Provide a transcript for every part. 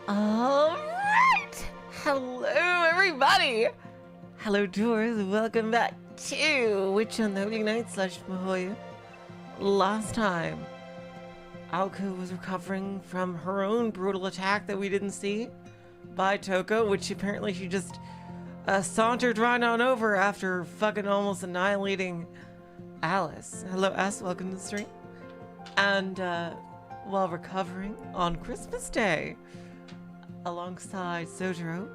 Alright! Hello, everybody! Hello, doers. Welcome back to Witch on the Holy Night / Mahoyo. Last time, Aoko was recovering from her own brutal attack that we didn't see by Touko, which apparently she just sauntered right on over after fucking almost annihilating Alice. Hello, S. Welcome to the stream. And while recovering on Christmas Day, alongside Soujyuro,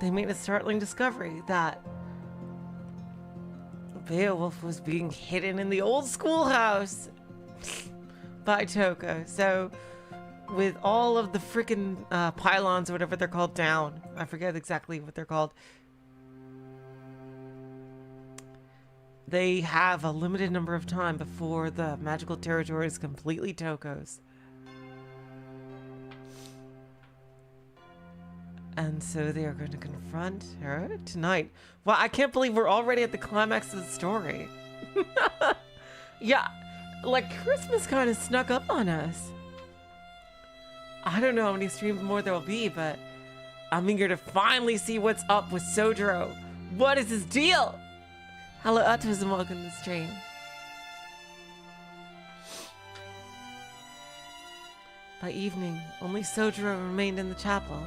they made a startling discovery that Beowulf was being hidden in the old schoolhouse by Touko. So, with all of the freaking pylons or whatever they're called down, I forget exactly what they're called, they have a limited number of time before the magical territory is completely Touko's. And so they are going to confront her tonight. Wow, I can't believe we're already at the climax of the story. Yeah, like Christmas kind of snuck up on us. I don't know how many streams more there will be, but I'm eager to finally see what's up with Soujyuro. What is his deal? Hello, Atos, and welcome to the stream. By evening, only Soujyuro remained in the chapel.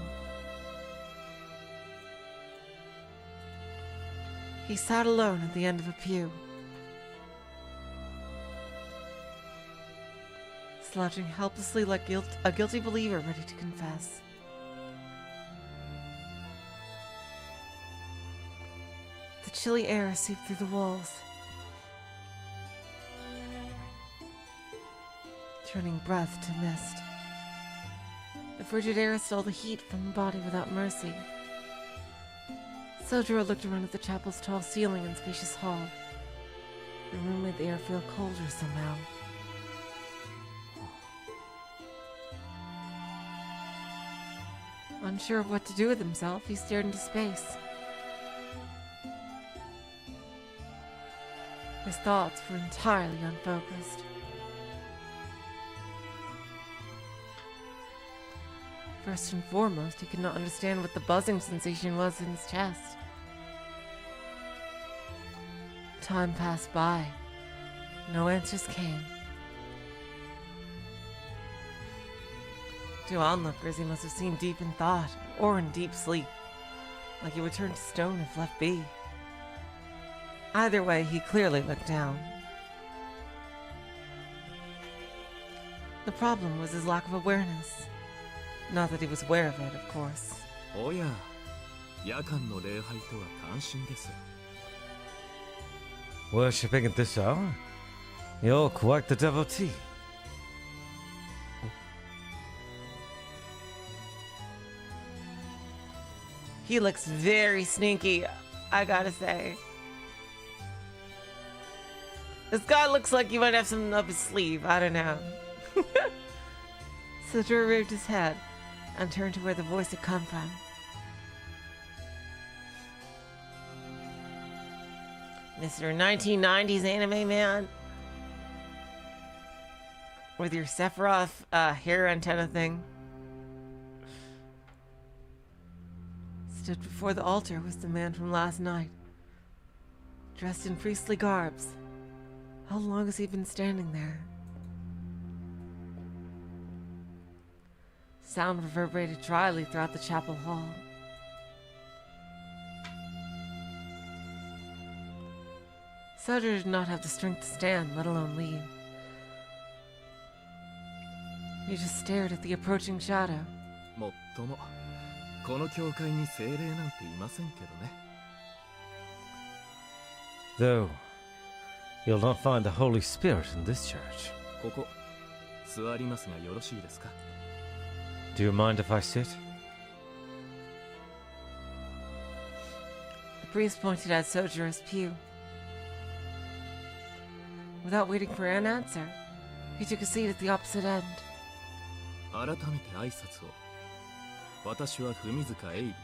He sat alone at the end of a pew, slouching helplessly like a guilty believer ready to confess. The chilly air seeped through the walls, turning breath to mist. The frigid air stole the heat from the body without mercy. Soujyuro looked around at the chapel's tall ceiling and spacious hall. The room made the air feel colder somehow. Unsure of what to do with himself, he stared into space. His thoughts were entirely unfocused. First and foremost, he could not understand what the buzzing sensation was in his chest. Time passed by. No answers came. To onlookers, he must have seemed deep in thought, or in deep sleep, like he would turn to stone if left be. Either way, he clearly looked down. The problem was his lack of awareness. Not that he was aware of it, of course. Oh yeah. 夜間の礼拝とは関心です. Worshipping at this hour? You're quite the devotee. He looks very sneaky, I gotta say. This guy looks like he might have something up his sleeve, I don't know. Soujyuro raised his head and turned to where the voice had come from. Mr. 1990s anime man, with your Sephiroth hair antenna thing. Stood before the altar was the man from last night, dressed in priestly garbs. How long has he been standing there? Sound reverberated dryly throughout the chapel hall. Soujyuro did not have the strength to stand, let alone leave. He just stared at the approaching shadow. もっとも、この教会に精霊なんていませんけどね。 Though, you'll not find the Holy Spirit in this church. ここ、座りますがよろしいですか? Do you mind if I sit? The priest pointed at Soujyuro's pew. Without waiting for an answer, he took a seat at the opposite end. 改めて挨拶を。私は文塚エイリ。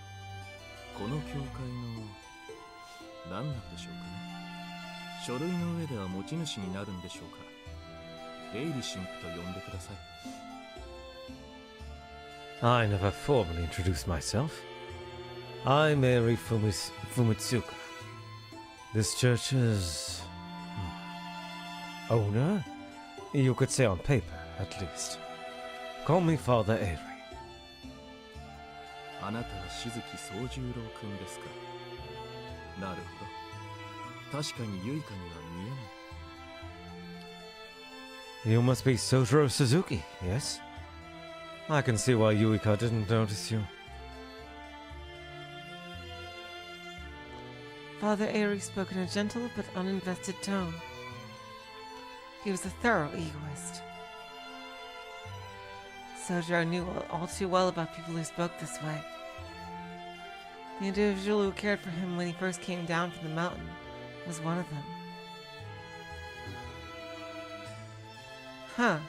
この教会の何なんでしょうかね。書類の上では持ち主になるんでしょうか。エイリ神父と呼んでください。I never formally introduced myself. I'm Eri Fumitsuka. This church's owner? You could say on paper, at least. Call me Father Eri. あなたは静木宗十郎君ですか。なるほど。確かにユイカには見えない。You must be Soujyuro Suzuki, yes? I can see why Yuika didn't notice you. Father Eri spoke in a gentle but uninvested tone. He was a thorough egoist. Soujyuro knew all too well about people who spoke this way. The individual who cared for him when he first came down from the mountain was one of them. Huh.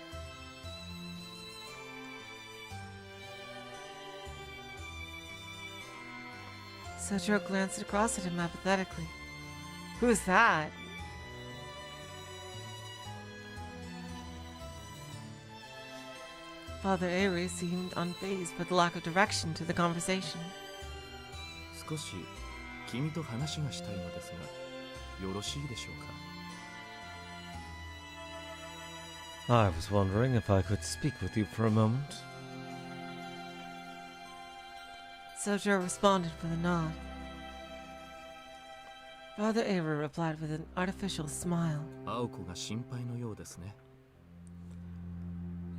Soujyuro glanced across at him apathetically. Who's that? Father Eri seemed unfazed by the lack of direction to the conversation. 少し君と話がしたいのですが、よろしいでしょうか。I was wondering if I could speak with you for a moment. Soujyuro responded with a nod. Father Eri replied with an artificial smile. 青子が心配のようですね。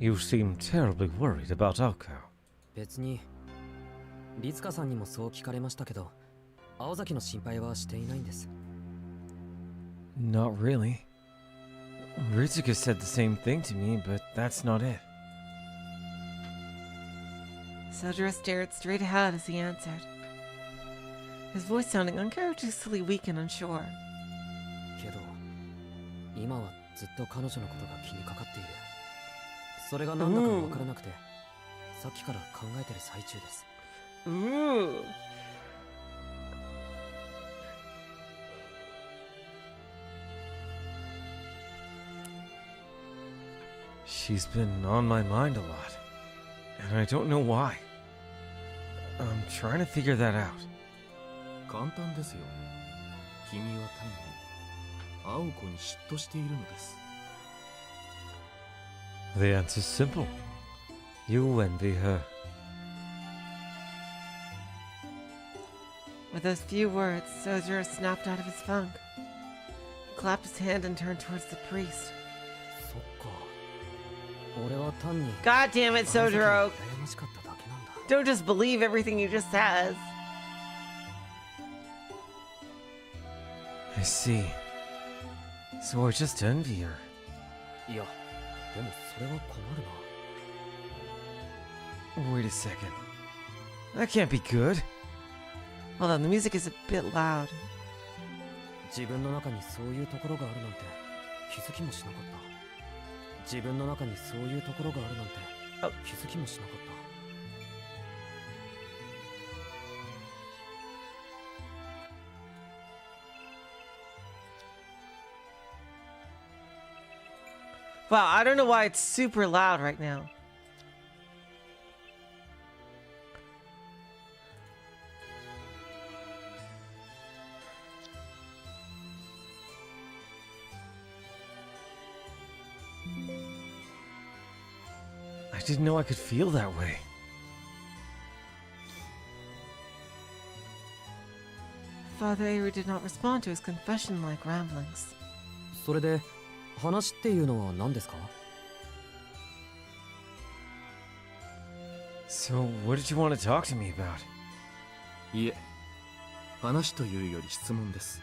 You seem terribly worried about Aoko. 別にリツカさんにもそう聞かれましたけど、青崎の心配はしていないんです。Not really. Ritsuka said the same thing to me, but that's not it. Soujyuro stared straight ahead as he answered, his voice sounding uncharacteristically weak and unsure. けど、今はずっと彼女のことが気にかかっている。それが何だかわからなくて、さっきから考えてる最中です。Ooh. She's been on my mind a lot, and I don't know why. I'm trying to figure that out. 簡単ですよ。君は単に青子に嫉妬しているのです。The answer's simple. You envy her. With those few words, Soujyuro snapped out of his funk. He clapped his hand and turned towards the priest. そっか。俺は単に God damn it, Soujyuro! 羨ましかっただけなんだ。Don't just believe everything he just says. I see. So I just envy her. いや、でもそれは困るな。 Wait a second. That can't be good. Hold on, the music is a bit loud. 自分の中にそういうところがあるなんて気づきもしなかった。自分の中にそういうところがあるなんて気づきもしなかった。Wow, I don't know why it's super loud right now. I didn't know I could feel that way. Father Eri did not respond to his confession-like ramblings. それで話っていうのは何ですか？ So, what did you want to talk to me about? いえ、話というより質問です。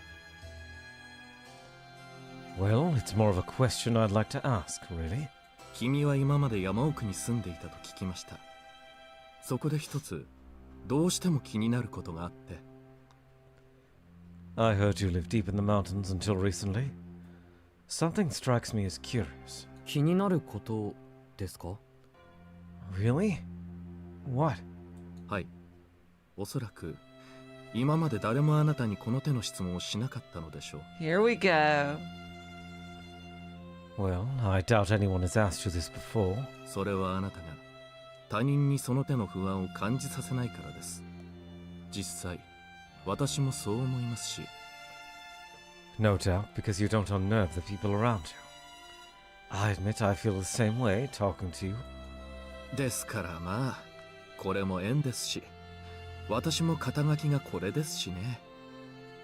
Well, it's more of a question I'd like to ask, really. 君は今まで山奥に住んでいたと聞きました。そこで一つ、どうしても気になることがあって。I heard you live deep in the mountains until recently. Something strikes me as curious. 気になることですか？ Really? What? はい。おそらく、今まで誰もあなたにこの手の質問をしなかったのでしょう。Here we go. Well, I doubt anyone has asked you this before. それはあなたが他人にその手の不安を感じさせないからです。実際私もそう思いますし。 No doubt because you don't unnerve the people around you. I admit I feel the same way talking to you. ですからまあこれも縁ですし、私も肩書きがこれですしね。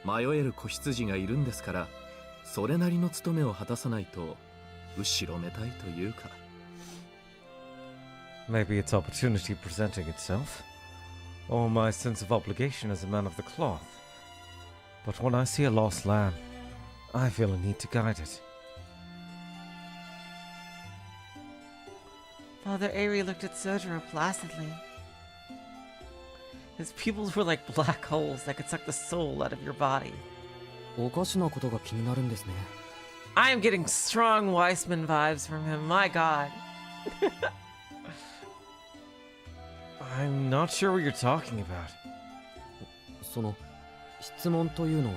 迷える子羊がいるんですから、それなりの務めを果たさないと後ろめたいというか。 Maybe it's opportunity presenting itself, or my sense of obligation as a man of the cloth. But when I see a lost lamb, I feel a need to guide it. Father Airi looked at Soujyuro placidly. His pupils were like black holes that could suck the soul out of your body. おかしなことが気になるんですね。 I am getting strong Weissman vibes from him, my god. I'm not sure what you're talking about. その質問というのは。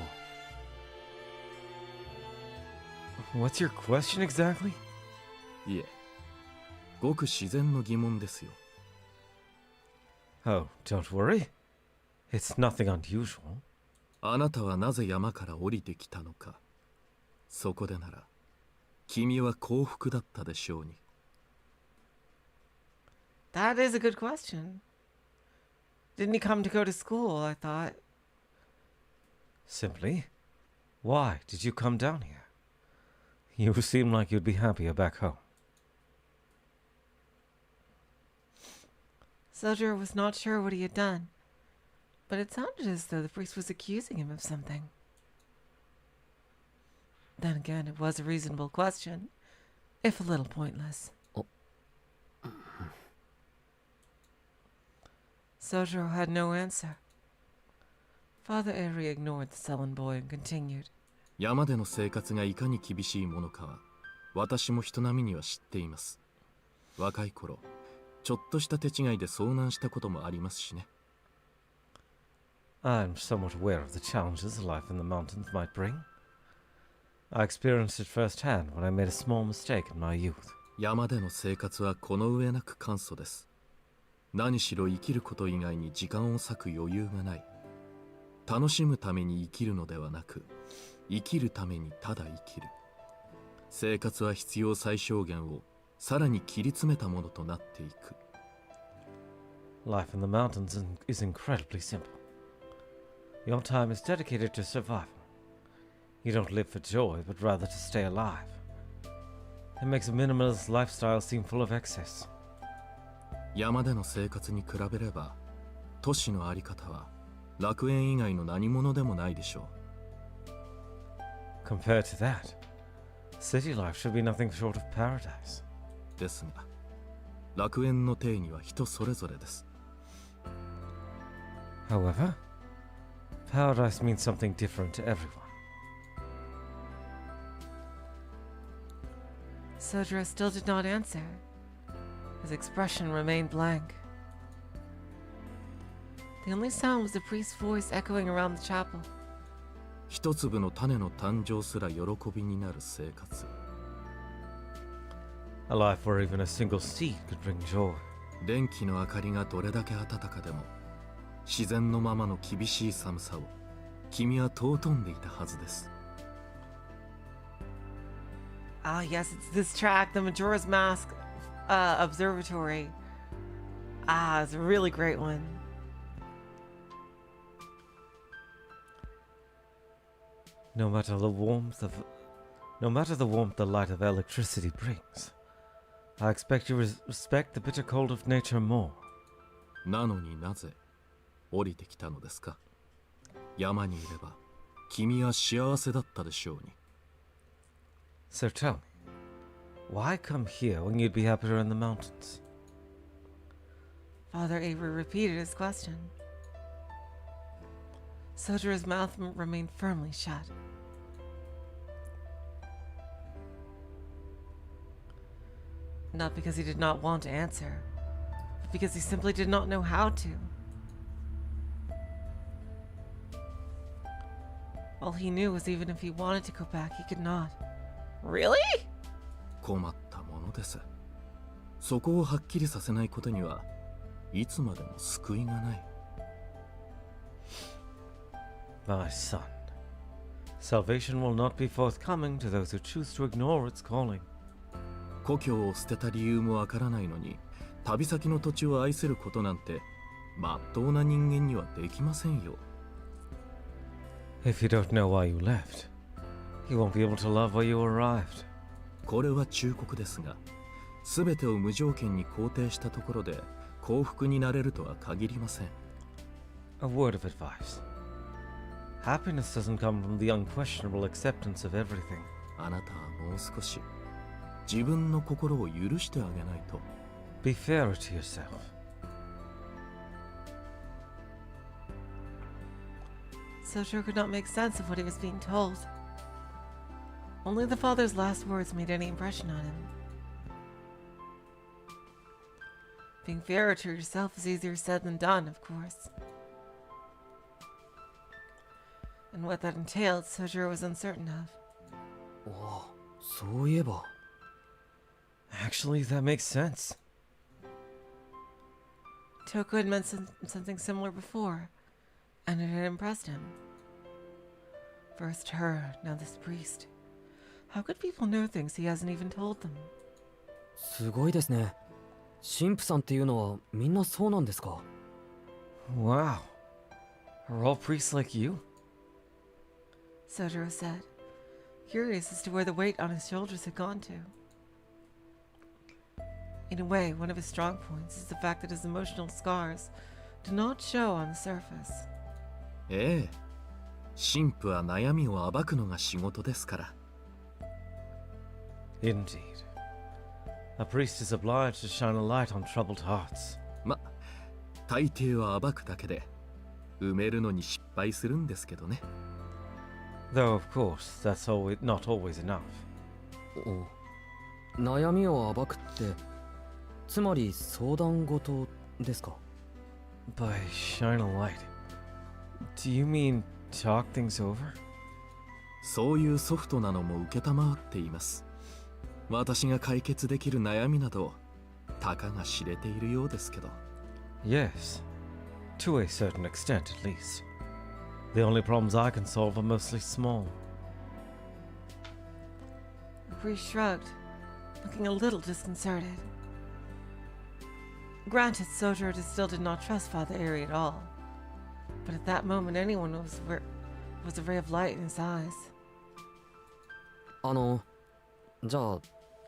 What's your question exactly? いえ、ごく自然の疑問ですよ。 Oh, don't worry. It's nothing unusual. あなたはなぜ山から降りてきたのか。そこでなら君は幸福だったでしょうに。 That is a good question. Didn't he come to go to school, I thought? Simply, why did you come down here? You seem like you'd be happier back home. Soujyuro was not sure what he had done, but it sounded as though the priest was accusing him of something. Then again, it was a reasonable question, if a little pointless. Soujyuro had no answer. Father Airi ignored the sullen boy and continued. 山での生活がいかに厳しいものかは私も人並みには知っています。若い頃ちょっとした手違いで遭難したこともありますしね。 I'm somewhat aware of the challenges life in the mountains might bring. I experienced it firsthand when I made a small mistake in my youth. 山での生活はこの上なく簡素です。何しろ生きること以外に時間を割く余裕がない。楽しむために生きるのではなく、生きるためにただ生きる。生活は必要最小限をさらに切り詰めたものとなっていく。 Life in the mountains is incredibly simple. Your time is dedicated to survival. You don't live for joy, but rather to stay alive. It makes a minimalist lifestyle seem full of excess. 山での生活に比べれば、都市のあり方は楽園以外の何者でもないでしょう。 Compared to that, city life should be nothing short of paradise. ですが、楽園の定義は人それぞれです。 However, paradise means something different to everyone. Soujyuro still did not answer. His expression remained blank. The only sound was the priest's voice echoing around the chapel. 一粒の種の誕生すら喜びになる生活。 A life where even a single seed could bring joy. 電気の明かりがどれだけ暖かでも、自然のままの厳しい寒さを君は尊んでいたはずです。 Ah, yes, it's this track, the Majora's Mask Observatory. Ah, it's a really great one. No matter the warmth the light of electricity brings, I expect you respect the bitter cold of nature more. なのになぜ降りてきたのですか。山にいれば君は幸せだったでしょうに。 So tell me, why come here when you'd be happier in the mountains? Father Avery repeated his question. Soujyuro's mouth remained firmly shut. Not because he did not want to answer, but because he simply did not know how to. All he knew was even if he wanted to go back, he could not. Really? 困ったものです。そこをはっきりさせないことにはいつまでも救いがない。 My son, salvation will not be forthcoming to those who choose to ignore its calling. 故郷を捨てた理由もわからないのに、旅先の土地を愛することなんてまっとうな人間にはできませんよ。 If you don't know why you left, you won't be able to love where you arrived. これは忠告ですが、全てを無条件に肯定したところで幸福になれるとは限りません。 A word of advice. Happiness doesn't come from the unquestionable acceptance of everything. あなたはもう少し自分の心を許してあげないと。 Be fairer to yourself. Soujyuro could not make sense of what he was being told. Only the father's last words made any impression on him. Being fairer to yourself is easier said than done, of course. And what that entailed, Soujyuro was uncertain of. ああ、そういえば。 Actually, that makes sense. Touko had mentioned something similar before, and it had impressed him. First her, now this priest. How could people know things he hasn't even told them? すごいですね。神父さんっていうのはみんなそうなんですか？ Wow. Are all priests like you? Soujyuro said, curious as to where the weight on his shoulders had gone to. In a way, one of his strong points is the fact that his emotional scars do not show on the surface. ええ、神父は悩みを暴くのが仕事ですから。 Indeed. A priest is obliged to shine a light on troubled hearts. ま、大抵は暴くだけで埋めるのに失敗するんですけどね。 Though, of course, that's not always enough. お、悩みを暴くって、つまり相談事ですか？ By shine a light, do you mean talk things over? そういうソフトなのも承っています。私が解決できる悩みなどたかが知れているようですけど。 Yes, to a certain extent at least. The only problems I can solve are mostly small. The priest shrugged, looking a little disconcerted. Granted, Soujyuro still did not trust Father Airy at all, but at that moment anyone was a ray of light in his eyes. じゃあ、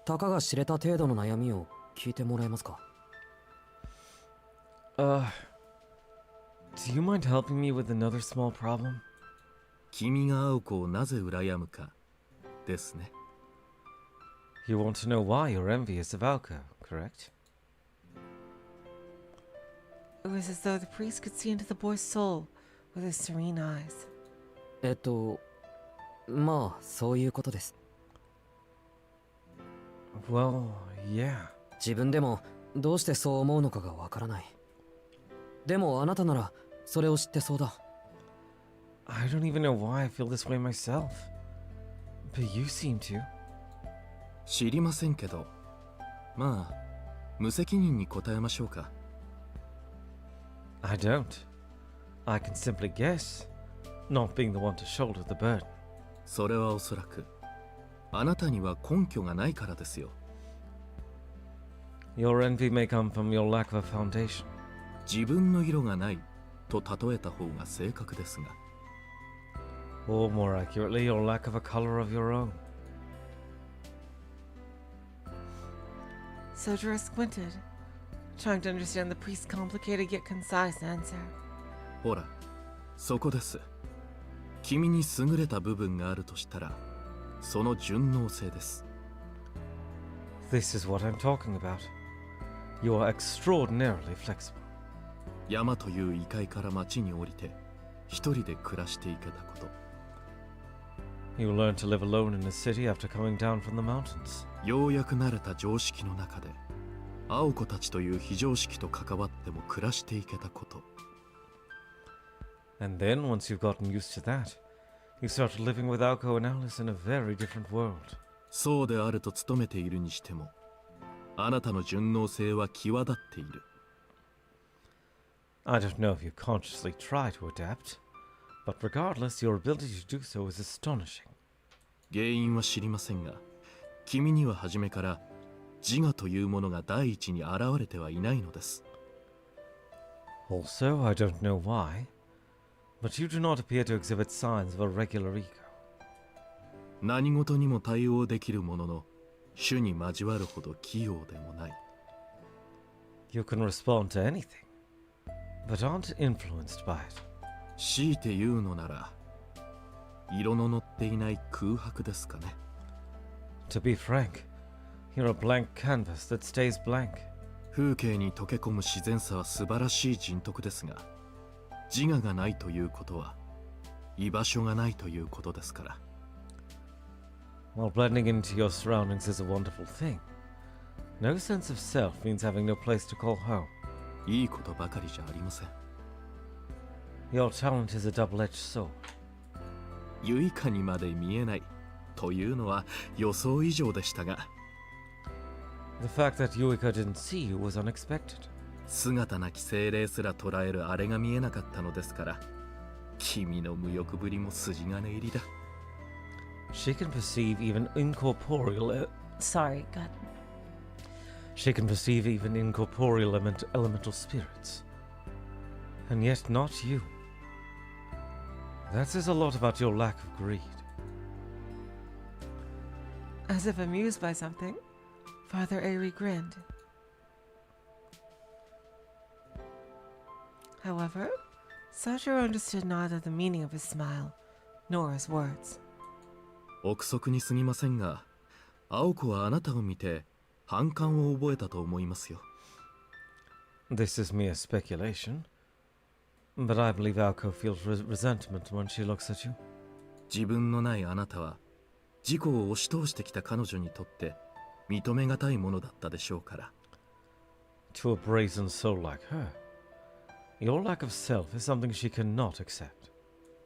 たかが知れた程度の悩みを聞いてもらえますか？ Do you mind helping me with another small problem? 君が青子をなぜ羨むかですね。 You want to know why you're envious of Aoko, correct? It was as though the priest could see into the boy's soul with his serene eyes. まあ、そういうことです。 Well, yeah. 自分でもどうしてそう思うのかがわからない。でもあなたならそれを知ってそうだ。 I don't even know why I feel this way myself. But you seem to. 知りませんけど、まあ無責任に答えましょうか。 I don't. I can simply guess, not being the one to shoulder the burden. それはおそらくあなたには根拠がないからですよ。 Your envy may come from your lack of a foundation. 自分の色がないと例えた方が正確ですが。 Or more accurately, your lack of a color of your own. Soujyuro squinted, trying to understand the priest's complicated yet concise answer. ほら、そこです。君に優れた部分があるとしたら、その順応性です。 This is what I'm talking about. You are extraordinarily flexible. 山という異界から町に降りて、一人で暮らしていけたこと。 You learned to live alone in a city after coming down from the mountains. ようやく慣れた常識の中で、青子たちという非常識と関わっても暮らしていけたこと。 And then, once you've gotten used to that, you started living with Aoko and Alice in a very different world. そうであると努めているにしても、あなたの順応性は際立っている。I don't know if you consciously try to adapt, but regardless, your ability to do so is astonishing. 原因は知りませんが、君には初めから自我というものが第一に現れてはいないのです。Also, I don't know why, but you do not appear to exhibit signs of a regular ego. 何事にも対応できるものの、種に交わるほど器用でもない。You can respond to anything, but aren't influenced by it. 強いて言うのなら、色の乗っていない空白ですかね。To be frank, you're a blank canvas that stays blank. 風景に溶け込む自然さは素晴らしい人徳ですが、自我がないということは居場所がないということですから。While blending into your surroundings is a wonderful thing, no sense of self means having no place to call home. いいことばかりじゃありません。Your talent is a double-edged sword. ユイカにまで見えないというのは予想以上でしたが、 The fact that Yuika didn't see you was unexpected. 姿なき精霊すら捉えるあれが見えなかったのですから、君の無欲ぶりも筋金入りだ。She can perceive even incorporeal. Sorry, God. She can perceive even incorporeal elemental spirits, and yet not you. That says a lot about your lack of greed. As if amused by something, Father Airi grinned. However, Soujyuro understood neither the meaning of his smile nor his words. 憶測に過ぎませんが、青子はあなたを見て反感を覚えたと思いますよ。This is mere speculation, but I believe Aoko feels resentment when she looks at you. 自分のないあなたは自己を押し通してきた彼女にとって認めがたいものだったでしょうから。To a brazen soul like her, your lack of self is something she cannot accept.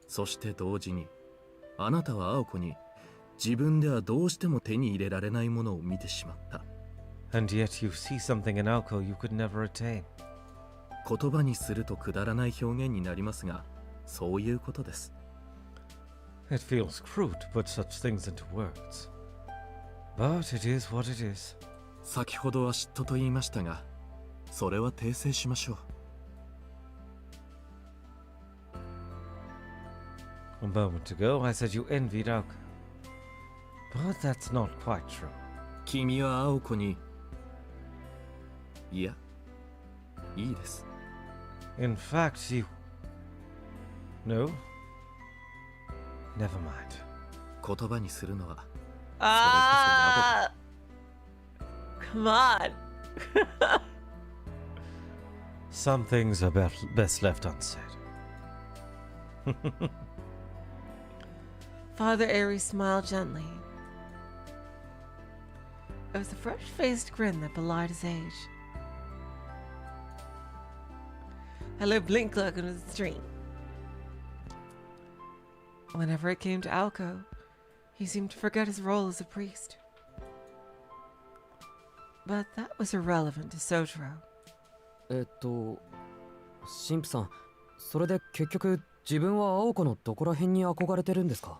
そして同時に、あなたは青子に自分ではどうしても手に入れられないものを見てしまった。And yet you see something in Aoko you could never attain. 言葉にするとくだらない表現になりますが、そういうことです。It feels crude to put such things into words. But it is what it is. 先ほどは嫉妬と言いましたが、それは訂正しましょう。A moment ago I said you envied Aoko. But that's not quite true. 君は青子に、いや、いいです。In fact, you... No? Never mind. 言葉にするのは、Ah! Come on! Some things are best left unsaid. Father Airi smiled gently. It was a fresh-faced grin that belied his age. Hello, Blink Luck on the stream. Whenever it came to Aoko, he seemed to forget his role as a priest. But that was irrelevant to Soujyuro. 神父さん、それで結局自分は青子のどこら辺に憧れてるんですか？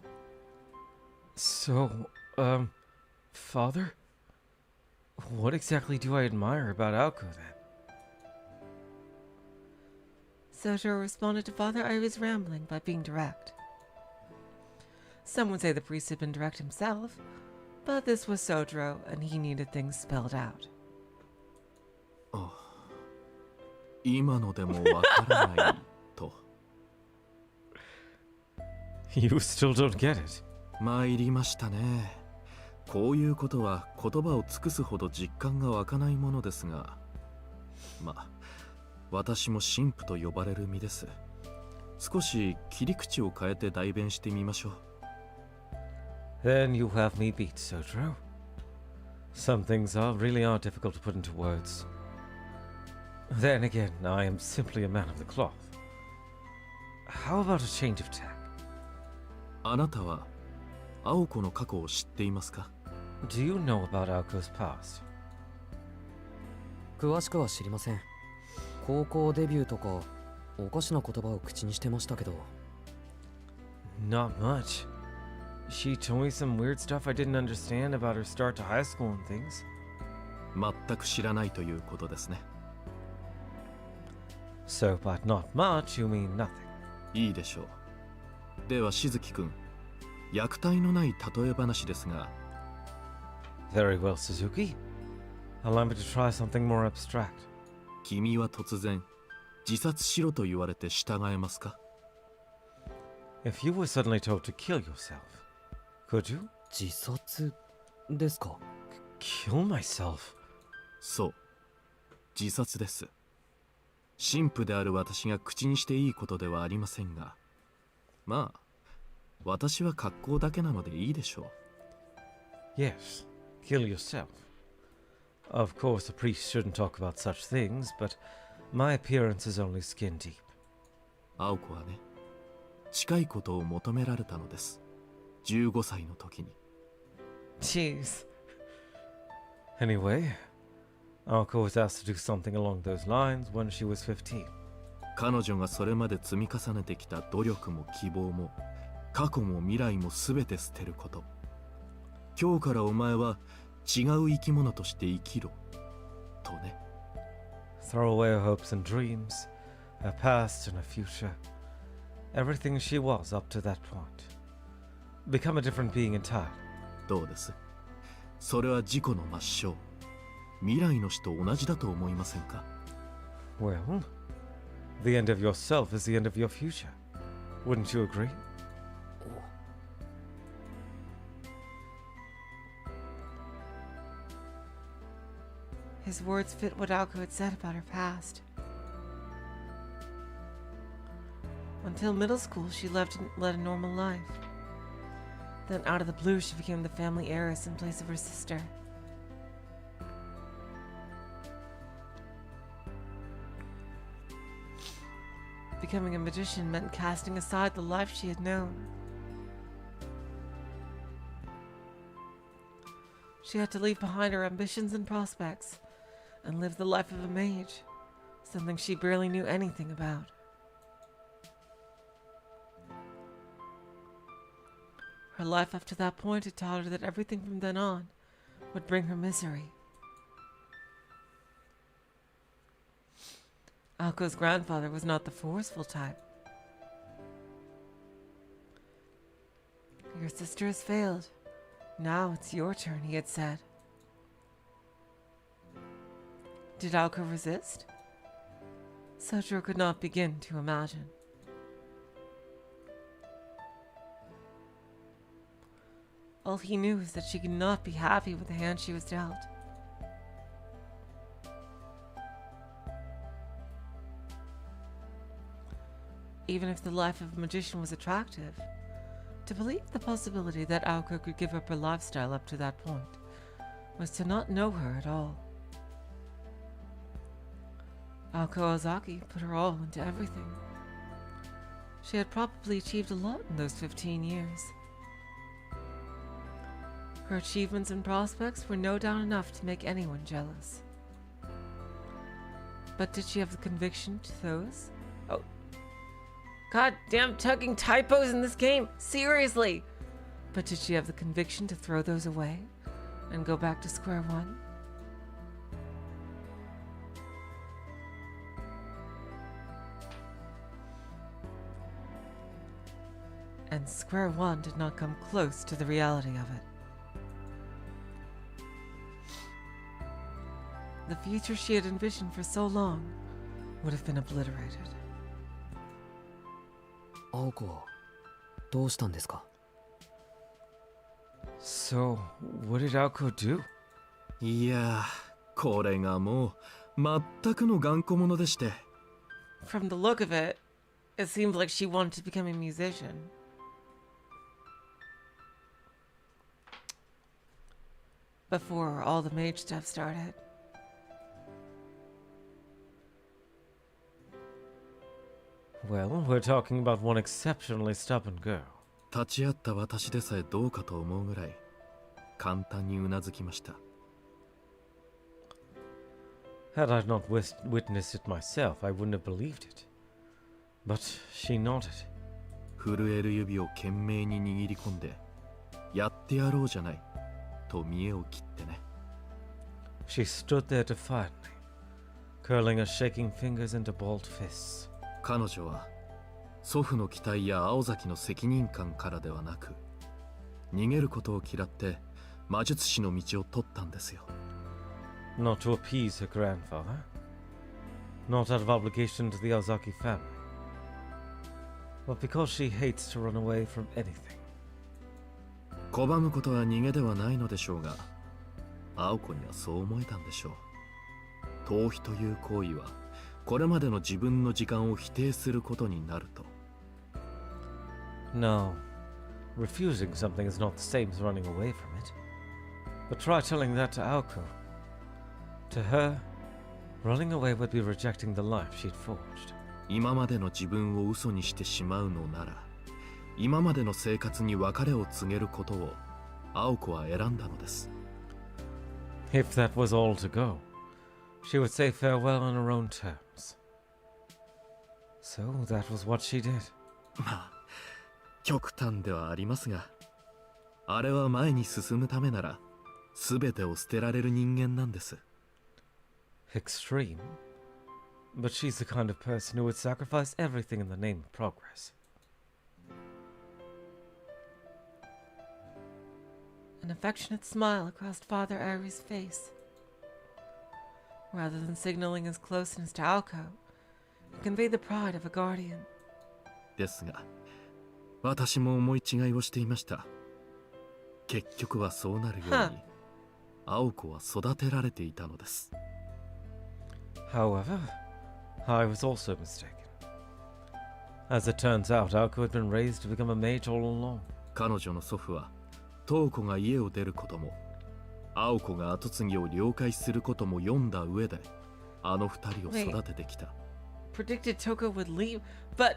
So, Father? What exactly do I admire about Aoko then? Soujyuro responded to Father Airi's rambling by being direct. Some would say the priest had been direct himself, but this was Soujyuro and he needed things spelled out. 今のでもわからないと。You still don't get it. 参りましたね。こういうことは言葉を尽くすほど実感が湧かないものですが、まあ、私も神父と呼ばれる身です。少し切り口を変えて代弁してみましょう。Then you have me beat, Soujyuro. Some things really are difficult to put into words. Then again, I am simply a man of the cloth. How about a change of tack? あなたは青子の過去を知っていますか？ Do you know about Aoko's past? 詳しくは知りません。高校デビューとかおかしな言葉を口にしてましたけど。 Not much. She told me some weird stuff I didn't understand about her start to high school and things. 全く知らないということですね。 So, by not much, you mean nothing. いいでしょう。ではしずきくん、虐待のない例え話ですが。 Very well, Suzuki. Allow me to try something more abstract. 君は突然自殺しろと言われて従えますか？ If you were suddenly told to kill yourself, could you? 自殺ですか？ Kill myself? そう、自殺です。神父である私が口にしていいことではありませんが、まあ私は格好だけなのでいいでしょう。 Yes, kill yourself. Of course, a priest shouldn't talk about such things, but my appearance is only skin deep. 青子はね、近いことを求められたのです。15歳の時に。 Jeez. Anyway, Aoko was asked to do something along those lines when she was 15. 彼女がそれまで積み重ねてきた努力も希望も過去も未来も全て捨てること。今日からお前は違う生き物として生きろとね。 Throw away her hopes and dreams, her past and her future, everything she was up to that point. Become a different being entirely. どうです？それは自己の抹消。未来の死と同じだと思いませんか？ Well, the end of yourself is the end of your future. Wouldn't you agree? His words fit what Aoko had said about her past. Until middle school, she led a normal life. Then out of the blue, she became the family heiress in place of her sister. Becoming a magician meant casting aside the life she had known. She had to leave behind her ambitions and prospects and live the life of a mage, something she barely knew anything about. Her life up to that point had taught her that everything from then on would bring her misery. Aoko's grandfather was not the forceful type. Your sister has failed. Now it's your turn, he had said. Did Aoko resist? Soujyuro could not begin to imagine. All he knew is that she could not be happy with the hand she was dealt. Even if the life of a magician was attractive, to believe the possibility that Aoko could give up her lifestyle up to that point was to not know her at all. Aoko Ozaki put her all into everything. She had probably achieved a lot in those 15 years. Her achievements and prospects were no doubt enough to make anyone jealous. But did she have the conviction to those? Oh, goddamn tugging typos in this game! Seriously! But did she have the conviction to throw those away and go back to square one? And square one did not come close to the reality of it. The future she had envisioned for so long would have been obliterated. 青子はどうしたんですか？ So, what did Aoko do? いやー、これがもう全くの頑固者でして。 From the look of it, it seemed like she wanted to become a musician. Before all the mage stuff started. Well, we're talking about one exceptionally stubborn girl. 立ち会った私でさえどうかと思うぐらい簡単にうなずきました。 Had I not witnessed it myself, I wouldn't have believed it. But she nodded. 震える指を懸命に握り込んで、やってやろうじゃない、と見栄を切ってね。She stood there defiantly, curling her shaking fingers into balled fists. 彼女は祖父の期待や青崎の責任感からではなく、逃げることを嫌って魔術師の道を取ったんですよ。Not to appease her grandfather, not out of obligation to the Ozaki family, but because she hates to run away from anything. 拒むことは逃げではないのでしょうが、青子にはそう思えたんでしょう。逃避という行為はこれまでの自分の時間を否定することになると。No, refusing something is not the same as running away from it. But try telling that to Aoko. To her, running away would be rejecting the life she'd forged. 今までの自分を嘘にしてしまうのなら、今までの生活に別れを告げることを青子は選んだのです。If that was all to go, she would say farewell on her own terms. So that was what she did. まあ、極端ではありますが、あれは前に進むためなら、全てを捨てられる人間なんです。Extreme? But she's the kind of person who would sacrifice everything in the name of progress. An affectionate smile crossed Father Ari's face. Rather than signaling his closeness to Aoko, he conveyed the pride of a guardian. ですが、私も思い違いをしていました。結局はそうなるように、青子は育てられていたのです。However, I was also mistaken. As it turns out, Aoko had been raised to become a mage all along. 彼女の祖父は、トウコが家を出ることも、青子が跡継ぎを了解することも読んだ上で、あの二人を育ててきた。Predicted Touko would leave, but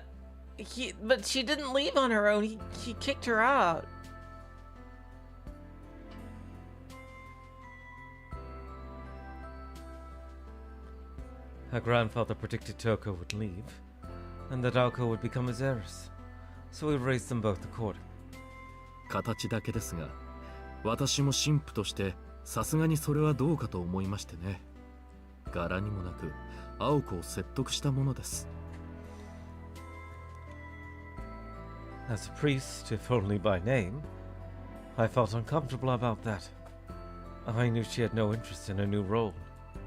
she didn't leave on her own. He kicked her out. Her grandfather predicted Touko would leave, and that Aoko would become his heiress, so he raised them both accordingly. 形だけですが、私も神父としてさすがにそれはどうかと思いましてね。柄にもなく青子を説得したものです。As a priest, if only by name, I felt uncomfortable about that. I knew she had no interest in a new role.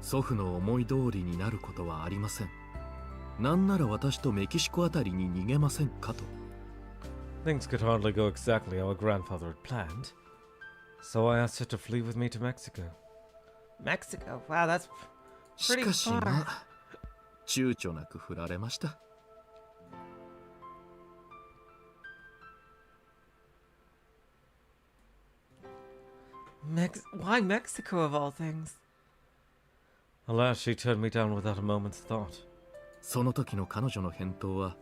祖父の思い通りになることはありません。なんなら私とメキシコあたりに逃げませんかと。Things could hardly go exactly how her grandfather had planned, so I asked her to flee with me to Mexico. Mexico? Wow, that's し pretty かし far. まあ、躊躇なく振られました。Why Mexico of all things? Alas, she turned me down without a moment's thought. その時の彼女の返答は、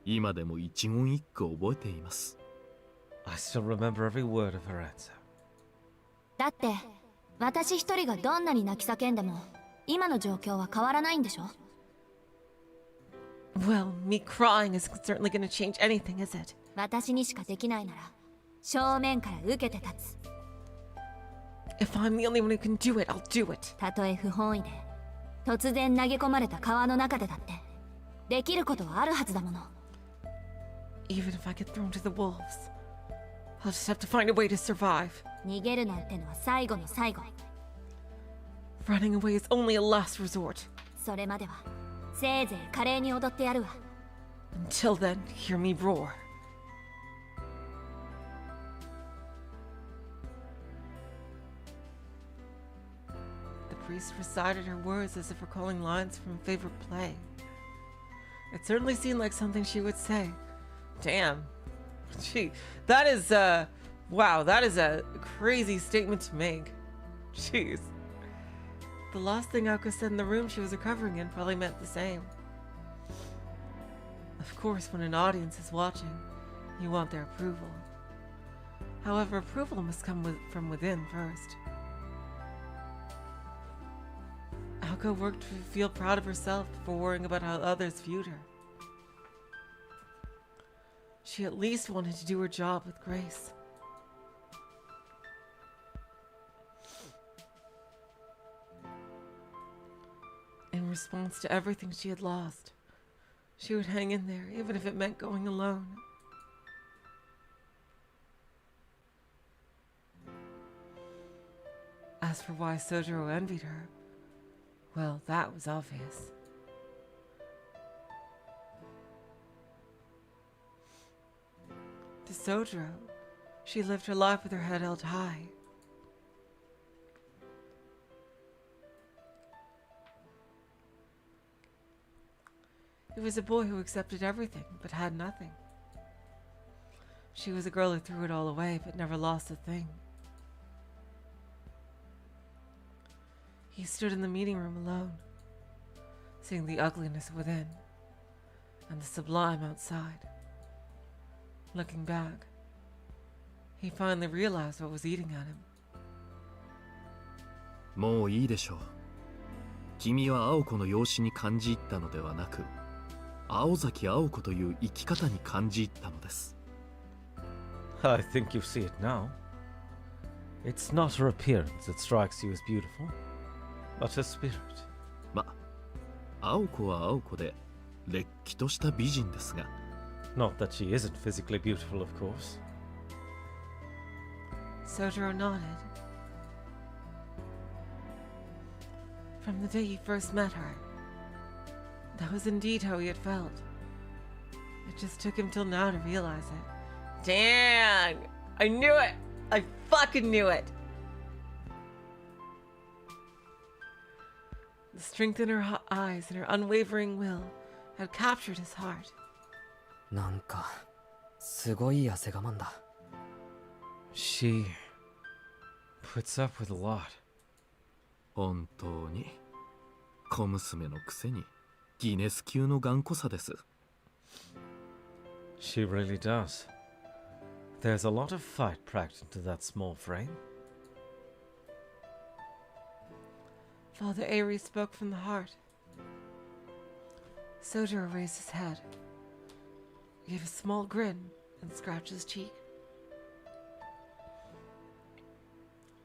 今でも一言一句覚えています。I still remember every word of her answer. だって、私一人がどんなに泣き叫んでも、今の状況は変わらないんでしょ? Well, me crying isn't certainly going to change anything, is it? 私にしかできないなら、正面から受けて立つ。If I'm the only one who can do it, I'll do it. たとえ不本意で、突然投げ込まれた川の中でだって、できることはあるはずだもの。Even if I get thrown to the wolves, I'll just have to find a way to survive. 逃げるなんてのは最後の最後。Running away is only a last resort. それまでは、せいぜい華麗に踊ってやるわ。Until then, hear me roar. The priest recited her words as if recalling lines from a favorite play. It certainly seemed like something she would say. Damn. That is, wow, that is a crazy statement to make. Jeez. The last thing Aoko said in the room she was recovering in probably meant the same. Of course, when an audience is watching, you want their approval. However, approval must come from within first. Aoko worked to feel proud of herself before worrying about how others viewed her. She at least wanted to do her job with grace. In response to everything she had lost, she would hang in there, even if it meant going alone. As for why Soujyuro envied her, well, that was obvious. To Soujyuro, she lived her life with her head held high. He was a boy who accepted everything, but had nothing. She was a girl who threw it all away, but never lost a thing. He stood in the meeting room alone, seeing the ugliness within and the sublime outside. Looking back, he finally realized what was eating at him. もういいでしょう。君は青子の容姿に感じ入ったのではなく、青崎青子という生き方に感じ入ったのです。I think you see it now. It's not her appearance that strikes you as beautiful, but her spirit. ま、青子は青子で、れっきとした美人ですが。Not that she isn't physically beautiful, of course. Soujyuro nodded. From the day he first met her, that was indeed how he had felt. It just took him till now to realize it. Dang! I knew it! I fucking knew it! The strength in her eyes and her unwavering will had captured his heart. なんかすごい汗我慢だ。She puts up with a lot. 本当に小娘のくせにギネス級の頑固さです。She really does. There's a lot of fight packed into that small frame. Father Airi spoke from the heart. Soujyuro raised his head, gave a small grin, and scratched his cheek.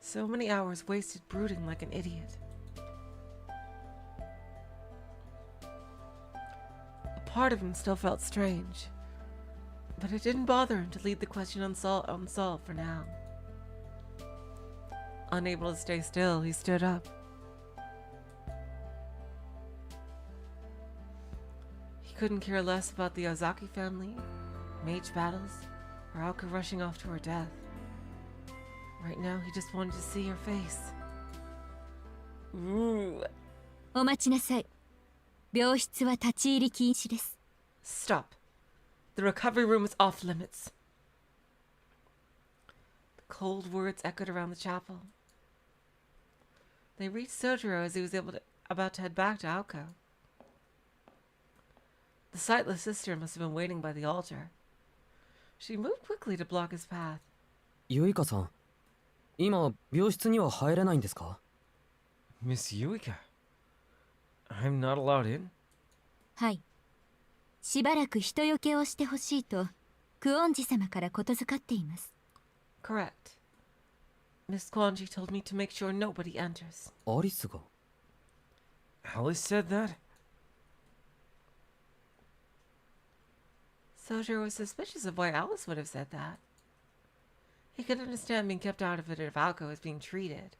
So many hours wasted brooding like an idiot. A part of him still felt strange, but it didn't bother him to leave the question unsolved for now. Unable to stay still, he stood up. He couldn't care less about the Ozaki family, mage battles, or Aoko rushing off to her death. Right now, he just wanted to see her face. Ooh. お待ちなさい。病室は立ち入り禁止です。Stop. The recovery room is off limits. The cold words echoed around the chapel. They reached Soujyuro as he was about to head back to Aoko. The sightless sister must have been waiting by the altar. She moved quickly to block his path. ユイカさん、今病室には入れないんですか？ Miss Yuika, I'm not allowed in? はい。しばらく人よけをしてほしいとクオンジ様からことづかっています。Correct. Miss Kwanji told me to make sure nobody enters. アリスが Alice said that? Soujyuro was suspicious of why Alice would have said that. He could understand being kept out of it if Aoko was being treated,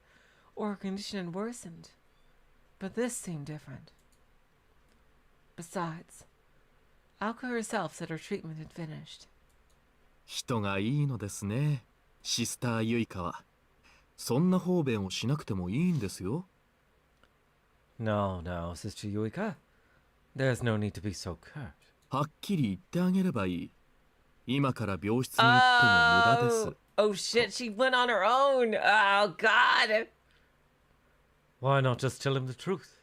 or her condition had worsened. But this seemed different. Besides, Aoko herself said her treatment had finished. 人がいいのですね、シスターユイカは。そんな方便をしなくてもいいんですよ。No, no, Sister Yuika. There's no need to be so curt. はっきり言ってあげればいい。今から病室に行っても無駄です。Oh shit, she went on her own. Oh god. Why not just tell him the truth?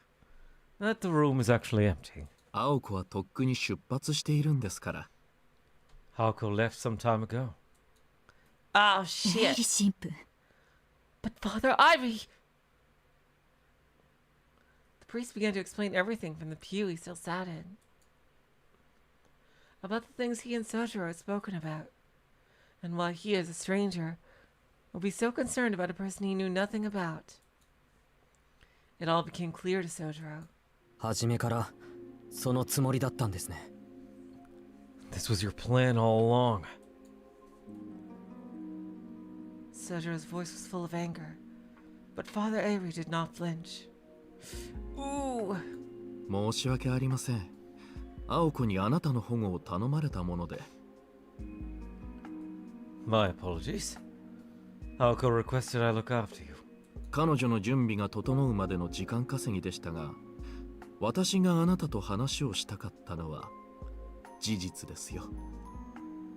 That the room is actually empty. 青子はとっくに出発しているんですから。Aoko left some time ago. Oh エイ shit. リ神父。But Father Ivy. The priest began to explain everything from the pew he still sat in. about the things he and Soujyuro had spoken about, and why he, as a stranger, would be so concerned about a person he knew nothing about. It all became clear to Soujyuro. 初めからそのつもりだったんですね。This was your plan all along. Soujyuro's voice was full of anger, but Father Avery did not flinch. Ooh. 申し訳ありません。青子にあなたの保護を頼まれたもので。My apologies. Aoko requested I look after you. 彼女の準備が整うまでの時間稼ぎでしたが、私があなたと話をしたかったのは事実ですよ。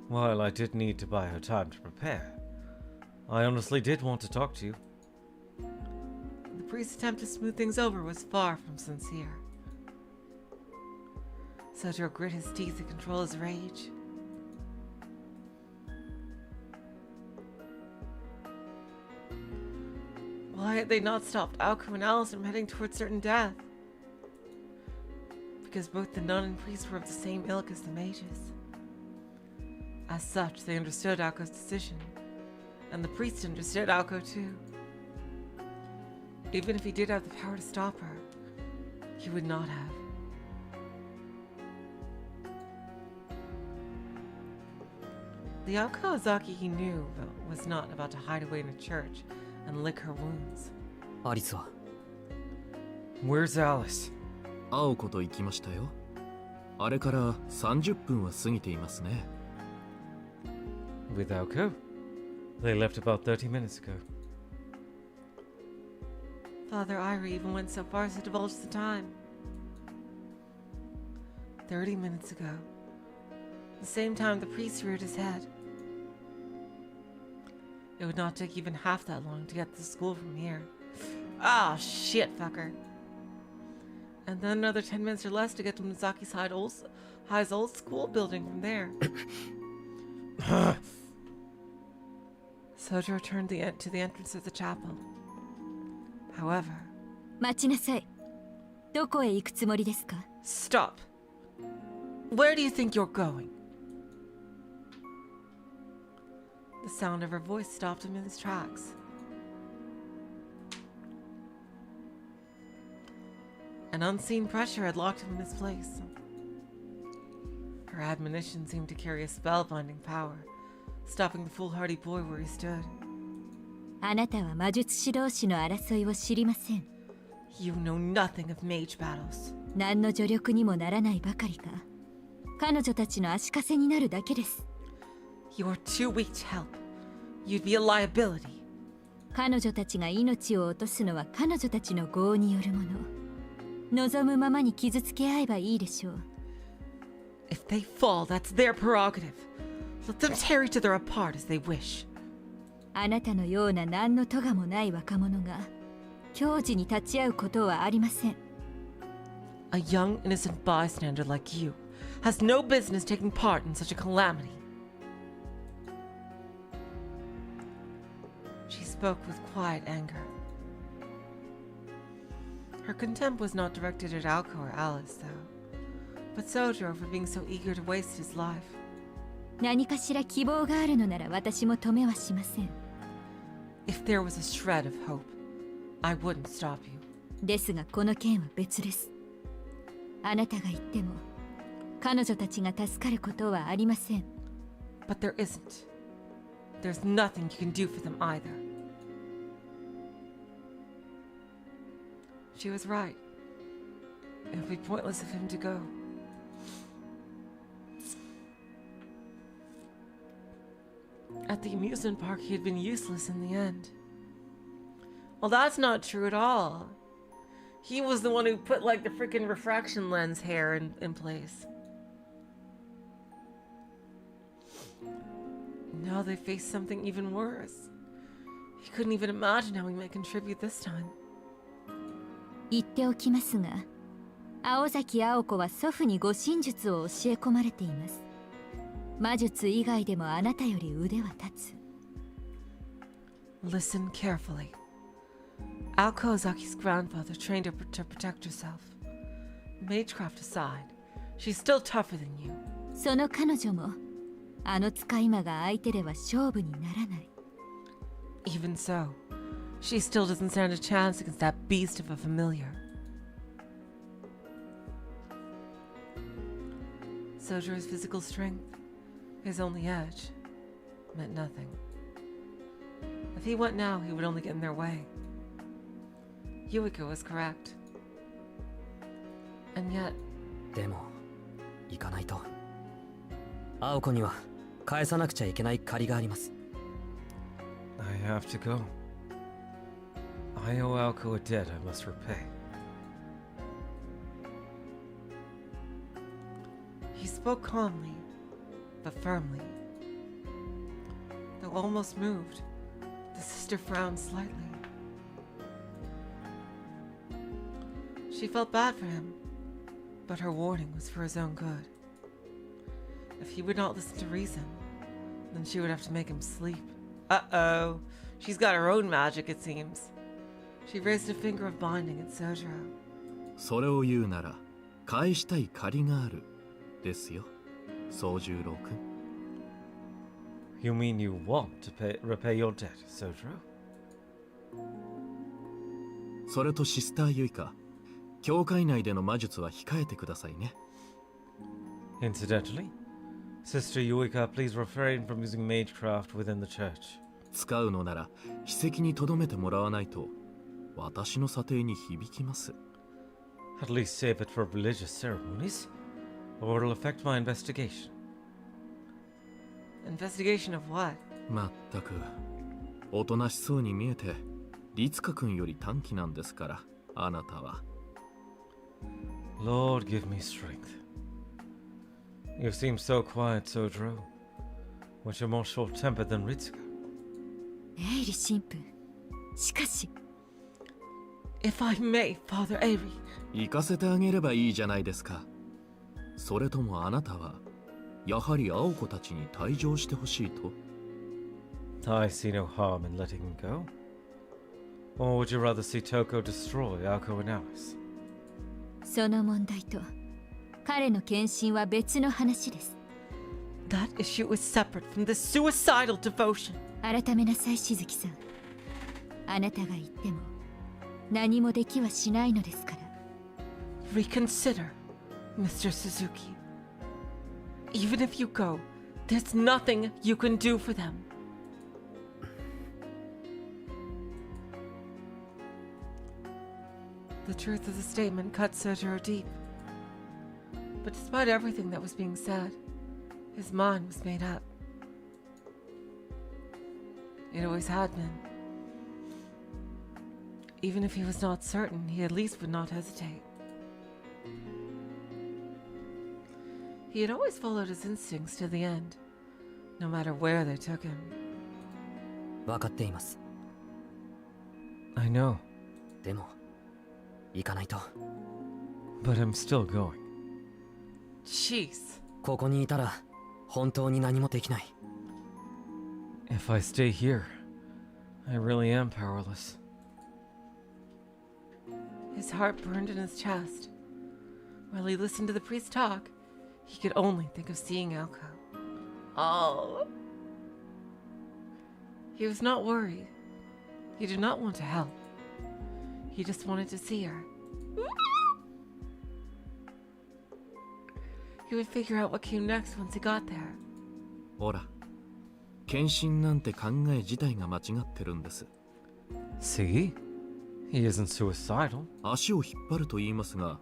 While I did need to buy her time to prepare, I honestly did want to talk to you. The priest's attempt to smooth things over was far from sincere. Soujyuro grit his teeth to control his rage. Why had they not stopped Aoko and Alice from heading towards certain death? Because both the nun and priest were of the same ilk as the mages. As such, they understood Aoko's decision, and the priest understood Aoko too. Even if he did have the power to stop her, he would not have. The Aoko Ozaki he knew was not about to hide away in a church and lick her wounds. アリスは Where's Alice? 青子と行きましたよ。あれから30分は過ぎていますね。With Aoko. They left about 30 minutes ago. Father Irie even went so far as to divulge the time. 30 minutes ago. The same time the priest reared his head. It would not take even half that long to get to school from here. Ah, shit, fucker. And then another 10 minutes or less to get to Mizaki's High's old school building from there. Soujyuro turned to the entrance of the chapel. However... 待ちなさい。どこへ行くつもりですか? Stop. Where do you think you're going? The sound of her voice stopped him in his tracks. An unseen pressure had locked him in his place. Her admonition seemed to carry a spellbinding power, stopping the foolhardy boy where he stood. あなたは魔術師同士の争いを知りません。You know nothing of mage battles. 何の助力にもならないばかりか。彼女たちの足かせになるだけです。You're too weak to help. You'd be a liability. 彼女たちが命を落とすのは彼女たちの業によるもの。望むままに傷つけ合えばいいでしょう。If they fall, that's their prerogative. Let them tear each other apart as they wish. あなたのような何の咎もない若者が教示に立ち会うことはありません。A young, innocent bystander like you has no business taking part in such a calamity. She spoke with quiet anger. Her contempt was not directed at Aoko or Alice, though, but Soujyuro for being so eager to waste his life. 何かしら希望があるのなら私も止めはしません。If there was a shred of hope, I wouldn't stop you. ですがこの件は別です。あなたが言っても彼女たちが助かることはありません。But there isn't. There's nothing you can do for them either. She was right. It would be pointless of him to go. At the amusement park, he had been useless in the end. Well, that's not true at all. He was the one who put, like, the freaking refraction lens hair in place. Now they faced something even worse. He couldn't even imagine how he might contribute this time. 言っておきますが、青崎青子は祖父に護身術を教え込まれています。魔術以外でもあなたより腕は立つ。Listen carefully. Aoko Ozaki's grandfather trained her to protect herself. Magecraft aside, she's still tougher than you. その彼女もあの使い魔が相手では勝負にならない。 Even so, she still doesn't stand a chance against that beast of a familiar. Sojuro's physical strength, his only edge, meant nothing. If he went now, he would only get in their way. Yuiko was correct. And yet, でも行かないと。青子には返さなくちゃいけない借りがあります。 I have to go. I owe Aoko a debt I must repay. he spoke calmly, but firmly. Though almost moved, the sister frowned slightly. She felt bad for him, but her warning was for his own good. If he would not listen to reason, then she would have to make him sleep. Uh-oh. She's got her own magic, it seems. She raised a finger of binding at Soujyuro. それを言うなら返したい借りがあるですよ、宗十郎君。 You mean you want to repay your debt, Soujyuro? それとシスターユイカ、教会内での魔術は控えてくださいね。 Incidentally, Sister Yuika, please refrain from using magecraft within the church. 使うのなら史跡に留めてもらわないと私の査定に響きます。 At least save it for religious ceremonies, or it'll affect my investigation. Investigation of what? まったくおとなしそうに見えて律香君より短気なんですから、あなたは。 Lord, give me strength. You seem so quiet, Soujyuro. But you're more short-tempered than Ritsuko. エイリ神父。しかし、 If I may, Father Avery. 行かせてあげればいいじゃないですか。それともあなたはやはり青子たちに退場してほしいと？ I see no harm in letting him go. Or would you rather see Touko destroy Aoko and Alice? その問題と彼の献身は別の話です。 That issue is separate from the suicidal devotion. 改めなさい、しずきさん。あなたが言っても何もできはしないのですから。 Reconsider, Mr. Suzuki. Even if you go, there's nothing you can do for them. The truth of the statement cut Soujyuro deep. But despite everything that was being said, his mind was made up. It always had been. Even if he was not certain, he at least would not hesitate. He had always followed his instincts to the end, no matter where they took him. 分かっています。 I know, でも行かないと。 but I'm still going. Jeez. ここにいたら本当に何もできない。 If I stay here, I really am powerless. His heart burned in his chest. While he listened to the priest talk, he could only think of seeing Aoko. Oh. He was not worried. He did not want to help. He just wanted to see her. He would figure out what came next once he got there. ほら、献身なんて考え自体が間違ってるんです。 See? He isn't suicidal. 足を引っ張ると言いますが、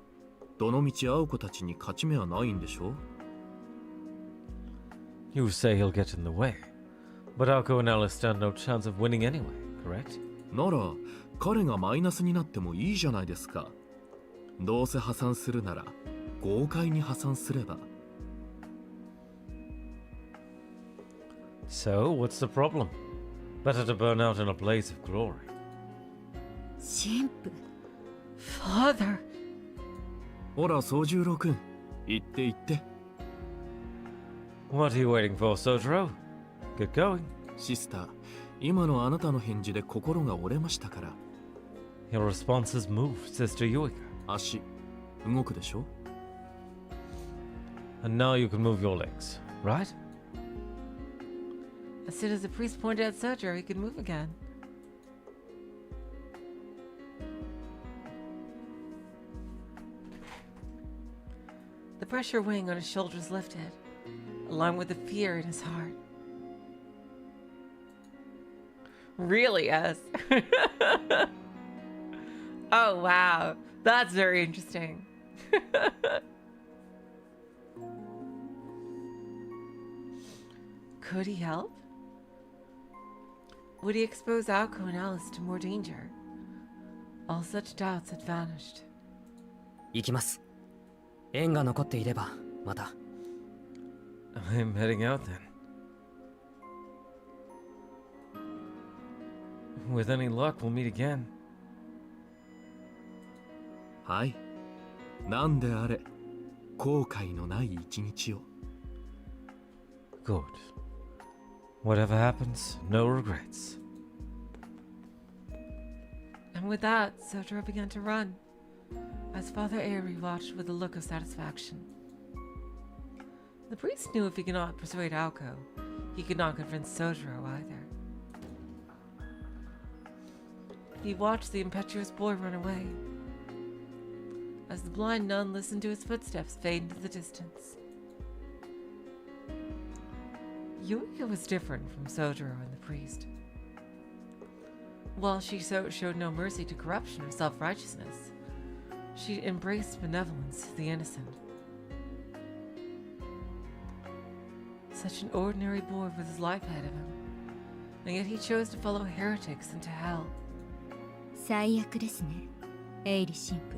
どのみち青子たちに勝ち目はないんでしょう？ You say he'll get in the way, but Aoko and Alice stand no chance of winning anyway, correct? なら彼がマイナスになってもいいじゃないですか。どうせ破産するなら豪快に破産すれば。 So, what's the problem? Better to burn out in a blaze of glory. 神父。 Father! ほら、宗十郎君、行って行って。 What are you waiting for, Soujyuro? Get going. シスター、今のあなたの返事で心が折れましたから。 Your responses moved, Sister Yuika. 足、動くでしょ？ And now you can move your legs, right? As soon as the priest pointed at Soujyuro, he could move again. The pressure weighing on his shoulders lifted, along with the fear in his heart. Really, yes. Oh, wow. That's very interesting. Could he help? Would he expose Aoko and Alice to more danger? All such doubts had vanished. 行きます。縁が残っていればまた。I'm heading out then. With any luck, we'll meet again. はい。なんであれ、後悔のない一日を。Good. Whatever happens, no regrets. And with that, Soujyuro began to run, as Father Airi watched with a look of satisfaction. The priest knew if he could not persuade Aoko, he could not convince Soujyuro either. He watched the impetuous boy run away, as the blind nun listened to his footsteps fade into the distance. Yuika was different from Soujyuro and the priest. While she showed no mercy to corruption or self-righteousness, she embraced benevolence to the innocent. Such an ordinary boy with his life ahead of him, and yet he chose to follow heretics into hell. 最悪ですね、エイリ神父。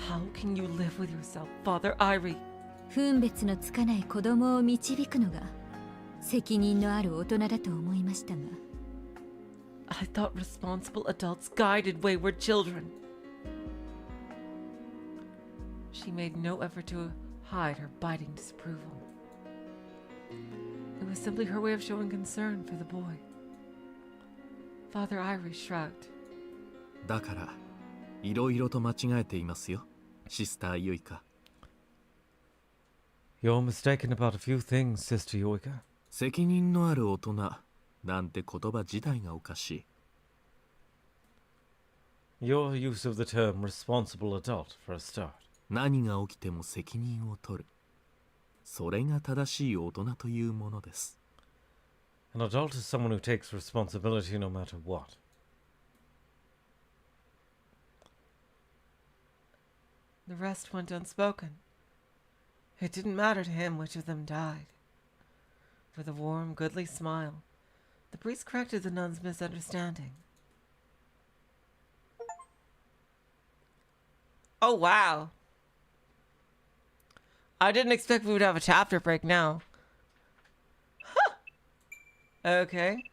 How can you live with yourself, Father Airi? 分別のつかない子供を導くのが責任のある大人だと思いましたが。I thought responsible adults guided wayward children. She made no effort to hide her biting disapproval. It was simply her way of showing concern for the boy. Father Airi shrugged. だから、いろいろと間違えていますよ、シスターユイカ。You're mistaken about a few things, Sister Yoika. 責任のある大人なんて言葉自体がおかしい。Your use of the term responsible adult, for a start. 何が起きても責任を取る。それが正しい大人というものです。An adult is someone who takes responsibility no matter what. The rest went unspoken. It didn't matter to him which of them died. With a warm, goodly smile, the priest corrected the nun's misunderstanding. Oh, wow. I didn't expect we would have a chapter break now. Huh. Okay.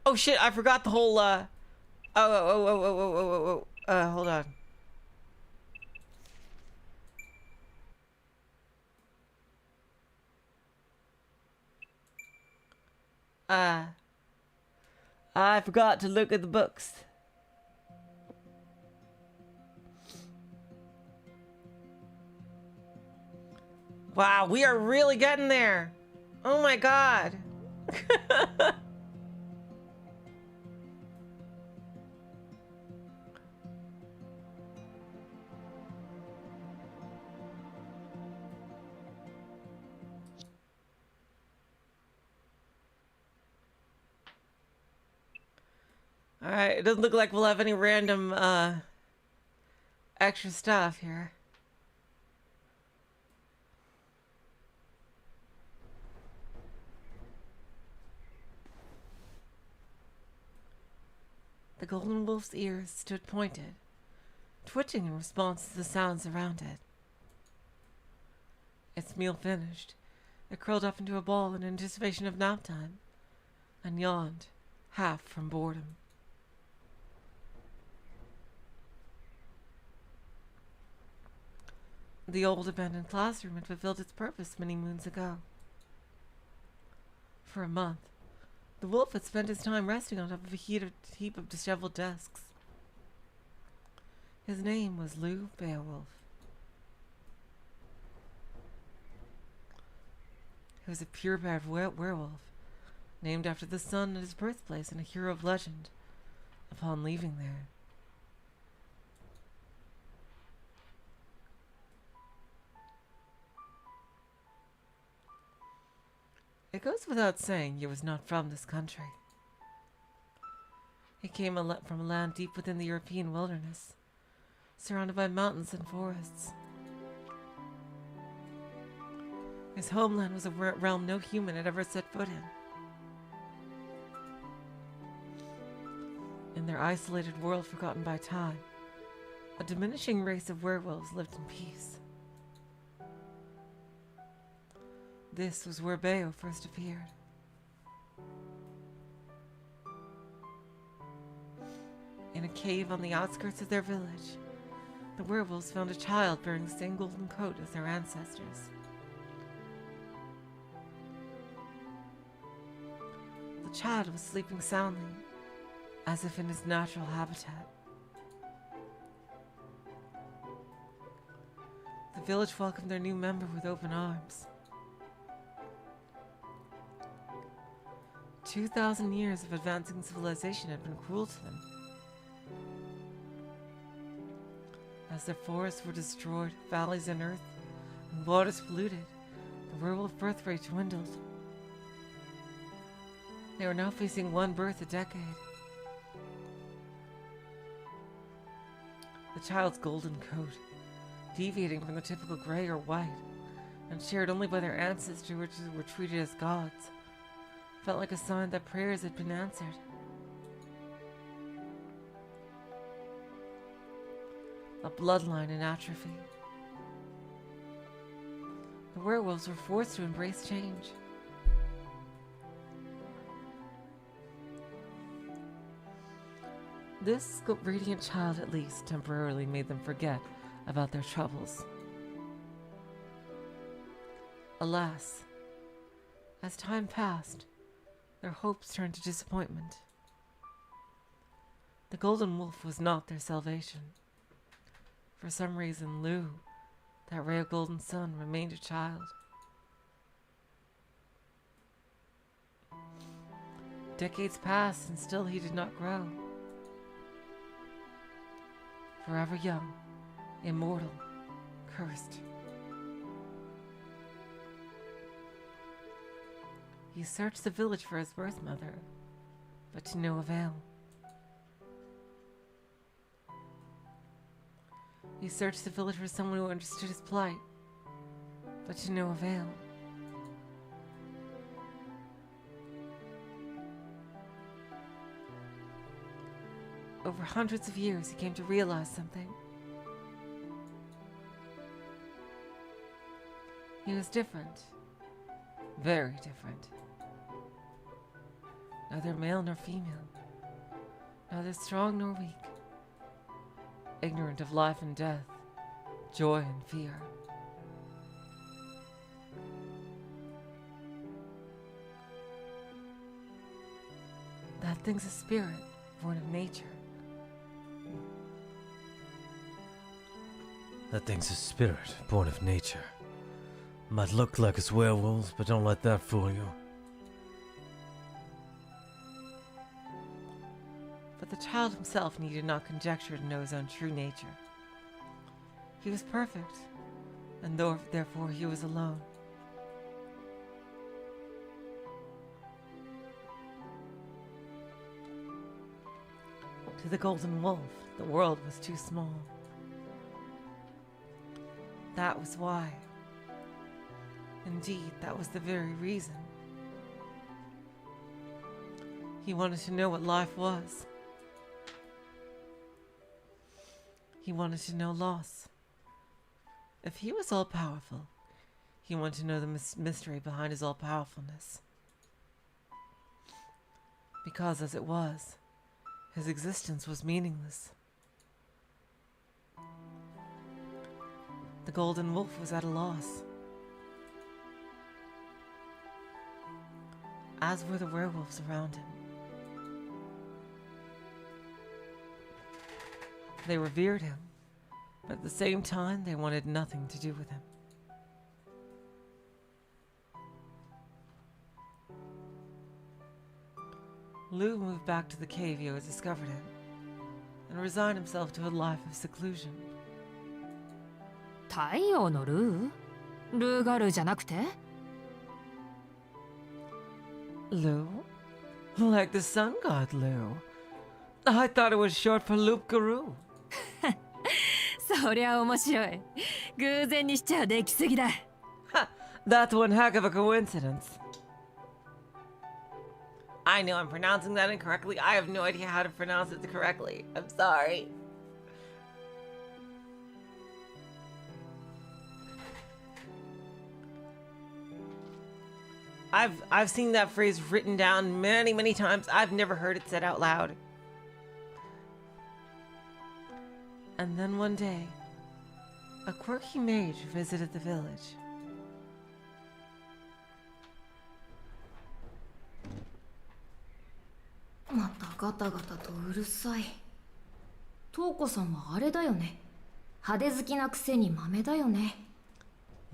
Oh shit, I forgot the whole, hold on. I forgot to look at the books. Wow, we are really getting there. Oh my god. Alright, it doesn't look like we'll have any random, extra stuff here. The golden wolf's ears stood pointed, twitching in response to the sounds around it. Its meal finished, it curled up into a ball in anticipation of nap time, and yawned, half from boredom. The old abandoned classroom had fulfilled its purpose many moons ago. For a month, the wolf had spent his time resting on top of a heap of disheveled desks. His name was Beowulf. He was a purebred werewolf, named after the sun at his birthplace and a hero of legend upon leaving there. It goes without saying he was not from this country. He came from a land deep within the European wilderness, surrounded by mountains and forests. His homeland was a realm no human had ever set foot in. In their isolated world forgotten by time, a diminishing race of werewolves lived in peace. This was where Beowulf first appeared. In a cave on the outskirts of their village, the werewolves found a child bearing the same golden coat as their ancestors. The child was sleeping soundly, as if in his natural habitat. The village welcomed their new member with open arms. 2,000 years of advancing civilization had been cruel to them. As their forests were destroyed, valleys unearthed, and waters polluted, the werewolf birth rate dwindled. They were now facing one birth a decade. The child's golden coat, deviating from the typical gray or white, and shared only by their ancestors who were treated as gods, felt like a sign that prayers had been answered. A bloodline in atrophy. The werewolves were forced to embrace change. This radiant child at least temporarily made them forget about their troubles. Alas, as time passed, their hopes turned to disappointment. The golden wolf was not their salvation. For some reason, that ray of golden sun, remained a child. Decades passed and still he did not grow. Forever young, immortal, cursed. He searched the village for his birth mother, but to no avail. He searched the village for someone who understood his plight, but to no avail. Over hundreds of years, he came to realize something. He was different. Very different. Neither male nor female. Neither strong nor weak. Ignorant of life and death, joy and fear. That thing's a spirit, born of nature. That thing's a spirit, born of nature. Might look like it's werewolves, but don't let that fool you. But the child himself needed not conjecture to know his own true nature. He was perfect, and therefore he was alone. To the golden wolf, the world was too small. That was why. Indeed, that was the very reason. He wanted to know what life was. He wanted to know loss. If he was all-powerful, he wanted to know the mystery behind his all-powerfulness. Because as it was, his existence was meaningless. The golden wolf was at a loss. As were the werewolves around him. They revered him, but at the same time, they wanted nothing to do with him. Lu moved back to the cave you had discovered him, and resigned himself to a life of seclusion. 太陽のルー？ルーガルじゃなくて？ Lu? Like the sun god Lu. I thought it was short for Loop-Garou. そりゃ面白い。偶然にしちゃできすぎだ。That's one heck of a coincidence. I know I'm pronouncing that incorrectly. I have no idea how to pronounce it correctly. I'm sorry. I've seen that phrase written down many, many times. I've never heard it said out loud. And then one day, a quirky mage visited the village.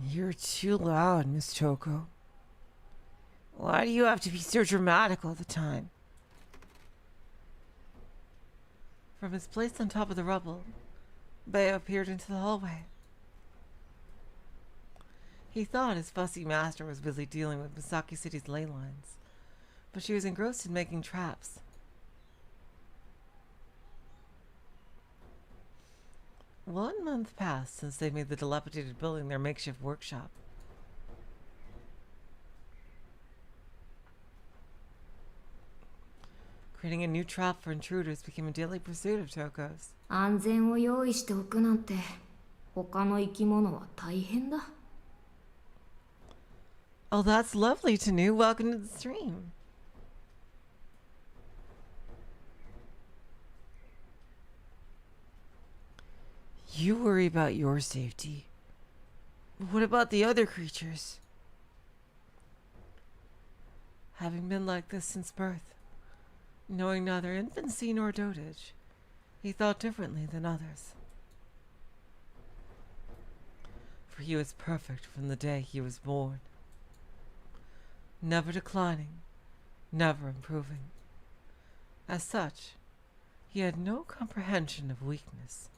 You're too loud, Miss Touko. Why do you have to be so dramatic all the time? From his place on top of the rubble, Beo peered into the hallway. He thought his fussy master was busy dealing with Misaki City's ley lines, but she was engrossed in making traps. One month passed since they made the dilapidated building their makeshift workshop. Creating a new trap for intruders became a daily pursuit of Touko's. 安全を用意しておくなんて他の生き物は大変だ。 Oh, that's lovely, Tanu. Welcome to the stream. You worry about your safety. What about the other creatures? Having been like this since birth, knowing neither infancy nor dotage, he thought differently than others. For he was perfect from the day he was born, never declining, never improving. As such, he had no comprehension of weakness.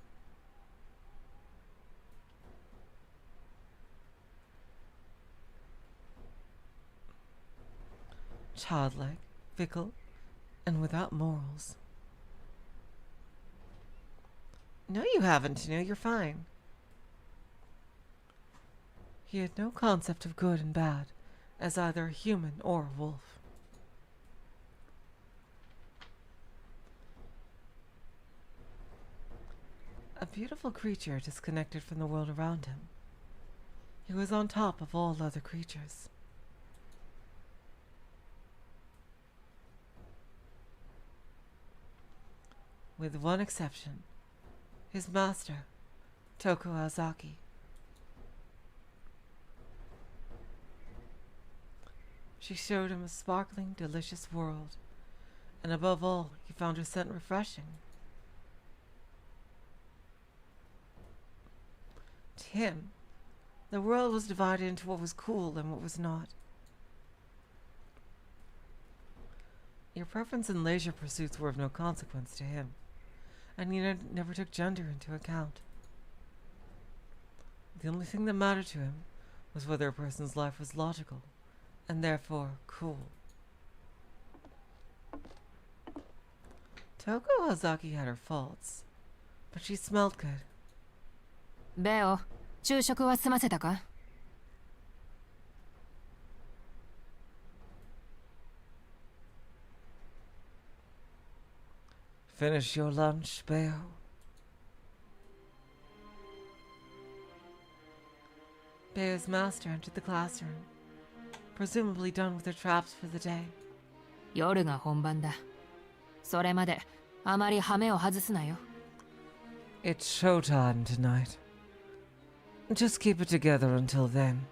Childlike, fickle, and without morals. No, you haven't, Tanu. You're fine. He had no concept of good and bad, as either a human or a wolf. A beautiful creature disconnected from the world around him. He was on top of all other creatures. With one exception, his master, Touko Azaki. She showed him a sparkling, delicious world, and above all, he found her scent refreshing. To him, the world was divided into what was cool and what was not. Your preference and leisure pursuits were of no consequence to him, and he never took gender into account. The only thing that mattered to him was whether a person's life was logical, and therefore cool. Touko Hazaki had her faults, but she smelled good. ベオ、昼食は済ませたか? Finish your lunch, Beo. Beo's master entered the classroom, presumably done with her traps for the day. 夜が本番だ。それまであまり羽目を外すなよ。 It's showtime tonight. Just keep it together until then.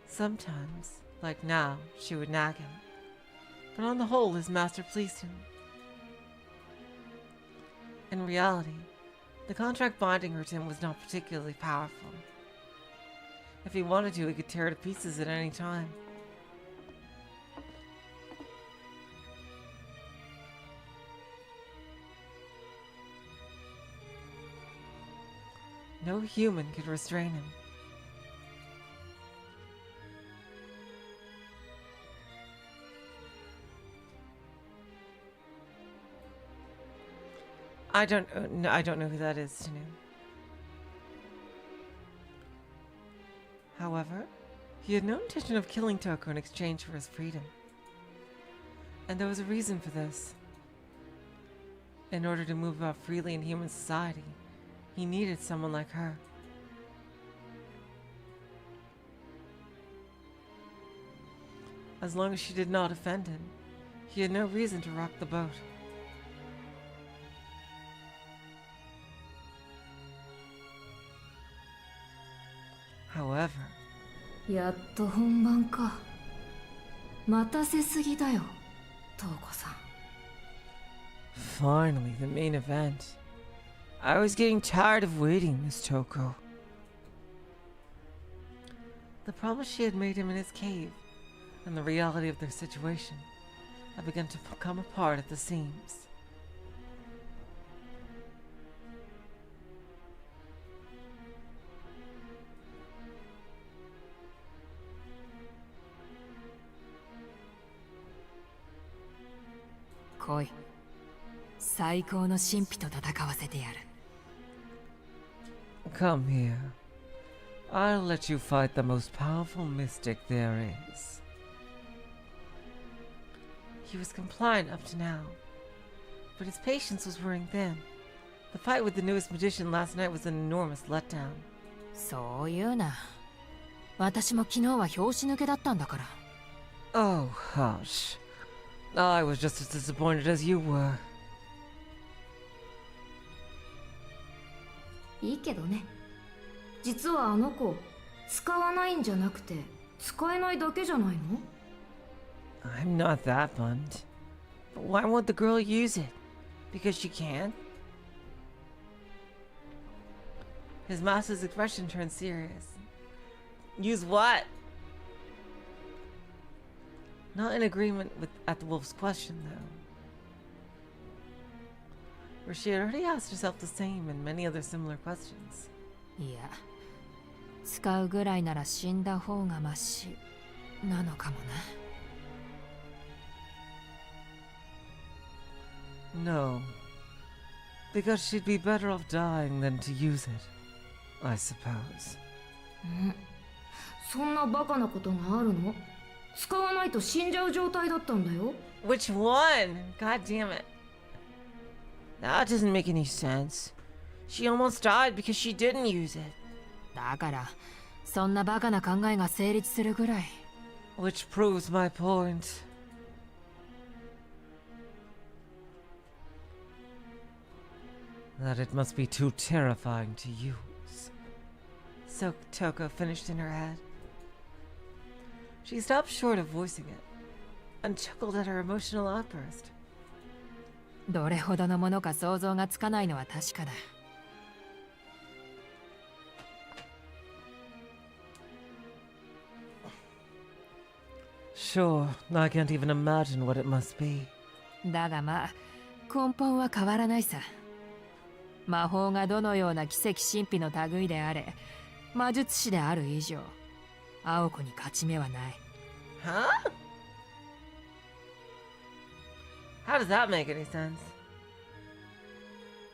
Sometimes, like now, she would nag him. But on the whole, his master pleased him. In reality, the contract binding her to him was not particularly powerful. If he wanted to, he could tear it to pieces at any time. No human could restrain him. I don't know who that is, Tanu. However, he had no intention of killing Touko in exchange for his freedom. And there was a reason for this. In order to move about freely in human society, he needed someone like her. As long as she did not offend him, he had no reason to rock the boat. However, やっと本番か。待たせすぎだよ、トウコさん。 finally the main event. I was getting tired of waiting, Miss Touko. The promise she had made him in his cave, and the reality of their situation, had begun to come apart at the seams. Koi. 最高の神秘と戦わせてやる。 Come here. I'll let you fight the most powerful mystic there is. He was compliant up to now, but his patience was wearing thin. The fight with the newest magician last night was an enormous letdown. そういうな。私も昨日は拍子抜けだったんだから。 Oh, hush. I was just as disappointed as you were. いいけどね。実はあの子、使わないんじゃなくて、使えないだけじゃないの？ I'm not that blunt. But why won't the girl use it? Because she can't? His master's expression turned serious. Use what? Not in agreement with at the wolf's question, though. Where she had already asked herself the same and many other similar questions. いや、使うぐらいなら死んだ方がマシなのかもな。 No. Because she'd be better off dying than to use it, I suppose. そんなバカなことがあるの？使わないと死んじゃう状態だったんだよ。 Which one? God damn it. That doesn't make any sense. She almost died because she didn't use it. だから、そんなバカな考えが成立するぐらい。 Which proves my point. That it must be too terrifying to use. So Touko finished in her head. She stopped short of voicing it, and chuckled at her emotional outburst. どれほどのものか想像がつかないのは確かだ。 Sure, I can't even imagine what it must be. だがまあ、根本は変わらないさ。魔法がどのような奇跡神秘の類であれ、魔術師である以上、青子に勝ち目はない。 Huh? How does that make any sense?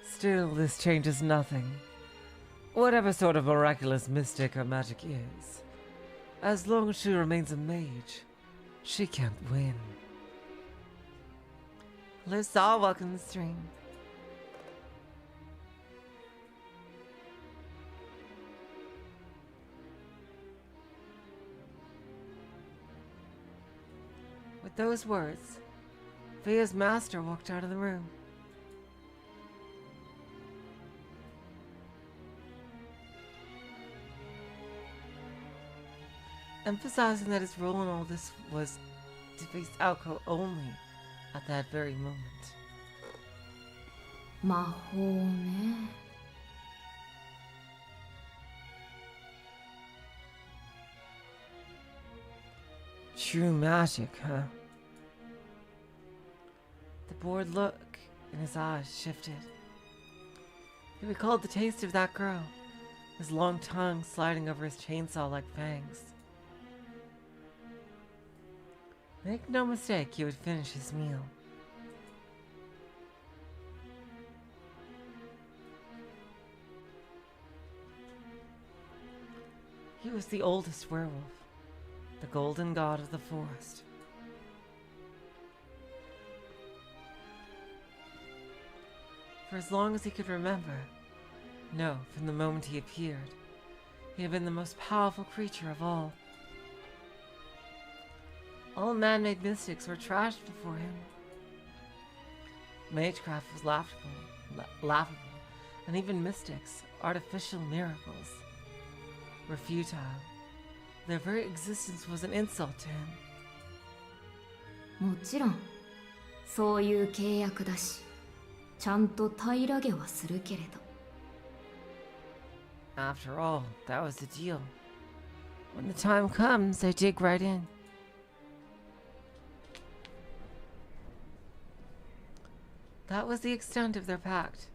Still, this changes nothing. Whatever sort of miraculous mystic or magic is, as long as she remains a mage, she can't win. Let's all welcome the stream. With those words, Via's master walked out of the room. emphasizing that his role in all this was to face Aoko only at that very moment. 魔法ね。 True magic, huh? The bored look in his eyes shifted. He recalled the taste of that girl, his long tongue sliding over his chainsaw like fangs. Make no mistake, he would finish his meal. He was the oldest werewolf, the golden god of the forest. For as long as he could remember, no, from the moment he appeared, he had been the most powerful creature of all. All man-made mystics were trashed before him. Magecraft was laughable, and even mystics, artificial miracles, were futile. Their very existence was an insult to him. もちろん、そういう契約だし、ちゃんと平らげはするけれど。 After all, that was the deal. When the time comes, they dig right in. That was the extent of their pact.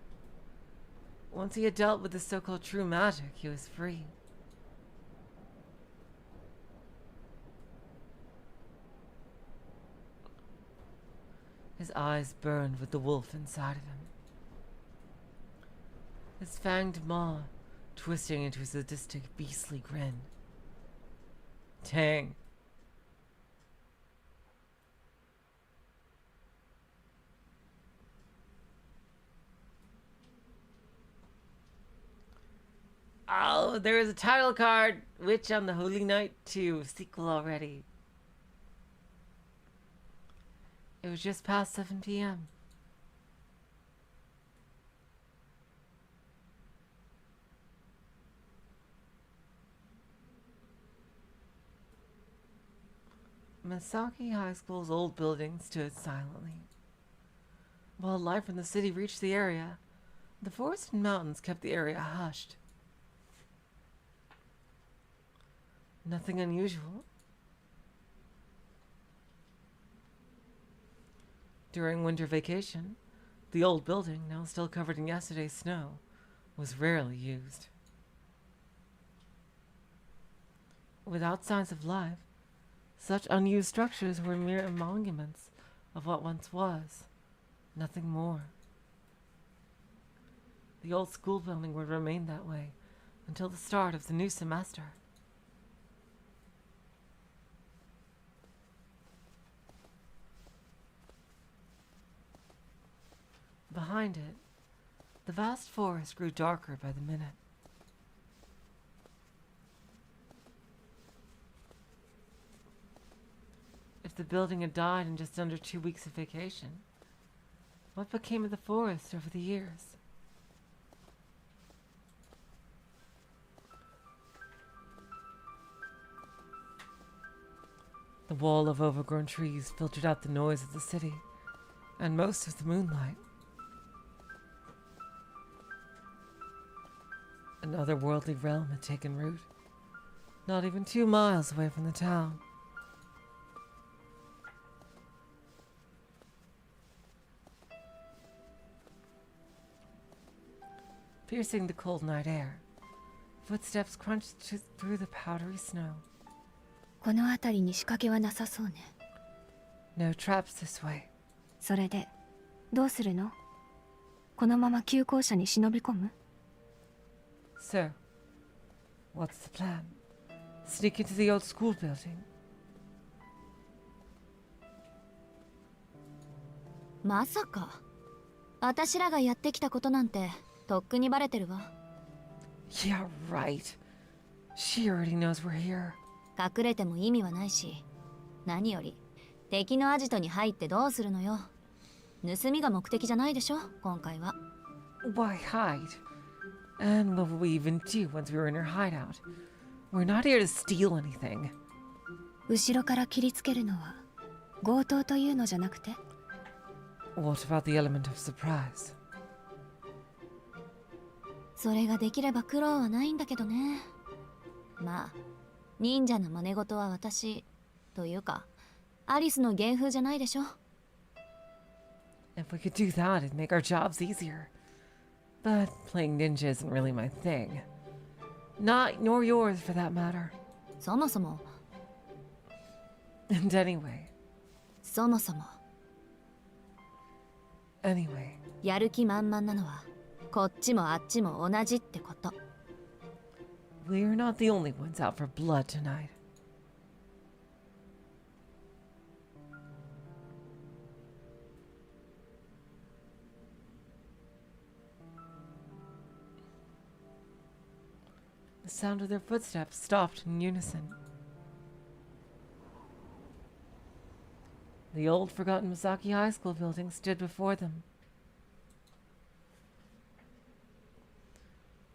Once he had dealt with the so-called true magic, he was free. His eyes burned with the wolf inside of him. His fanged maw twisting into a sadistic, beastly grin. Tang. Oh, there is a title card. Witch on the Holy Night 2 sequel already. It was just past 7 p.m. Masaki High School's old building stood silently. While life from the city reached the area, the forest and mountains kept the area hushed. Nothing unusual. During winter vacation, the old building, now still covered in yesterday's snow, was rarely used. Without signs of life, such unused structures were mere emoluments of what once was, nothing more. The old school building would remain that way until the start of the new semester. Behind it, the vast forest grew darker by the minute. If the building had died in just under 2 weeks of vacation, what became of the forest over the years? The wall of overgrown trees filtered out the noise of the city and most of the moonlight. Another worldly realm had taken root, not even 2 miles away from the town. Piercing the cold night air, footsteps crunched through the powdery snow. この辺りに仕掛けはなさそうね。 No traps this way. それでどうするの？このまま旧校舎に忍び込む？ So, what's the plan? Sneak into the old school building? まさか私らがやってきたことなんてとっくにバレてるわ。 Yeah, right. She already knows we're here. 隠れても意味はないし、何より敵のアジトに入ってどうするのよ。盗みが目的じゃないでしょ、今回は。 Why hide? And what will we even do once we're in her hideout? We're not here to steal anything. 後ろから切りつけるのは強盗というのじゃなくて？ What about the element of surprise? それができれば苦労はないんだけどね。まあ忍者の真似事は私というかアリスの芸風じゃないでしょ。 If we could do that, it'd make our jobs easier. But playing ninja isn't really my thing. Not nor yours for that matter. そもそも And anyway, そもそも anyway, やる気満々なのはこっちもあっちも同じってこと。 we're not the only ones out for blood tonight. The sound of their footsteps stopped in unison. The old forgotten Misaki High School building stood before them.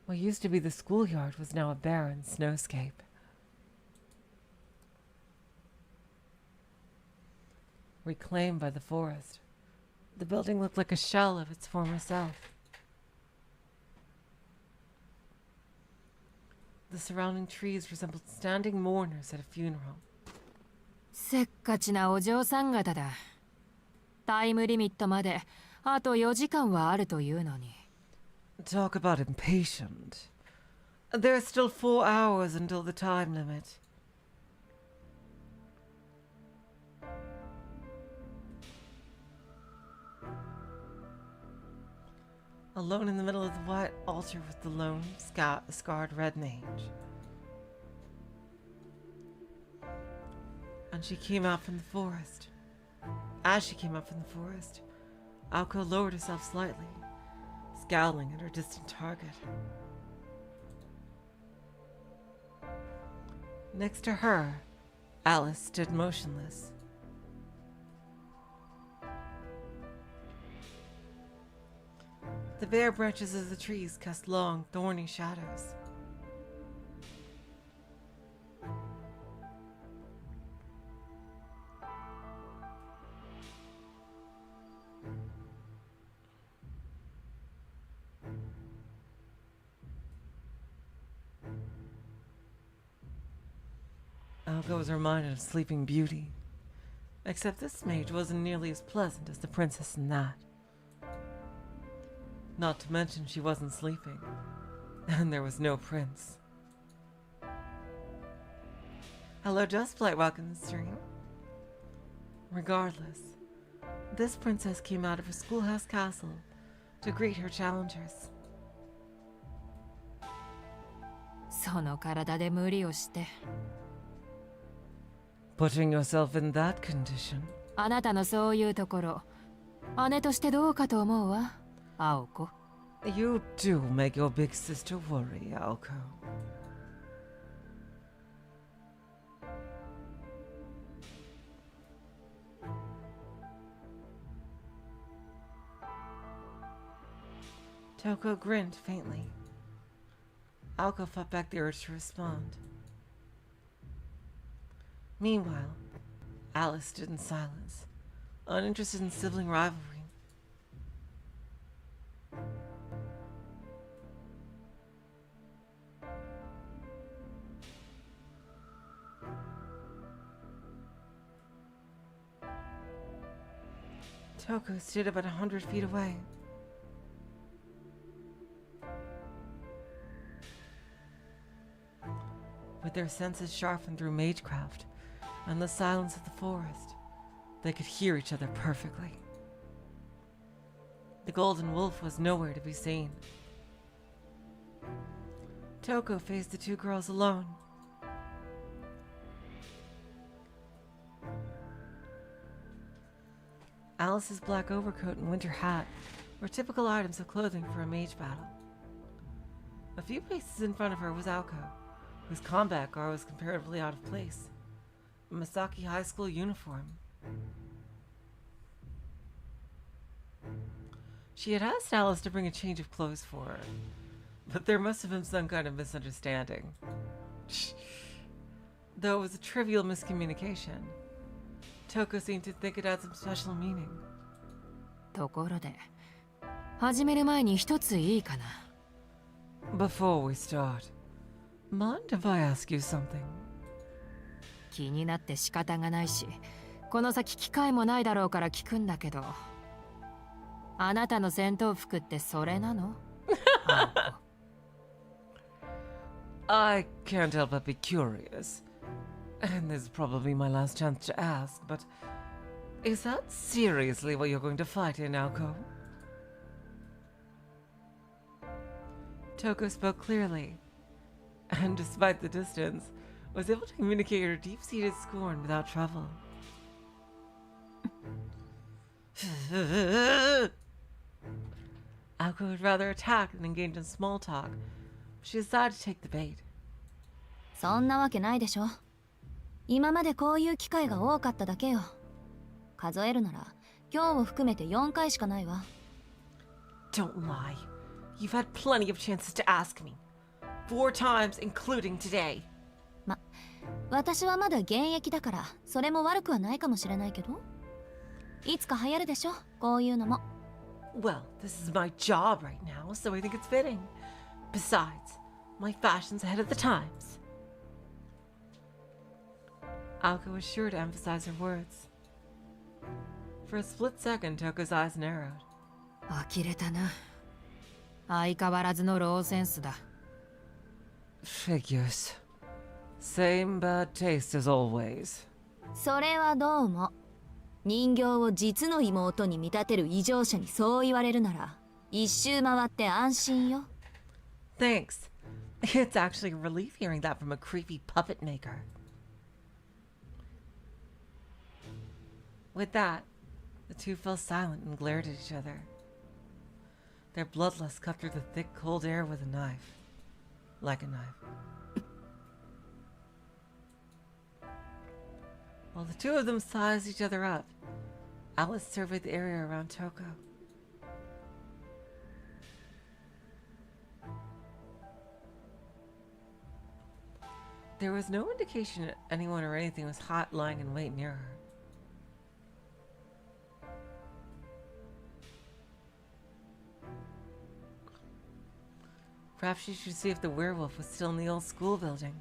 What used to be the schoolyard was now a barren snowscape. Reclaimed by the forest, the building looked like a shell of its former self. The surrounding trees resembled standing mourners at a funeral. せっかちなお嬢さん方だ。タイムリミットまであと4時間はあるというのに。 Talk about impatient. There are still 4 hours until the time limit. Alone in the middle of the white altar with the lone, scarred red mage. And she came out from the forest. As she came out from the forest, Aoko lowered herself slightly, scowling at her distant target. Next to her, Alice stood motionless. The bare branches of the trees cast long, thorny shadows. Aoko was reminded of Sleeping Beauty, except this mage wasn't nearly as pleasant as the princess in that. Not to mention she wasn't sleeping, and there was no prince. Hello, Dustblight, welcome to the stream. Regardless, this princess came out of her schoolhouse castle to greet her challengers. その体で無理をして。 Putting yourself in that condition. あなたのそういうところ、姉としてどうかと思うわ、青子。 You do make your big sister worry, Aoko. Touko grinned faintly. Aoko fought back the urge to respond. Meanwhile, Alice stood in silence, uninterested in sibling rivalry. Touko stood about 100 feet away. With their senses sharpened through magecraft and the silence of the forest, they could hear each other perfectly. The golden wolf was nowhere to be seen. Touko faced the two girls alone. Alice's black overcoat and winter hat were typical items of clothing for a mage battle. A few paces in front of her was Aoko, whose combat garb was comparatively out of place. A Misaki High School uniform. She had asked Alice to bring a change of clothes for her, but there must have been some kind of misunderstanding. though it was a trivial miscommunication. Touko seemed to think it had some special meaning. ところで、始める前に一ついいかな。Before we start, mind if I ask you something? 気になって仕方がないし、この先機会もないだろうから聞くんだけど、あなたの戦闘服ってそれなの？I can't help but be curious, and this is probably my last chance to ask, but is that seriously what you're going to fight in, Aoko? Touko spoke clearly, and despite the distance, was able to communicate her deep-seated scorn without trouble. Aoko would rather attack than engage in small talk. She decided to take the bait. そんなわけないでしょ。今までこういう機会が多かっただけよ。数えるなら今日を含めて4回しかないわ。Don't lie. You've had plenty of chances to ask me. 4 times, including today. 私はまだ現役だからそれも悪くはないかもしれないけど、いつか流行るでしょ、こういうのも。Well, this is my job right now, so I think it's fitting. Besides, my fashion's ahead of the times. Aoko was sure to emphasize her words. For a split second, Touko's eyes narrowed. 呆れたな。相変わらずのローセンスだ。Figures. Same bad taste as always. それはどうも。人形を実の妹に見立てる異常者にそう言われるなら、一周回って安心よ。Thanks. It's actually a relief hearing that from a creepy puppet maker. With that, the two fell silent and glared at each other. Their bloodlust cut through the thick, cold air with a knife. Like a knife. While the two of them sized each other up, Alice surveyed the area around Touko. There was no indication that anyone or anything was hot lying in wait near her. Perhaps she should see if the werewolf was still in the old school building.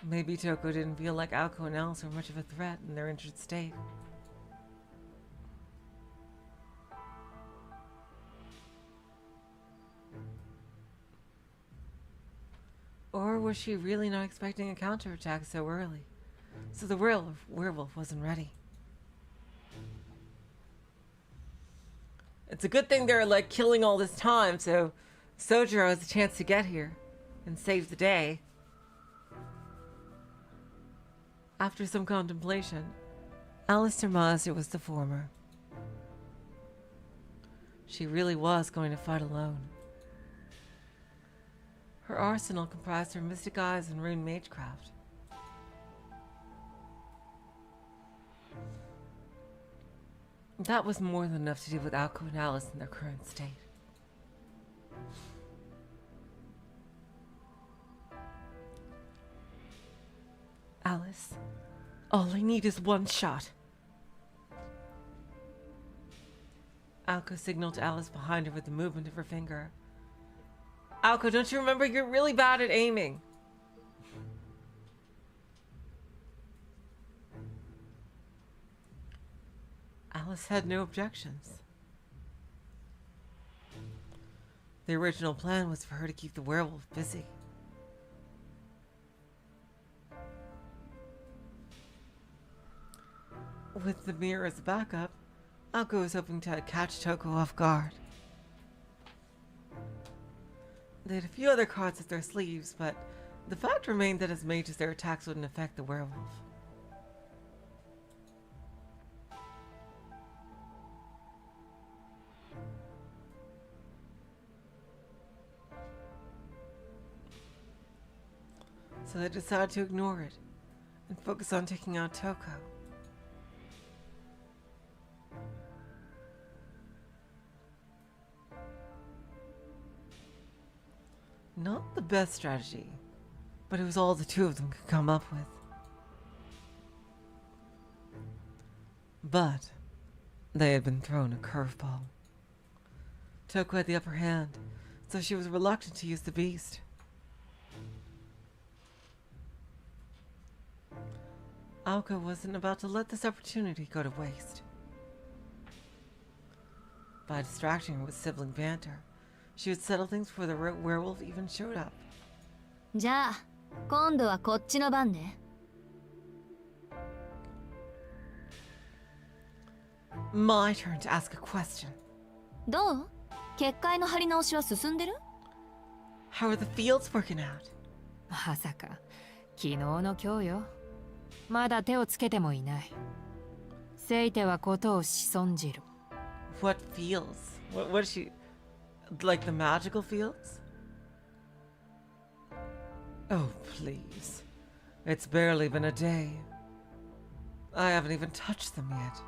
Maybe Touko didn't feel like Aoko and Alice were much of a threat in their injured state. Or was she really not expecting a counterattack so early? So the werewolf wasn't ready. It's a good thing they're like killing all this time, so Soujyuro has a chance to get here and save the day. After some contemplation, Alice surmised it was the former. She really was going to fight alone. Her arsenal comprised her mystic eyes and rune magecraft. That was more than enough to deal with Aoko and Alice in their current state. Alice, all I need is one shot. Aoko signaled to Alice behind her with the movement of her finger. Aoko, don't you remember? You're really bad at aiming. Alice had no objections. The original plan was for her to keep the werewolf busy. With the mirror as a backup, Aoko was hoping to catch Touko off guard. They had a few other cards up their sleeves, but the fact remained that as mages their attacks wouldn't affect the werewolf. So they decided to ignore it and focus on taking out Touko. Not the best strategy, but it was all the two of them could come up with. But they had been thrown a curveball. Touko had the upper hand, so she was reluctant to use the beast. Aoko wasn't about to let this opportunity go to waste. By distracting her with sibling banter, she would settle things before the werewolf even showed up. じゃあ今度はこっちの番ね。 My turn to ask a question. どう？結界の張り直しは進んでる？ How are the fields working out? まさか昨日の今日よ。まだ手をつけてもいない。せいてはことを存じる。 What fields? What is she... Like the magical fields? Oh, please. It's barely been a day. I haven't even touched them yet.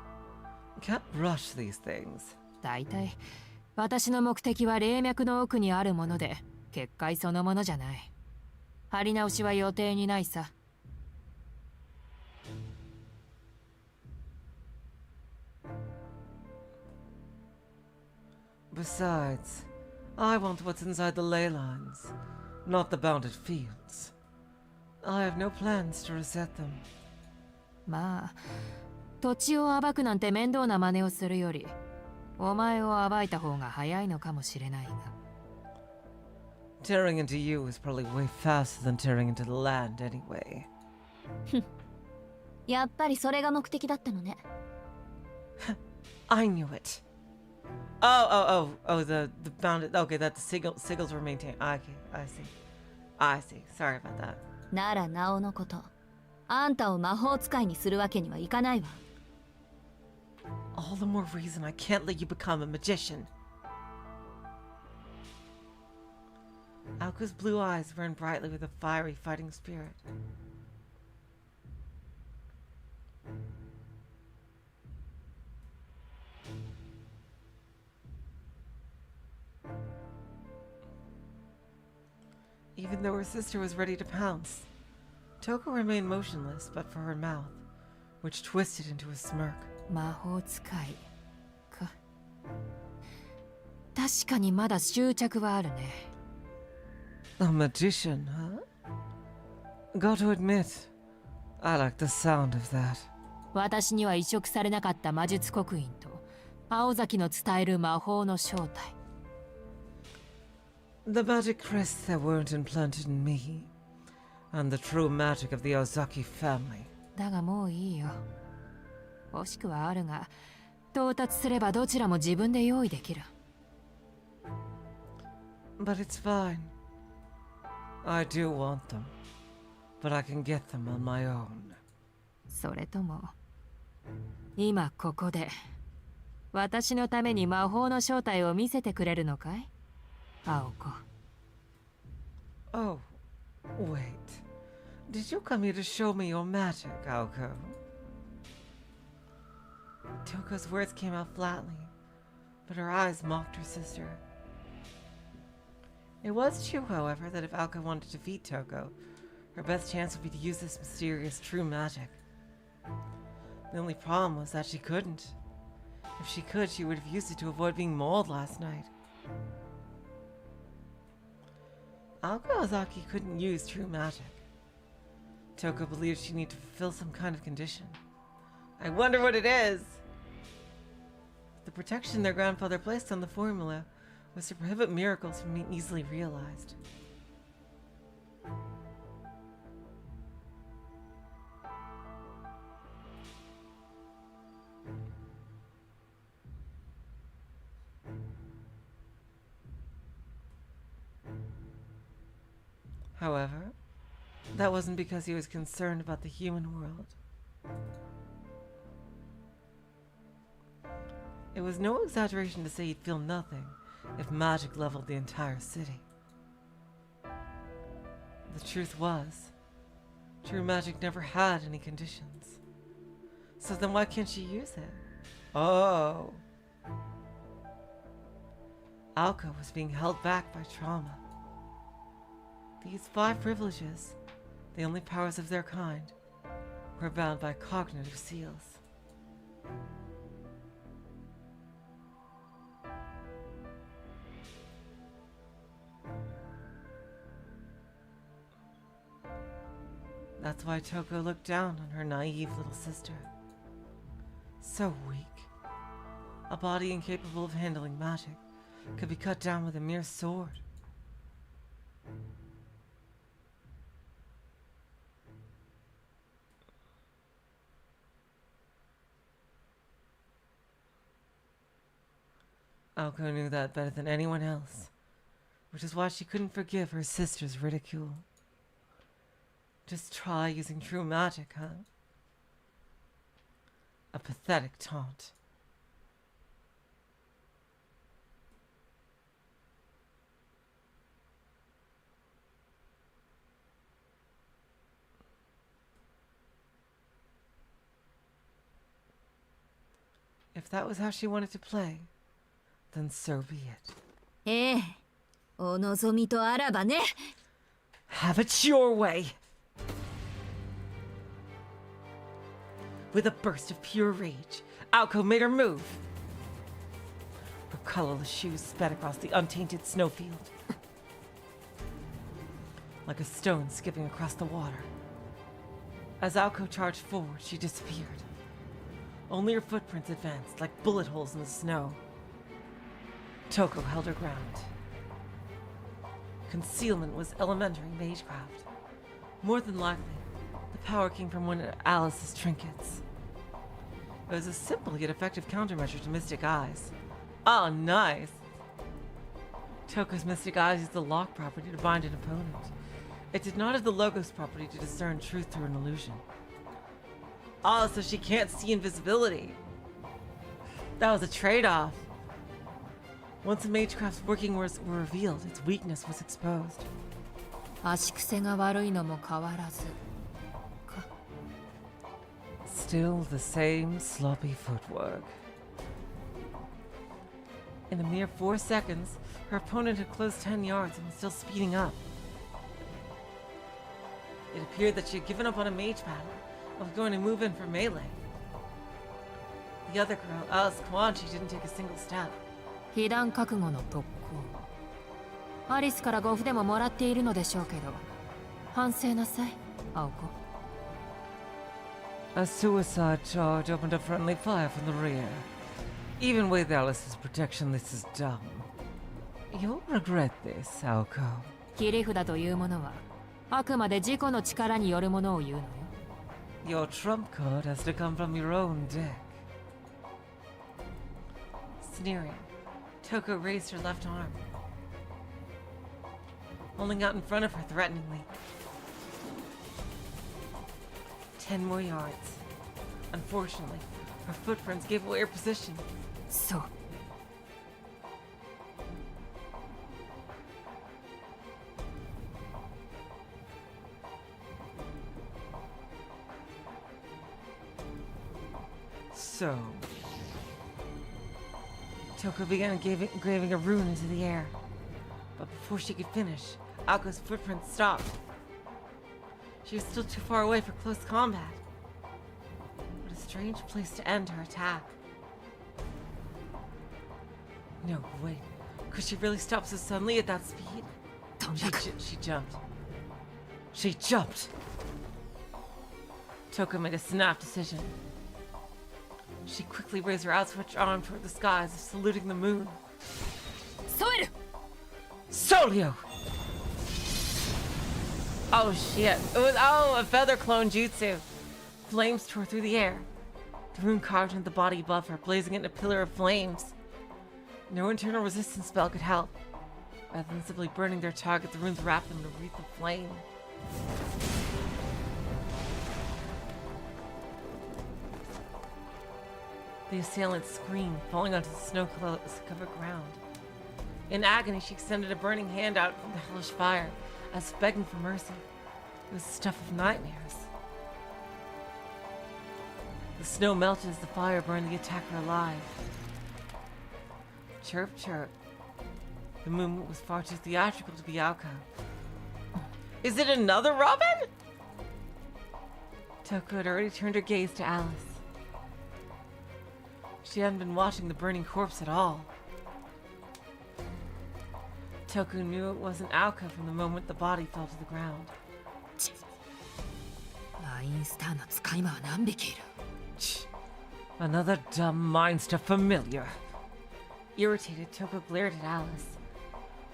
Can't rush these things. だいたい私の目的は霊脈の奥にあるもので、結界そのものじゃない。張り直しは予定にないさ。Besides, I want what's inside the ley lines, not the bounded fields. I have no plans to reset them. まあ、土地を暴くなんて面倒な真似をするより、お前を暴いた方が早いのかもしれないが。Tearing into you is probably way faster than tearing into the land anyway. やっぱりそれが目的だったのね。I knew it. Oh, the bounded... Okay, that the sigils were maintained. Okay, I see. Sorry about that. ならなおのこと。あんたを魔法使いにするわけにはいかないわ。All the more reason I can't let you become a magician. Aoko's blue eyes burned brightly with a fiery fighting spirit. Even though her sister was ready to pounce, Touko remained motionless but for her mouth, which twisted into a smirk. 魔法使いか。確かにまだ執着はあるね。A magician, huh? Got to admit, I like the sound of that. 私には移植されなかった魔術刻印と青崎の伝える魔法の正体。The magic crests that weren't implanted in me, and the true magic of the Ozaki family. だがもういいよ。惜しくはあるが、到達すればどちらも自分で用意できる。But it's fine. I do want them, but I can get them on my own. それとも、今ここで、私のために魔法の正体を見せてくれるのかい？青子。Oh, wait. Did you come here to show me your magic, Aoko? Touko's words came out flatly, but her eyes mocked her sister. It was true, however, that if Aoko wanted to defeat Touko, her best chance would be to use this mysterious true magic. The only problem was that she couldn't. If she could, she would have used it to avoid being mauled last night. Aoko Ozaki couldn't use true magic. Touko believed she needed to fulfill some kind of condition. I wonder what it is! The protection their grandfather placed on the formula was to prohibit miracles from being easily realized. However, that wasn't because he was concerned about the human world. It was no exaggeration to say he'd feel nothing if magic leveled the entire city. The truth was, true magic never had any conditions. So then why can't she use it? Oh. Aoko was being held back by trauma. These 5 privileges, the only powers of their kind, were bound by cognitive seals. That's why Touko looked down on her naive little sister. So weak. A body incapable of handling magic could be cut down with a mere sword. Aoko knew that better than anyone else, which is why she couldn't forgive her sister's ridicule. Just try using true magic, huh? A pathetic taunt. If that was how she wanted to play, then so be it. ええ、お望みとあらばね。 Have it your way! With a burst of pure rage, Aoko made her move. Her colorless shoes sped across the untainted snowfield. Like a stone skipping across the water. As Aoko charged forward, she disappeared. Only her footprints advanced like bullet holes in the snow. Touko held her ground. Concealment was elementary magecraft. More than likely, the power came from one of Alice's trinkets. It was a simple yet effective countermeasure to Mystic Eyes. Oh, nice! Touko's Mystic Eyes used the lock property to bind an opponent. It did not have the Logos property to discern truth through an illusion. Oh, so she can't see invisibility. That was a trade-off. Once the magecraft's working were revealed, its weakness was exposed. 足癖が悪いのも変わらずか。 Still the same sloppy footwork. In a mere 4 seconds, her opponent had closed 10 yards and was still speeding up. It appeared that she had given up on a mage battle and was going to move in for melee. The other girl, Alice Kwanchi, didn't take a single step. 被弾覚悟の特攻。アリスから5符でももらっているのでしょうけど、反省なさい、青子。A suicide charge opened a friendly fire from the rear. Even with Alice's protection, this is dumb. You'll regret this, Aoko. 切り札というものは、あくまで自己の力によるものを言うのよ。Your trump card has to come from your own deck. Sneering, Touko raised her left arm, holding out in front of her threateningly. 10 more yards. Unfortunately, her footprints gave away her position. そう。 So, Touko began engraving a rune into the air. But before she could finish, Aoko's footprint stopped. She was still too far away for close combat. What a strange place to end her attack. No, wait. Could she really stop so suddenly at that speed? She jumped. She jumped! Touko made a snap decision. She quickly raised her outstretched arm toward the skies, saluting the moon. Soujyuro! Soujyuro! Oh shit. It was, a feather clone jutsu. Flames tore through the air. The rune carved into the body above her, blazing it in a pillar of flames. No internal resistance spell could help. Rather than simply burning their target, the runes wrapped them in a wreath of flame. The assailant screamed, falling onto the snow-covered ground. In agony, she extended a burning hand out from the hellish fire, as if begging for mercy. It was the stuff of nightmares. The snow melted as the fire burned the attacker alive. Chirp, chirp. The movement was far too theatrical to be Aoko. Is it another Robin? Touko had already turned her gaze to Alice. She hadn't been watching the burning corpse at all. Touko knew it wasn't Aoko from the moment the body fell to the ground. マインスターの使い魔は何匹いる? Another dumb mindster familiar. Irritated, Touko glared at Alice.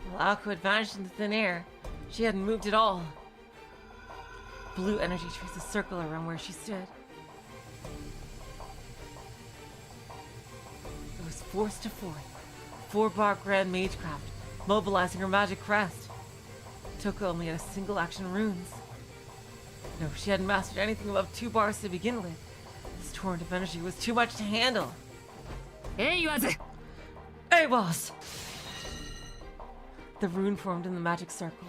While Aoko had vanished into thin air, she hadn't moved at all. Blue energy traced a circle around where she stood. It was force to forth, 4-bar grand magecraft, mobilizing her magic crest. Touko only had a single action runes. No, she hadn't mastered anything above 2 bars to begin with. This torrent of energy was too much to handle. 言わず Awaz! The rune formed in the magic circle.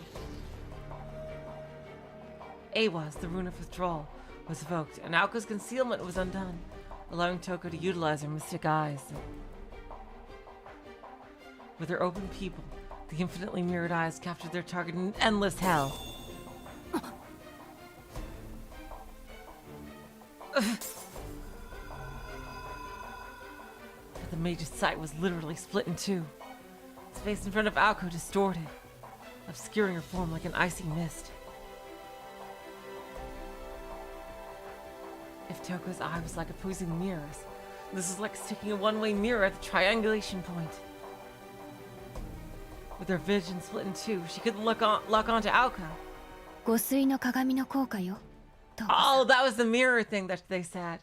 Awaz, the rune of withdrawal, was evoked, and Aoko's concealment was undone, allowing Touko to utilize her mystic eyes. With her open pupil, the infinitely mirrored eyes captured their target in endless hell. The mage's sight was literally split in two. Space in front of Aoko distorted, obscuring her form like an icy mist. If Touko's eye was like opposing mirrors, this is like sticking a one-way mirror at the triangulation point. With her vision split in two, she couldn't lock onto Aoko. 御水の鏡の効果よ。 Oh, that was the mirror thing that they said.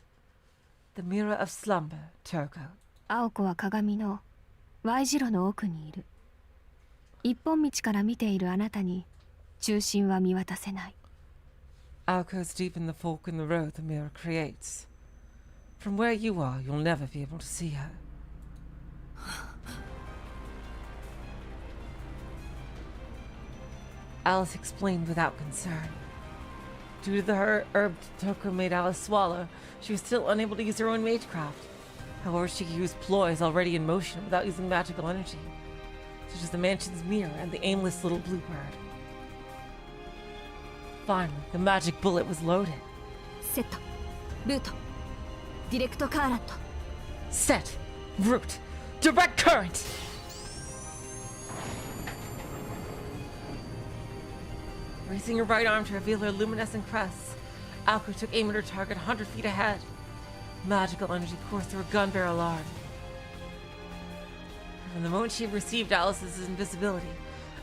The mirror of slumber, Touko. 青子は鏡の Y 字路の奥にいる。一本道から見ているあなたに中心は見渡せない。 Aoko's deep in the fork in the road the mirror creates. From where you are, you'll never be able to see her. Alice explained without concern. Due to the herb Touko made Alice swallow, she was still unable to use her own magecraft. However, she could use ploys already in motion without using magical energy, such as the mansion's mirror and the aimless little blue bird. Finally, the magic bullet was loaded. セット、ルート、ディレクトカーラット。 Set, root, direct current! Raising her right arm to reveal her luminescent crests, Aoko took aim at her target 100 feet ahead. Magical energy coursed through a gun barrel arm. From the moment she had received Alice's invisibility,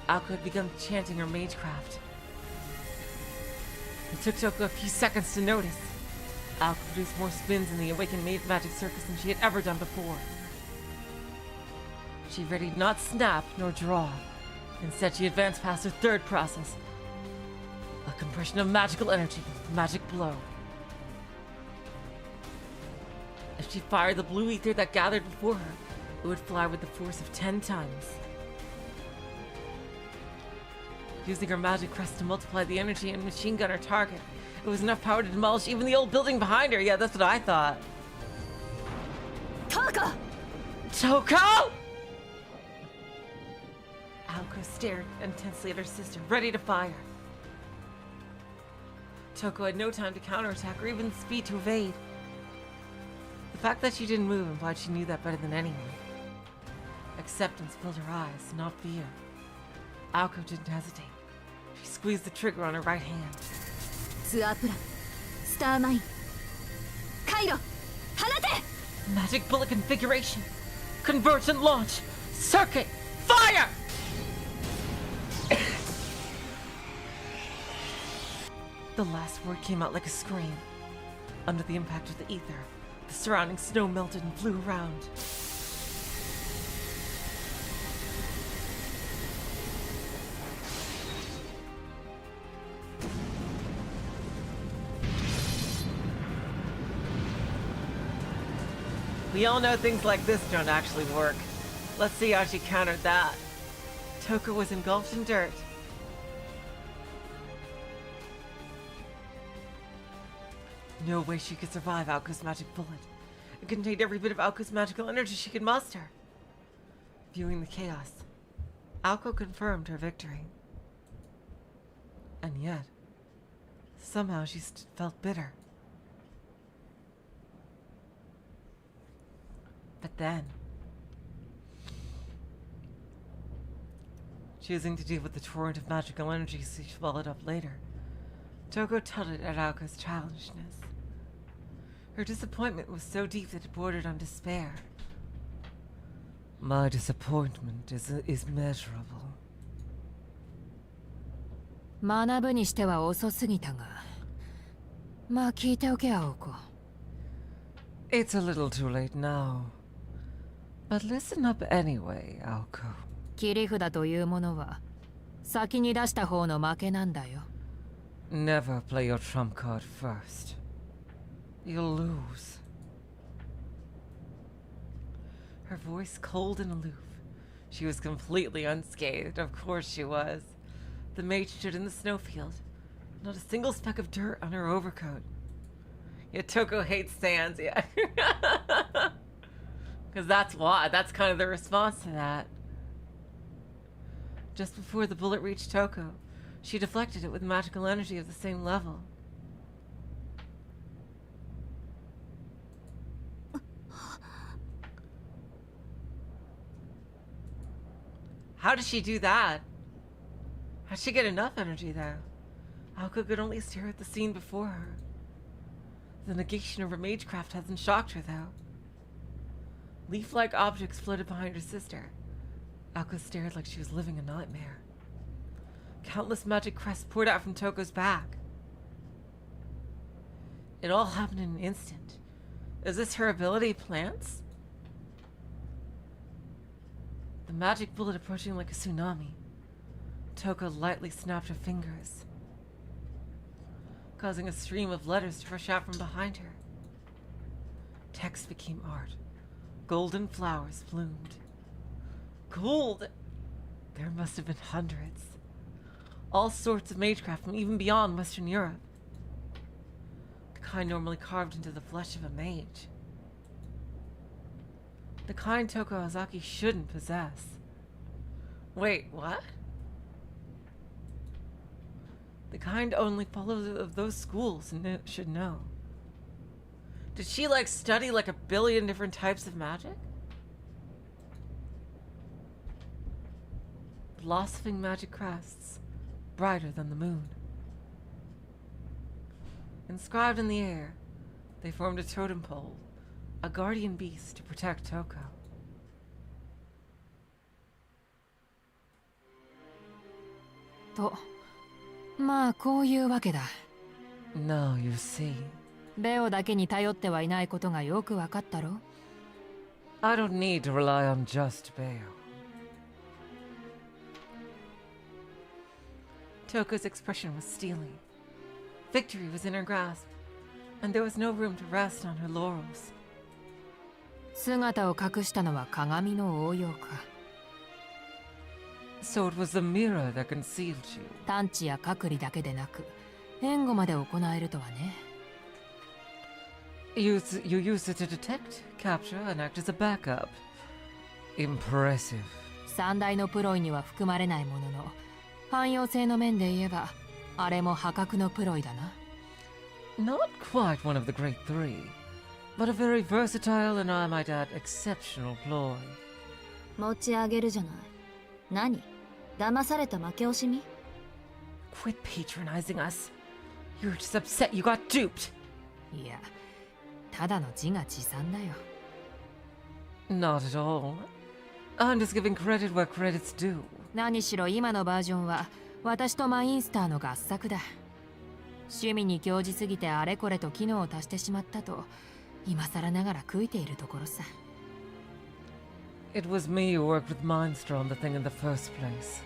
Aoko had begun chanting her magecraft. It took Touko a few seconds to notice. Aoko produced more spins in the awakened magic circus than she had ever done before. She readied not snap nor draw. Instead, she advanced past her third process. A compression of magical energy, magic blow. If she fired the blue ether that gathered before her, it would fly with the force of 10 tons. Using her magic crest to multiply the energy and machine gun her target, it was enough power to demolish even the old building behind her. Yeah, that's what I thought. Touko! Touko! Aoko stared intensely at her sister, ready to fire. Touko had no time to counterattack or even the speed to evade. The fact that she didn't move implied she knew that better than anyone. Acceptance filled her eyes, not fear. Aoko didn't hesitate. She squeezed the trigger on her right hand. ツアープラン、スターマイン、回路、放て! Magic bullet configuration. Convergent launch. Circuit. Fire! The last word came out like a scream. Under the impact of the ether, the surrounding snow melted and flew around. We all know things like this don't actually work. Let's see how she countered that. Touko was engulfed in dirt. No way she could survive Aoko's magic bullet. It contained every bit of Aoko's magical energy she could muster. Viewing the chaos, Aoko confirmed her victory. And yet, somehow she felt bitter. But then, choosing to deal with the torrent of magical energy she followed up later, Touko tutted at Aoko's childishness. Her disappointment was so deep that it bordered on despair. My disappointment is measurable. 学ぶにしては遅すぎたが。まあ聞いておけ、青子。It's a little too late now. But listen up anyway, Aoko. 切り札というものは先に出した方の負けなんだよ。Never play your trump card first. You'll lose. Her voice cold and aloof. She was completely unscathed, of course she was. The mage stood in the snowfield, not a single speck of dirt on her overcoat. Yeah, Touko hates sands, yeah. Because that's why. That's kind of the response to that. Just before the bullet reached Touko, she deflected it with magical energy of the same level. How did she do that? How'd she get enough energy there? Aoko could only stare at the scene before her. The negation of her magecraft hasn't shocked her, though. Leaf-like objects floated behind her sister. Aoko stared like she was living a nightmare. Countless magic crests poured out from Touko's back. It all happened in an instant. Is this her ability, plants? The magic bullet approaching like a tsunami. Touko lightly snapped her fingers, causing a stream of letters to rush out from behind her. Text became art. Golden flowers bloomed. Gold! There must have been hundreds. All sorts of magecraft from even beyond Western Europe. The kind normally carved into the flesh of a mage. The kind Touko Ozaki shouldn't possess. Wait, what? The kind only followers of those schools should know. Did she, study, a billion different types of magic? Blossoming magic crests, brighter than the moon. Inscribed in the air, they formed a totem pole, a guardian beast to protect Touko. To. まあこういうわけだ。Now you see. ベオだけに頼ってはいないことがよくわかったろ。I don't need to rely on just Beo. Touko's expression was steely. Victory was in her grasp, and there was no room to rest on her laurels. 姿を隠したのは鏡の応用か。So it was the mirror that concealed you. 探知や隔離だけでなく、援護まで行えるとはね。You use it to detect, capture, and act as a backup. Impressive. 三大のプロイには含まれないものの、汎用性の面で言えば、あれも破格のプロイだな。Not quite one of the great three, but a very versatile and I might add exceptional ploy. 持ち上げるじゃない。何？騙された負け惜しみ？ Quit patronizing us. You're just upset you got duped. いや、ただの自画自賛だよ。Not at all. I'm just giving credit where credit's due. 何しろ今のバージョンは私とマインスターの合作だ。趣味に興じすぎてあれこれと機能を足してしまったと今更ながら悔いているところさ。It was me who worked with Mindstar on the thing in the first place.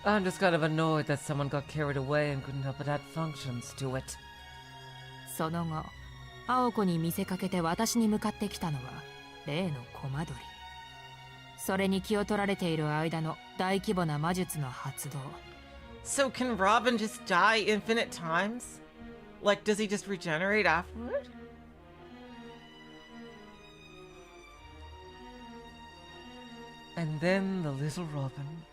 I'm just kind of annoyed that someone got carried away and couldn't help but add functions to it. その後、青子に見せかけて私に向かってきたのは例のコマ取り。それに気を取られている間の大規模な魔術の発動。So can Robin just die infinite times? Does he just regenerate afterward? And then the little Robin,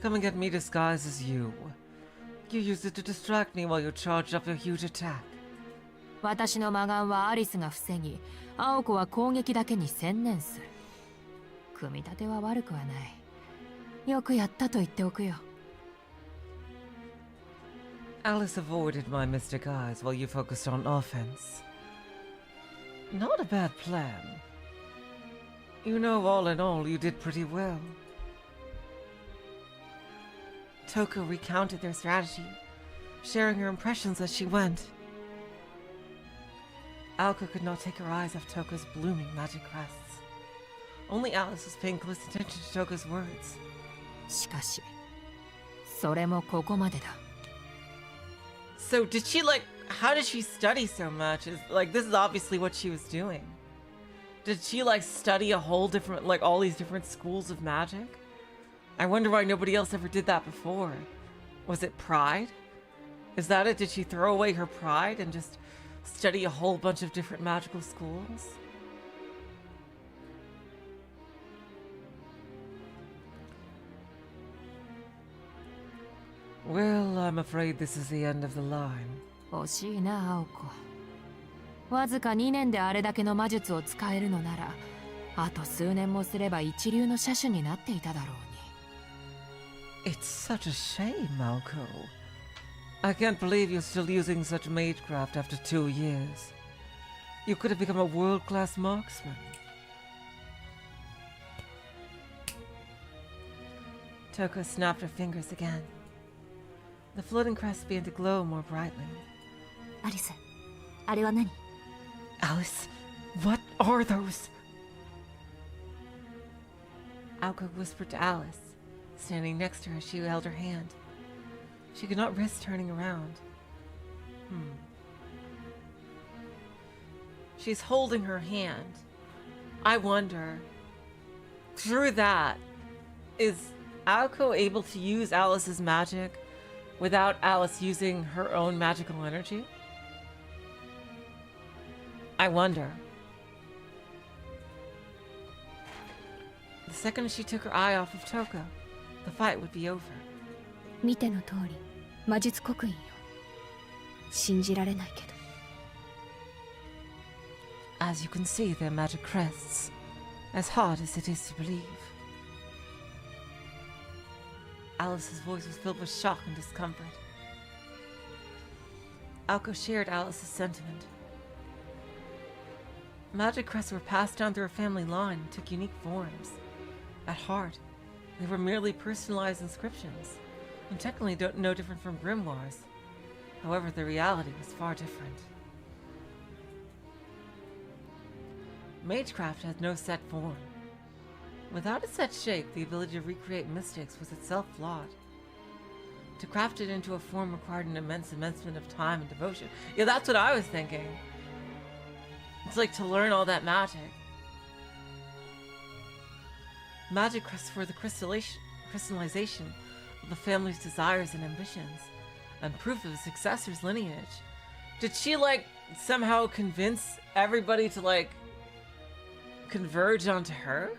coming at me disguised as you. You used it to distract me while you charged up your huge attack. 私の魔眼はアリスが防ぎ、青子は攻撃だけに専念する。組み立ては悪くはない。よくやったと言っておくよ。Alice avoided my mystic eyes while you focused on offense. Not a bad plan. You know, all in all, you did pretty well. Touko recounted their strategy, sharing her impressions as she went. Aoko could not take her eyes off Touko's blooming magic crests. Only Alice was paying close attention to Touko's words. しかし、それもここまでだ。So did she how did she study so much? This is obviously what she was doing. Did she study a whole different, all these different schools of magic? I wonder why nobody else ever did that before. Was it pride? Is that it? Did she throw away her pride and just study a whole bunch of different magical schools? Well, I'm afraid this is the end of the line. 惜しいな、青子。わずか2年であれだけの魔術を使えるのなら、あと数年もすれば一流の射手になっていただろうに。It's such a shame, Aoko. I can't believe you're still using such magecraft after 2 years. You could have become a world-class marksman. Touko snapped her fingers again. The floating crest began to glow more brightly. アリス、あれは何？ Alice, what are those? Aoko whispered to Alice, standing next to her as she held her hand. She could not risk turning around. She's holding her hand. I wonder, through that, is Aoko able to use Alice's magic without Alice using her own magical energy? I wonder. The second she took her eye off of Touko, the fight would be over. 見ての通り、魔術刻印よ。信じられないけど。As you can see, they're magic crests, as hard as it is to believe. Alice's voice was filled with shock and discomfort. Aoko shared Alice's sentiment. Magic crests were passed down through a family line and took unique forms. At heart, they were merely personalized inscriptions, and technically no different from grimoires. However, the reality was far different. Magecraft had no set form. Without a set shape, the ability to recreate mystics was itself flawed. To craft it into a form required an immense investment of time and devotion. Yeah, that's what I was thinking. It's like to learn all that magic. Magic crests for the crystallization of the family's desires and ambitions, and proof of the successor's lineage. Did she somehow convince everybody to converge onto her?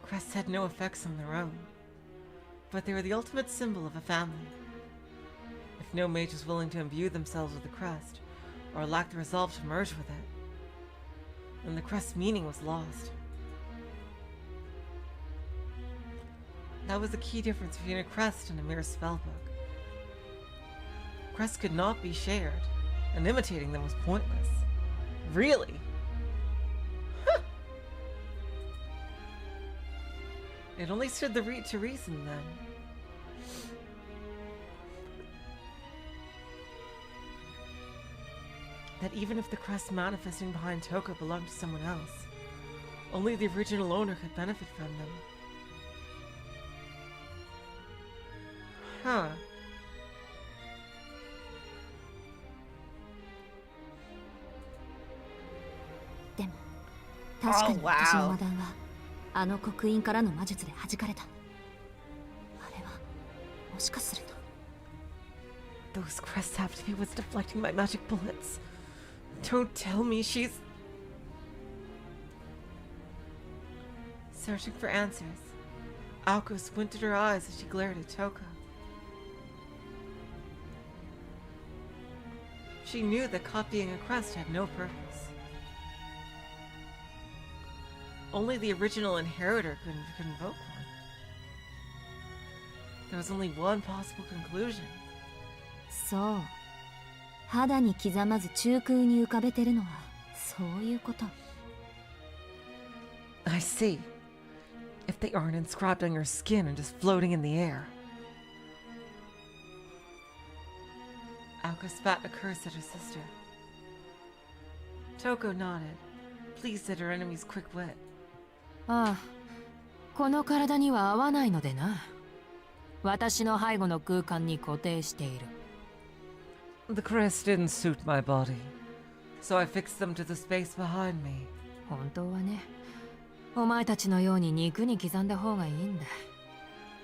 Crests had no effects on their own, but they were the ultimate symbol of a family. If no mage was willing to imbue themselves with the crest, or lacked the resolve to merge with it, then the crest's meaning was lost. That was the key difference between a crest and a mere spellbook. Crests could not be shared, and imitating them was pointless. Really? It only stood to reason then. That even if the crest manifesting behind Touko belonged to someone else, only the original owner could benefit from them. Huh. でも、確かに私の魔弾はあの刻印からの魔術で弾かれた。あれはもしかすると。 Those crests have to be what's deflecting my magic bullets. Don't tell me she's... Searching for answers, Aoko squinted her eyes as she glared at Touko. She knew that copying a crest had no purpose. Only the original inheritor could invoke one. There was only one possible conclusion. そう。肌に刻まず中空に浮かべてるのはそういうこと。I see. If they aren't inscribed on your skin and just floating in the air. Aoko spat a curse at her sister. Touko nodded, pleased at her enemy's quick wit. ああ、この体には合わないのでな。私の背後の空間に固定している。The crest didn't suit my body, so I fixed them to the space behind me. 本当はね、お前たちのように肉に刻んだ方がいいんだ。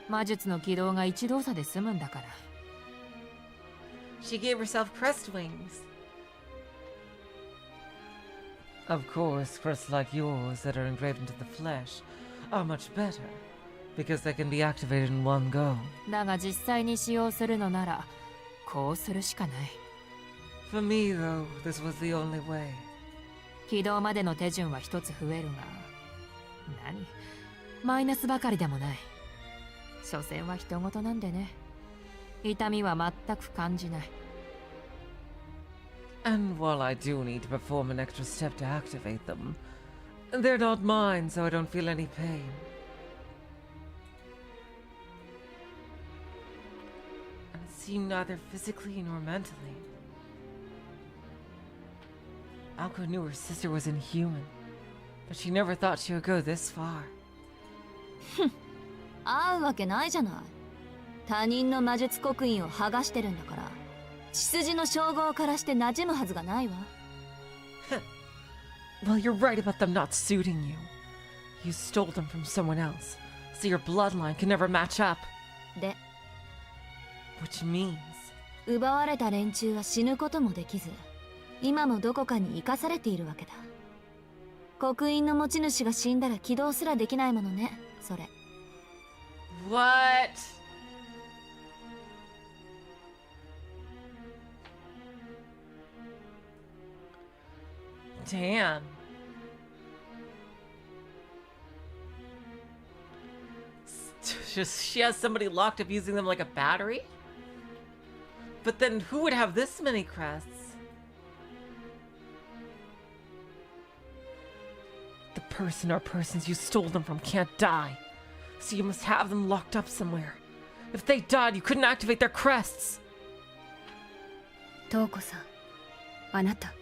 魔術の起動が一動作で済むんだから。She gave herself crest wings. Of course, crests like yours that are engraved into the flesh are much better, because they can be activated in one go. だが実際に使用するのなら、こうするしかない。For me, though, this was the only way. 起動までの手順は一つ増えるが、何？マイナスばかりでもない。所詮は人事なんでね。痛みは全く感じない。And while I do need to perform an extra step to activate them, they're not mine, so I don't feel any pain. And it seemed neither physically nor mentally. Aoko knew her sister was inhuman, but she never thought she would go this far. 合うわけないじゃない。他人の魔術刻印を剥がしてるんだから、血筋の称号からして馴染むはずがないわ。Well, you're right about them not suiting you. You stole them from someone else, so your bloodline can never match up. で、 Which means... 奪われた連中は死ぬこともできず、今もどこかに生かされているわけだ。刻印の持ち主が死んだら起動すらできないものね、それ。What? Damn. Just she has somebody locked up using them like a battery? But then who would have this many crests? The person or persons you stole them from can't die, so you must have them locked up somewhere. If they died, you couldn't activate their crests. トウコさん、あなた。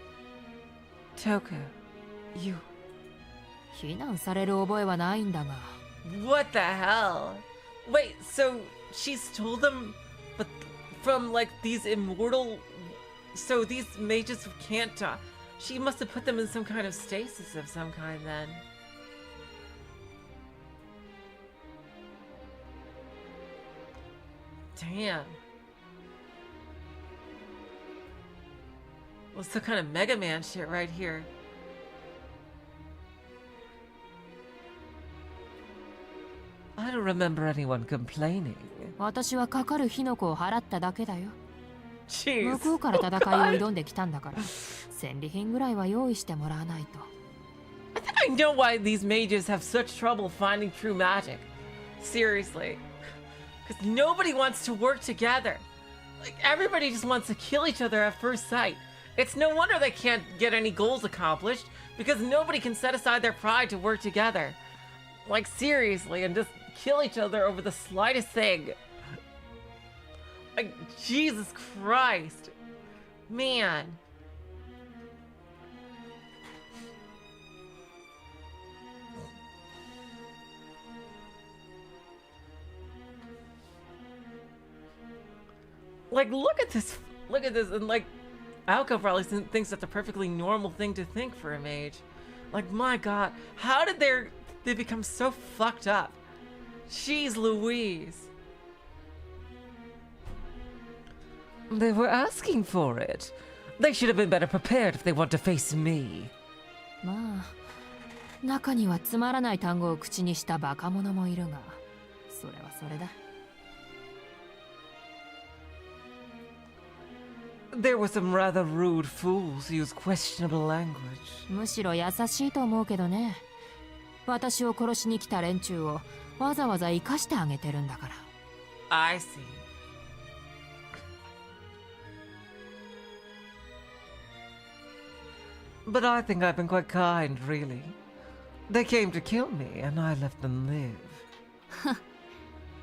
Touko, you. 非難される覚えはないんだが。What the hell? Wait, so she stole them, but from like these immortal. So these mages who can't die. She must have put them in some kind of stasis of some kind then. Damn. Well, some kind of Mega Man shit right here. I don't remember anyone complaining. 私はかかる火の粉を払っただけだよ。Jeez. 向こうから戦いを挑んできたんだから、戦利品ぐらいは用意してもらわないと。I think I know why these mages have such trouble finding true magic. Seriously. Because nobody wants to work together. Like, everybody just wants to kill each other at first sight. It's no wonder they can't get any goals accomplished, because nobody can set aside their pride to work together. Like, seriously, and just kill each other over the slightest thing. Like, Jesus Christ. Man. Like, look at this, and like, Aoko probably thinks that's a perfectly normal thing to think for a mage. Like, my god, how did they become so fucked up? Jeez Louise. They were asking for it. They should have been better prepared if they want to face me. まあ中にはつまらない単語を口にしたバカ者もいるが、それはそれだ。There were some rather rude fools who used questionable language. むしろ優しいと思うけどね。私を殺しに来た連中をわざわざ生かしてあげてるんだから。I see. But I think I've been quite kind, really. They came to kill me, and I let them live.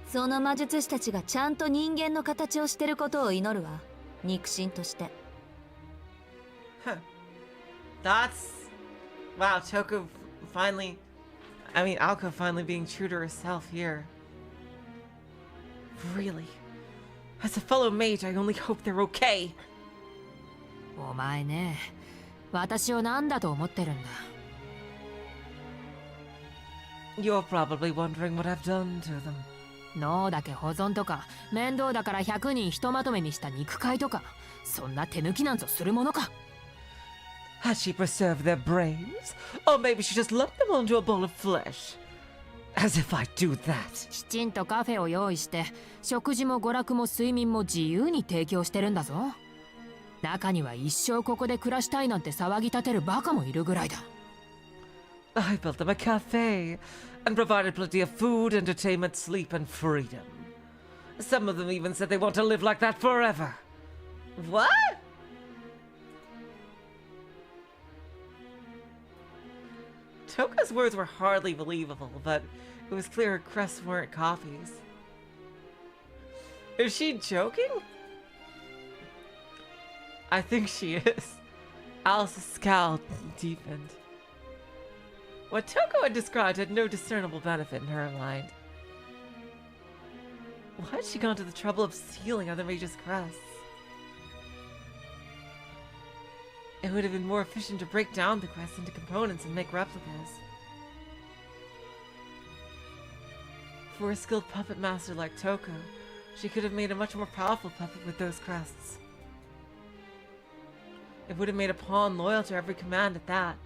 その魔術師たちがちゃんと人間の形をしてることを祈るわ。肉親として。Huh. That's... Wow, Touko finally... Aoko finally being true to herself here. Really? As a fellow mage, I only hope they're okay. お前ね、私を何だと思ってるんだ。You're probably wondering what I've done to them. 脳だけ保存とか、面倒だから100人ひとまとめにした肉塊とか、そんな手抜きなんぞするものか。Has she preserved their brains? Or maybe she just lumped them onto a bowl of flesh? As if I'd do that. きちんとカフェを用意して、食事も娯楽も睡眠も自由に提供してるんだぞ。中には一生ここで暮らしたいなんて騒ぎ立てるバカもいるぐらいだ。I built them a cafe and provided plenty of food, entertainment, sleep, and freedom. Some of them even said they want to live like that forever. What? Touko's words were hardly believable, but it was clear her crusts weren't coffees. Is she joking? I think she is. Alice's scowl deepened. What Touko had described had no discernible benefit in her mind. Why had she gone to the trouble of stealing other mages' crests? It would have been more efficient to break down the crests into components and make replicas. For a skilled puppet master like Touko, she could have made a much more powerful puppet with those crests. It would have made a pawn loyal to every command at that.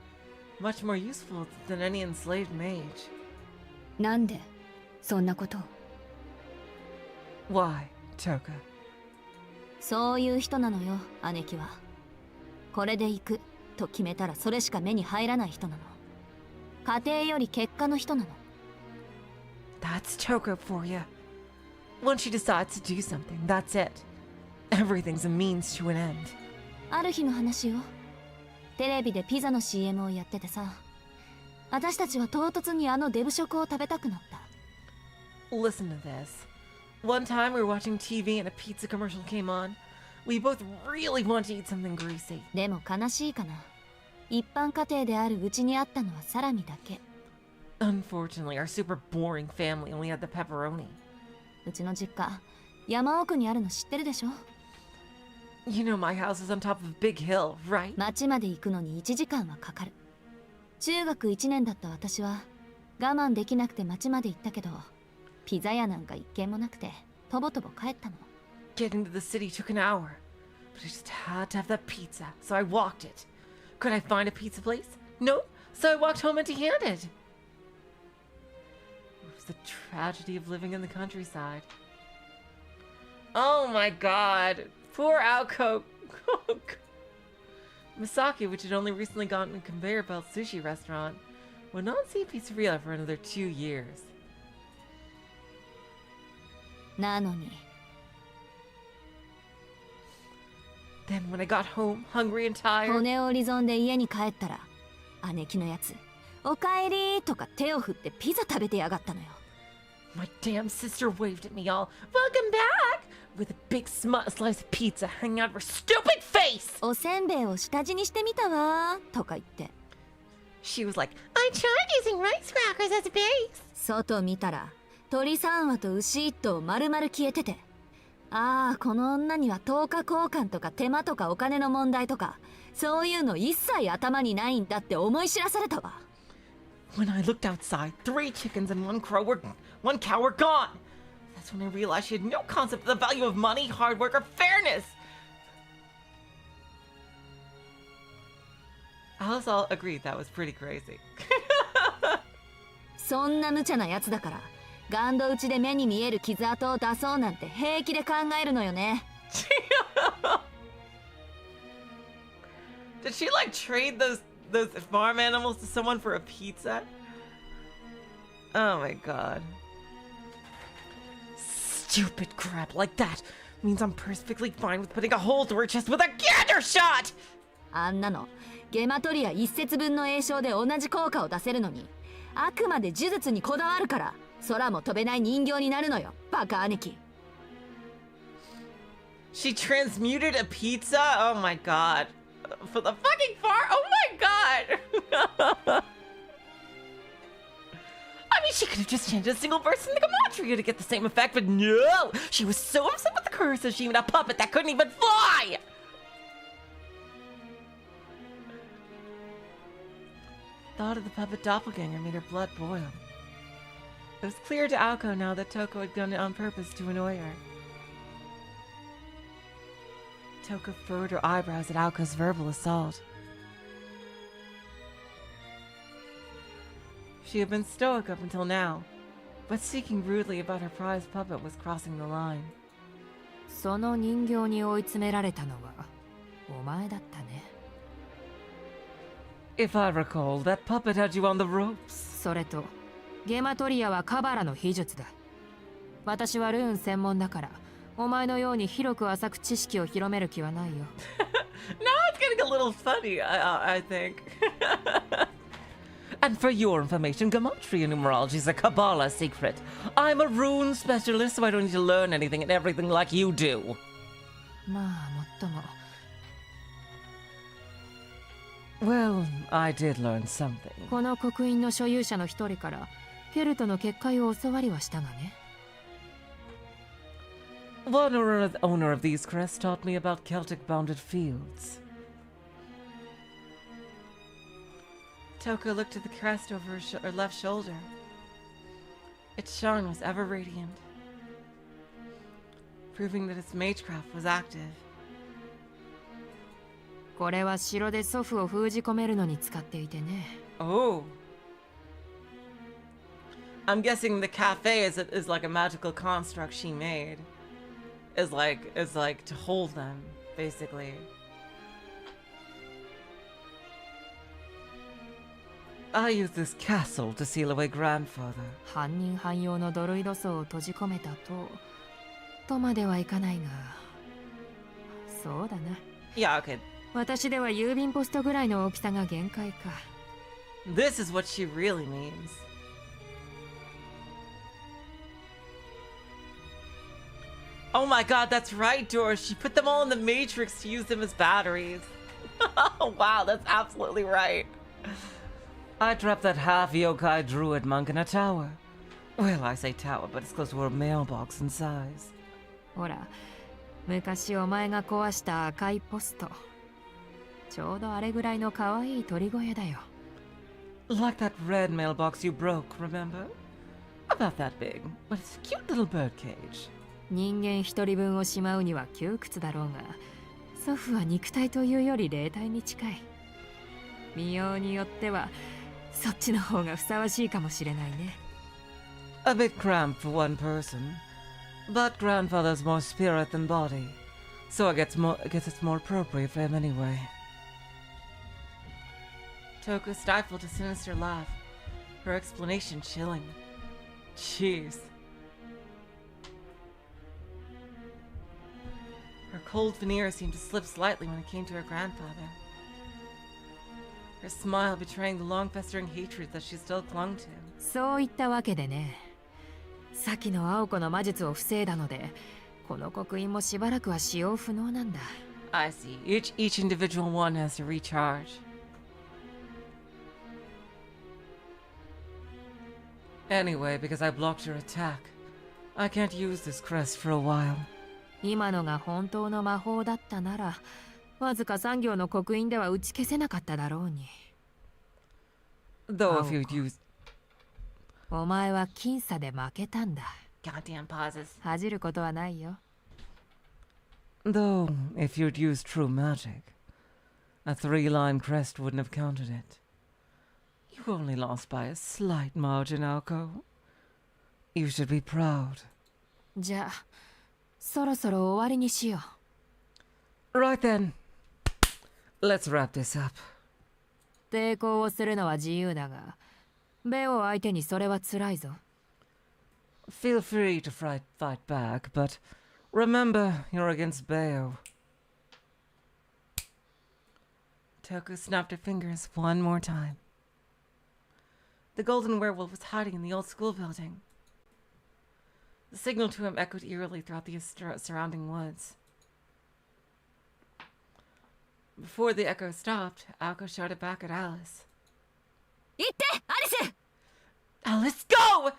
Much more useful than any enslaved mage. なんでそんなことを。 Why, Touko? そういう人なのよ、姉貴は。これで行くと決めたらそれしか目に入らない人なの。家庭より結果の人なの。That's Touko for you. Once she decides to do something, that's it. Everything's a means to an end. ある日の話よ。テレビでピザの CM をやっててさ、私たちは唐突にあのデブ食を食べたくなった。Listen to this. One time we were watching TV and a pizza commercial came on. We both really want to eat something greasy. でも悲しいかな。一般家庭であるうちにあったのはサラミだけ。Unfortunately, our super boring family only had the pepperoni. うちの実家、山奥にあるの知ってるでしょ？ You know my house is on top of a big hill, right? 町まで行くのに1時間はかかる。中学1年だった私は我慢できなくて町まで行ったけど、ピザ屋なんか一軒もなくてとぼとぼ帰ったの。Getting to the city took an hour, but I just had to have that pizza, so I walked it. Could I find a pizza place? Nope, so I walked home empty-handed. It was the tragedy of living in the countryside. Oh my god, poor Aoko. Misaki, which had only recently gotten a conveyor belt sushi restaurant, would not see pizzeria for another 2 years. なのに。 Then when I got home, hungry and tired... 骨折り損で家に帰ったら、姉貴のやつ、おかえりとか手を振ってピザ食べてやがったのよ。My damn sister waved at me all, "Welcome back!" with a big slice of pizza hanging out of her stupid face! おせんべいを下地にしてみたわとか言って。She was like, "I tried using rice crackers as a base!" 外見たら、鳥3羽と牛1頭丸々消えてて。ああ、この女には10日交換とか手間とかお金の問題とか、そういうの一切頭にないんだって思い知らされたわ。When I looked outside, 3 chickens and 1 cow were gone. That's when I realized she had no concept of the value of money, hard work, or fairness. Alice all agreed that was pretty crazy. そんな無茶なやつだからガンド打ちで目に見える傷跡を出そうなんて平気で考えるのよね。Did she like trade those farm animals to someone for a pizza? Oh my god. Stupid crap like that means I'm perfectly fine with putting a hole through her chest with a gander shot! あんなのゲマトリア一節分の栄唱で同じ効果を出せるのにあくまで呪術にこだわるから空も飛べない人形になるのよバカ兄貴。 She transmuted a pizza? Oh my god. For the fucking far? Oh my god! I mean, she could have just changed a single verse in the gematria to get the same effect, but no! She was so upset with the curse that she made a puppet that couldn't even fly! Thought of the puppet doppelganger made her blood boil. It was clear to Aoko now that Touko had done it on purpose to annoy her. Touko furrowed her eyebrows at Aoko's verbal assault. She had been stoic up until now, but speaking rudely about her prized puppet was crossing the line. その人形に追い詰められたのはお前だったね。If I recall, that puppet had you on the ropes. それとゲマトリアはカバラの秘術だ。私はルーン専門だからお前のように広く浅く知識を広める気はないよ。Now it's getting a little funny, I think. And for your information, gematria numerology is a Kabbalah secret. I'm a rune specialist, so I don't need to learn anything and everything like you do. まあもっとも。Well, I did learn something. この刻印の所有者の一人からケルトの結界を教わりはしたがね。One owner of these crests taught me about Celtic bounded fields. Touko looked at the crest over her left shoulder. Its shine was ever radiant, proving that its magecraft was active. これは城で祖父を封じ込めるのに使っていてね。Oh. I'm guessing the cafe is like a magical construct she made. Is like to hold them, basically. I used this castle to seal away grandfather. 犯人汎用のドルイド層を閉じ込めたとまではいかないが。そうだな。Yeah, okay. 私では郵便ポストぐらいの大きさが限界か。This is what she really means. Oh my god, that's right, Doris. She put them all in the Matrix to use them as batteries. Wow, that's absolutely right. I trapped that half yokai druid monk in a tower. Well, I say tower, but it's close to a mailbox in size. ほら、昔お前が壊した赤いポスト。ちょうどあれぐらいの可愛い鳥小屋だよ。Like that red mailbox you broke, remember? About that big, but it's a cute little bird cage. 人間一人分をしまうには窮屈だろうが、祖父は肉体というより霊体に近い。見ようによっては、そっちの方がふさわしいかもしれないね。A bit cramped for one person, but grandfather's more spirit than body, so I guess it's more appropriate for him anyway. Touko stifled a sinister laugh, her explanation chilling. Jeez. Her cold veneer seemed to slip slightly when it came to her grandfather. Her smile betraying the long-festering hatred that she still clung to. そういったわけでね。先の青子の魔術を防いだので、この刻印もしばらくは使用不能なんだ。I see. Each individual one has to recharge. Anyway, because I blocked your attack, I can't use this crest for a while. 今のが本当の魔法だったなら、わずか3行の刻印では打ち消せなかっただろうに。Though if you'd use... お前は僅差で負けたんだ。Goddamn pauses. 恥じることはないよ。Though, if you'd use true magic, A 3-line crest wouldn't have counted it. You only lost by a slight margin, Aoko. You should be proud. じゃあ、そろそろ終わりにしよう。 Right then. Let's wrap this up. 抵抗をするのは自由だが、ベオ相手にそれは辛いぞ。Feel free to fight back, but remember you're against Beo. Touko snapped her fingers one more time. The golden werewolf was hiding in the old school building. The signal to him echoed eerily throughout the surrounding woods. Before the echo stopped, Aoko shouted back at Alice. 行って、アリス! Alice, go!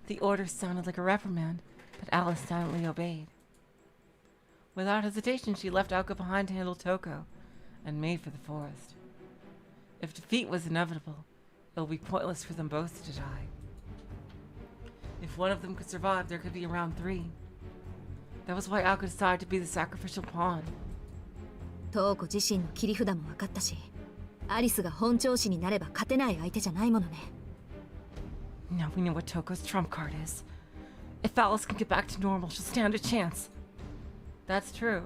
The order sounded like a reprimand, but Alice silently obeyed. Without hesitation, she left Aoko behind to handle Touko, and made for the forest. If defeat was inevitable, it would be pointless for them both to die. If one of them could survive, there could be around 3. That was why Aoko decided to be the sacrificial pawn. トウコ自身の切り札も分かったし、アリスが本調子になれば勝てない相手じゃないものね。Now we know what Touko's trump card is. If Alice can get back to normal, she'll stand a chance. That's true.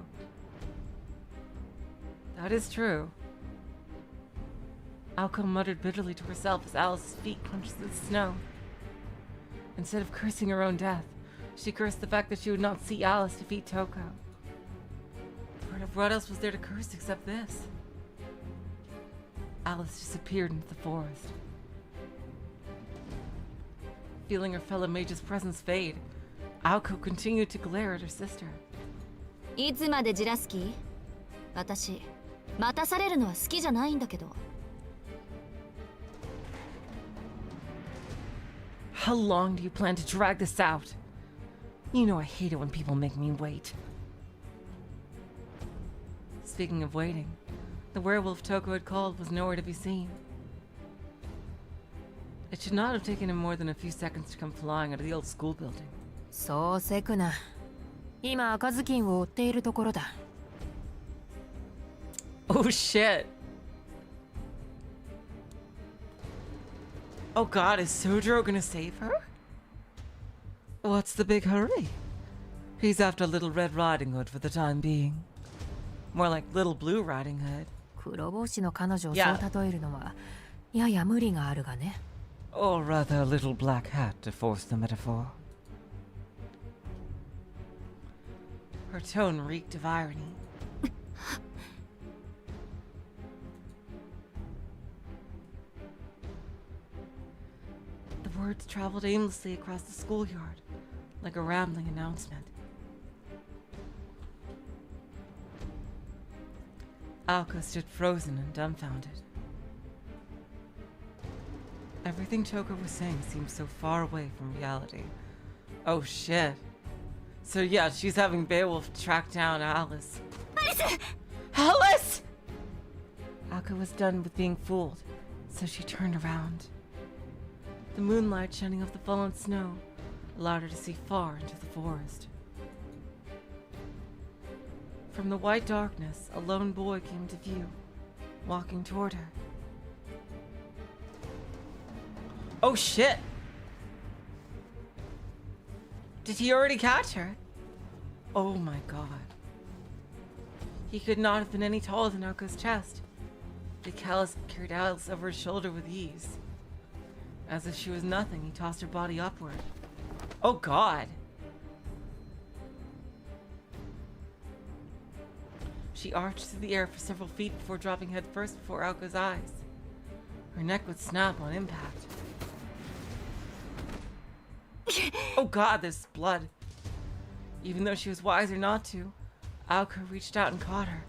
That is true. Aoko muttered bitterly to herself as Alice's feet crunched through the snow. Instead of cursing her own death, she cursed the fact that she would not see Alice defeat Touko. But what else was there to curse except this? Alice disappeared into the forest. Feeling her fellow mage's presence fade, Aoko continued to glare at her sister. いつまでじらす気？私、待たされるのは好きじゃないんだけど。How long do you plan to drag this out? You know I hate it when people make me wait. Speaking of waiting, the werewolf Touko had called was nowhere to be seen. It should not have taken him more than a few seconds to come flying out of the old school building. そうせくな。今赤ずきんを追っているところだ。Oh shit! Oh god, is Soujyuro gonna save her? What's the big hurry? He's after Little Red Riding Hood for the time being. More like Little Blue Riding Hood. 黒帽子の彼女をそう例えるのは、やや無理があるがね。Or rather, a little black hat to force the metaphor. Her tone reeked of irony. The words traveled aimlessly across the schoolyard, like a rambling announcement. Aoko stood frozen and dumbfounded. Everything Touko was saying seemed so far away from reality. Oh shit. So yeah, she's having Beowulf track down Alice. Alice! Alice! Aoko was done with being fooled, so she turned around. The moonlight shining off the fallen snow allowed her to see far into the forest. From the white darkness, a lone boy came to view, walking toward her. Oh shit! Did he already catch her? Oh my god. He could not have been any taller than Aoko's chest. The callus carried Alice over his shoulder with ease. As if she was nothing, he tossed her body upward. Oh god! She arched through the air for several feet before dropping headfirst before Aoko's eyes. Her neck would snap on impact. Oh god, there's blood. Even though she was wiser not to, Aoko reached out and caught her.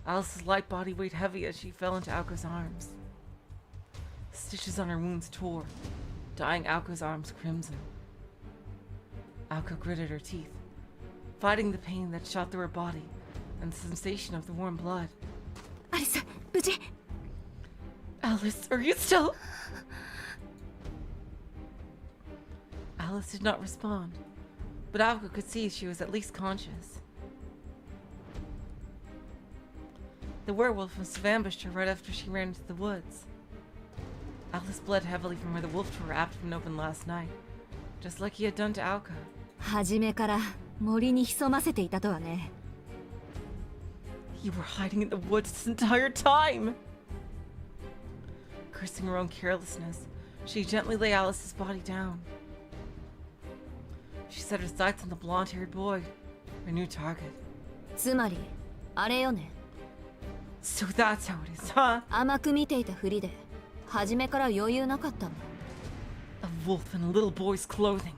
Alice's light body weighed heavy as she fell into Aoko's arms. Stitches on her wounds tore, dyeing Aoko's arms crimson. Aoko gritted her teeth, fighting the pain that shot through her body and the sensation of the warm blood. Alice, 無事? Alice, are you still? Alice did not respond, but Aoko could see she was at least conscious. The werewolf must have ambushed her right after she ran into the woods. Alice bled heavily from where the wolf tore her abdomen open last night, just like he had done to Aoko. 初めから森に潜ませていたとはね。You were hiding in the woods this entire time! Cursing her own carelessness, she gently lay Alice's body down. She set her sights on the blonde-haired boy, her new target. つまりあれよね。So that's how it is, huh? 甘く見ていたふりで初めから余裕なかったの。A wolf in a little boy's clothing.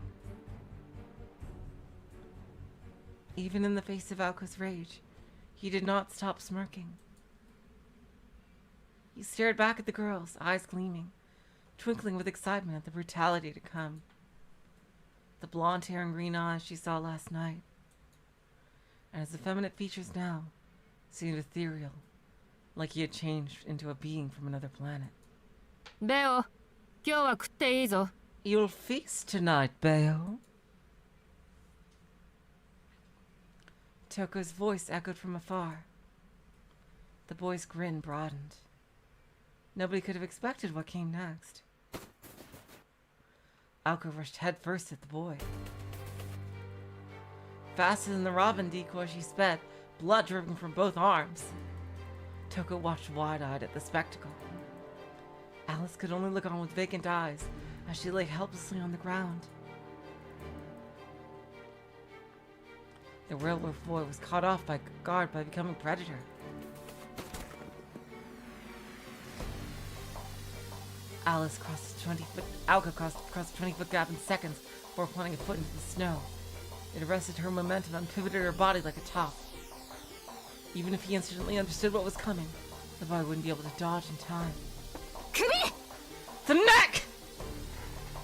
Even in the face of Aoko's rage, he did not stop smirking. He stared back at the girls, eyes gleaming, twinkling with excitement at the brutality to come. The blonde hair and green eyes she saw last night, and his effeminate features now seemed ethereal, like he had changed into a being from another planet. ベオ、今日は食っていいぞ。You'll feast tonight, Beo. Touko's voice echoed from afar. The boy's grin broadened. Nobody could have expected what came next. Aoko rushed headfirst at the boy. Faster than the robin decoy she sped, blood dripping from both arms. Touko watched wide-eyed at the spectacle. Alice could only look on with vacant eyes as she lay helplessly on the ground. The werewolf boy was caught off by guard by becoming predator. Alice crossed the 20-foot. Aoko crossed the 20-foot gap in seconds before planting a foot into the snow. It arrested her momentum and pivoted her body like a top. Even if he instantly understood what was coming, the boy wouldn't be able to dodge in time. The neck!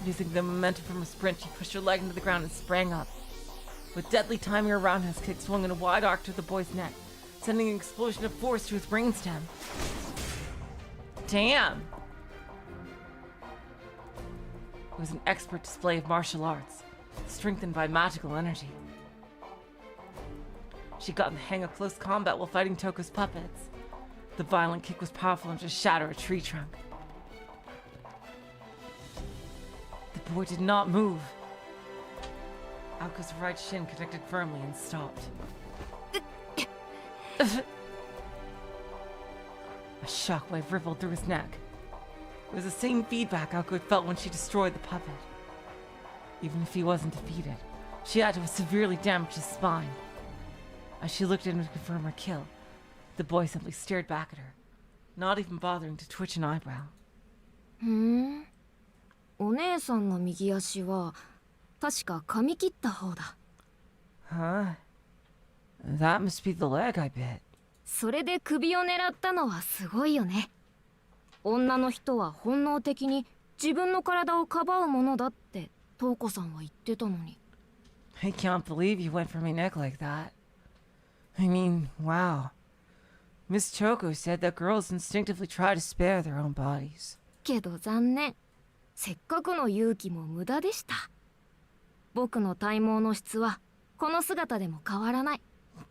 Using the momentum from a sprint, she pushed her leg into the ground and sprang up. With deadly timing, her roundhouse kick swung in a wide arc to the boy's neck, sending an explosion of force to his brainstem. Damn! It was an expert display of martial arts, strengthened by magical energy. She'd gotten the hang of close combat while fighting Touko's puppets. The violent kick was powerful enough to shatter a tree trunk. The boy did not move. Aoko's right shin connected firmly and stopped. A shockwave rippled through his neck. It was the same feedback Aoko felt when she destroyed the puppet. Even if he wasn't defeated, she had to have severely damaged his spine. As she looked at him to confirm her kill, the boy simply stared back at her, not even bothering to twitch an eyebrow. お姉さんの右足は確か噛み切った方だ。 Huh? That must be the leg I bit. それで首を狙ったのはすごいよね。女の人は本能的に自分の体をかばうものだってトウコさんは言ってたのに。 I can't believe you went for my neck like that. I mean, wow. Miss Touko said that girls instinctively try to spare their own bodies. けど残念。せっかくの勇気も無駄でした。僕の体毛の質はこの姿でも変わらない。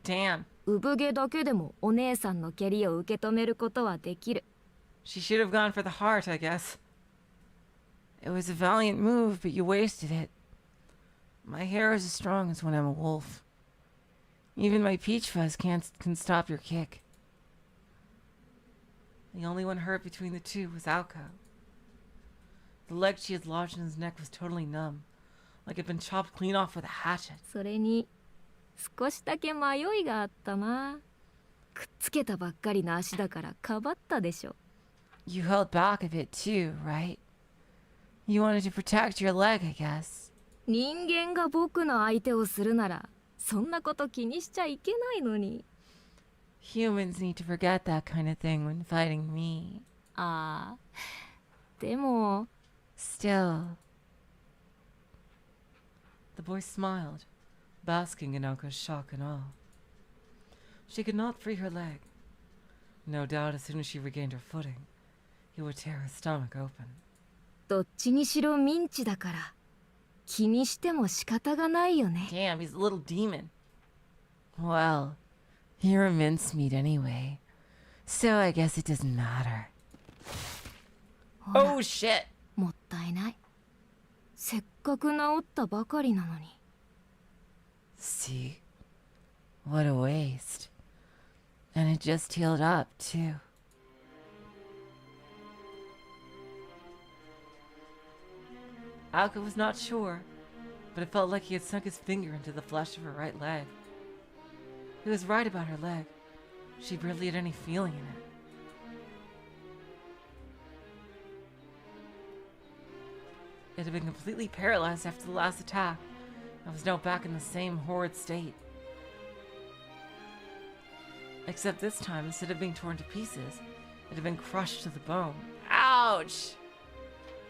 Damn. 産毛だけでもお姉さんの蹴りを受け止めることはできる。 She should have gone for the heart, I guess. It was a valiant move, but you wasted it. My hair is as strong as when I'm a wolf. Even my peach fuzz can stop your kick. The only one hurt between the two was Aoko. The leg she had lodged in his neck was totally numb, like it had been chopped clean off with a hatchet. それに少しだけ迷いがあったな。くっつけたばっかりの足だからかばったでしょ。 You held back a bit too, right? You wanted to protect your leg, I guess. 人間が僕の相手をするならそんなこと気にしちゃいけないのに。 Humans need to forget that kind of thing when fighting me. ああ、でも Still. The boy smiled, basking in Aoko's shock and awe. She could not free her leg. No doubt as soon as she regained her footing, he would tear her stomach open. どっちにしろミンチだから気にしても仕方がないよね。 Damn, he's a little demon. Well, you're a mincemeat anyway. So I guess it doesn't matter. ほら Oh shit! もったいない。せっかく治ったばかりなのに。 See? What a waste. And it just healed up, too. Aoko was not sure, but it felt like he had sunk his finger into the flesh of her right leg. He was right about her leg. She barely had any feeling in it. It had been completely paralyzed after the last attack, and was now back in the same horrid state. Except this time, instead of being torn to pieces, it had been crushed to the bone. Ouch!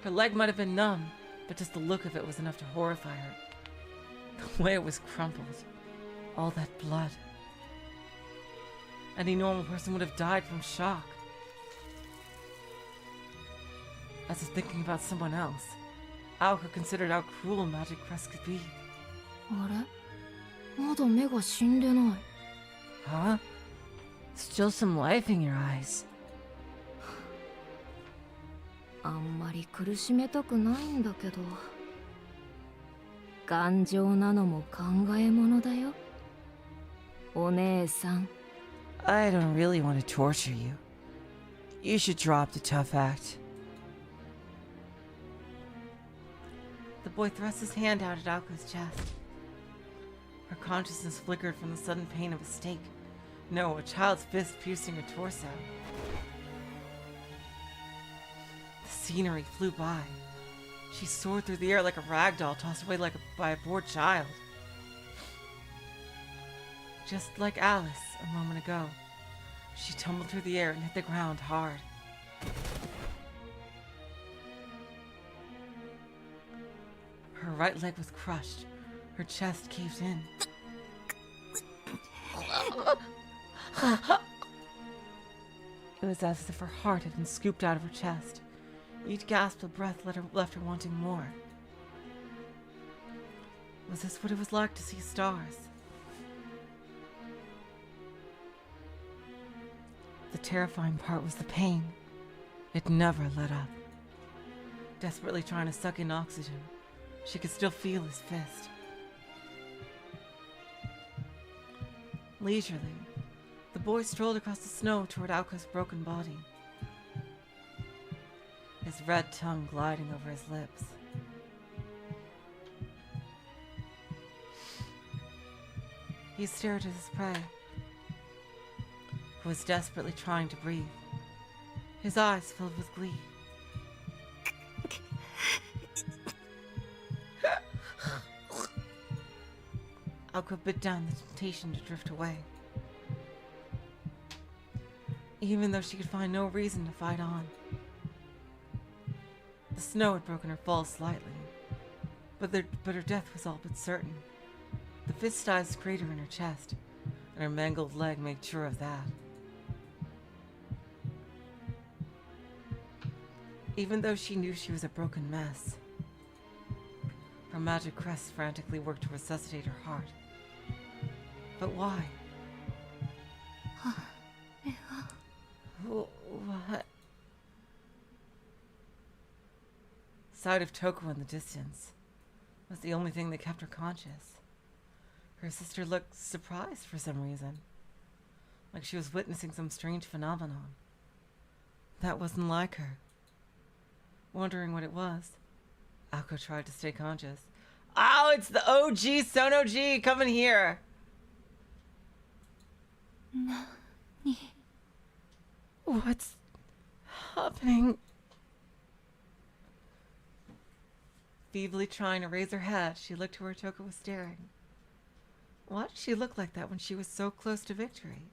Her leg might have been numb, but just the look of it was enough to horrify her. The way it was crumpled. All that blood. Any normal person would have died from shock. As if thinking about someone else, Aoko considered how cruel magic crest could be. あれまだ目が死んでない。 Huh? Still some life in your eyes. あんまり苦しめたくないんだけど。頑丈なのも考えものだよ。お姉さん。 I don't really want to torture you. You should drop the tough act. The boy thrust his hand out at Aoko's chest. Her consciousness flickered from the sudden pain of a stake. No, a child's fist piercing her torso. The scenery flew by. She soared through the air like a rag doll tossed away by a bored child. Just like Alice a moment ago, she tumbled through the air and hit the ground hard. Her right leg was crushed. Her chest caved in. It was as if her heart had been scooped out of her chest. Each gasp of breath left her wanting more. Was this what it was like to see stars? The terrifying part was the pain. It never let up. Desperately trying to suck in oxygen, she could still feel his fist. Leisurely, the boy strolled across the snow toward Aoko's broken body, his red tongue gliding over his lips. He stared at his prey, who was desperately trying to breathe, his eyes filled with glee. Aoko bit down the temptation to drift away, even though she could find no reason to fight on. The snow had broken her fall slightly, but her death was all but certain. The fist-sized crater in her chest, and her mangled leg made sure of that. Even though she knew she was a broken mess, her magic crest frantically worked to resuscitate her heart. But why? What? Sight of Touko in the distance was the only thing that kept her conscious. Her sister looked surprised for some reason, like she was witnessing some strange phenomenon. That wasn't like her. Wondering what it was, Aoko tried to stay conscious. Oh, it's the OG Sono G coming here! What's happening? Feebly trying to raise her head, she looked to where Touko was staring. Why did she look like that when she was so close to victory?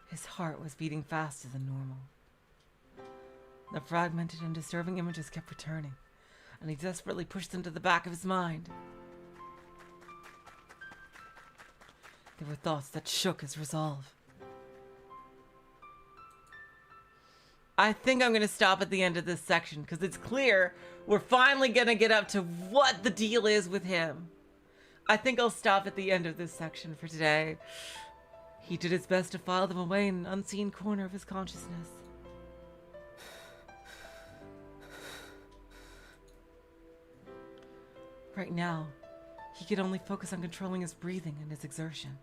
His heart was beating faster than normal. The fragmented and disturbing images kept returning, and he desperately pushed them to the back of his mind. They were thoughts that shook his resolve. I think I'm going to stop at the end of this section because it's clear we're finally going to get up to what the deal is with him. I think I'll stop at the end of this section for today. He did his best to file them away in an unseen corner of his consciousness. Right now, he could only focus on controlling his breathing and his exertion.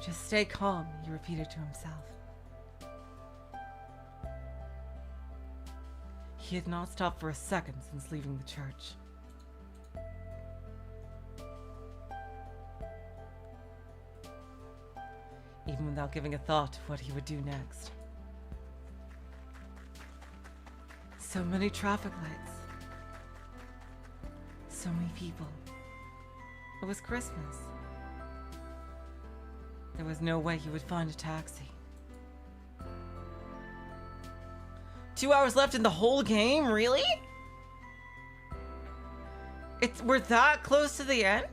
Just stay calm, he repeated to himself. He had not stopped for a second since leaving the church. Even without giving a thought to what he would do next. So many traffic lights. So many people. It was Christmas. There was no way he would find a taxi. 2 hours left in the whole game? Really? We're that close to the end?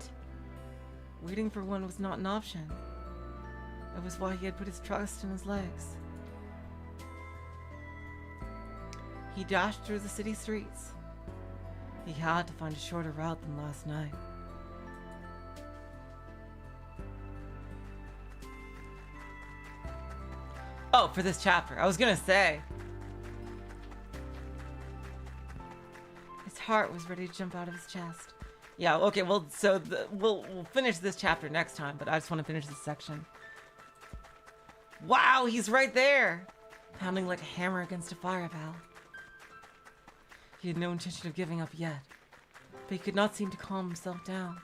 Waiting for one was not an option. It was why he had put his trust in his legs. He dashed through the city streets. He had to find a shorter route than last night. Oh, for this chapter. I was gonna say. His heart was ready to jump out of his chest. Yeah, okay, well, so we'll finish this chapter next time, but I just want to finish this section. Wow, he's right there! Pounding like a hammer against a fire valve. He had no intention of giving up yet, but he could not seem to calm himself down.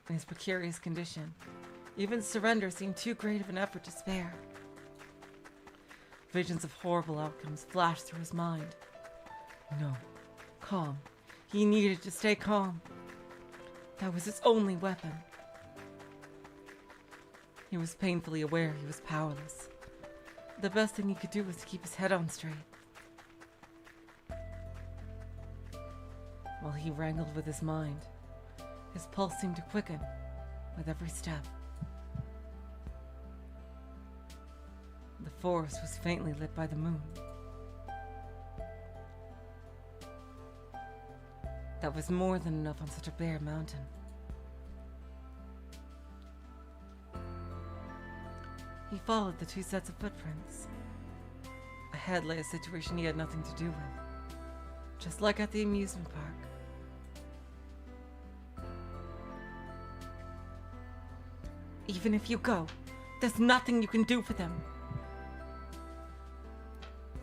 In his precarious condition, even surrender seemed too great of an effort to spare. Visions of horrible outcomes flashed through his mind. No, calm. He needed to stay calm. That was his only weapon. He was painfully aware he was powerless. The best thing he could do was to keep his head on straight. While he wrangled with his mind, his pulse seemed to quicken with every step. The forest was faintly lit by the moon. That was more than enough on such a bare mountain. He followed the two sets of footprints. Ahead lay a situation he had nothing to do with, just like at the amusement park. Even if you go, there's nothing you can do for them.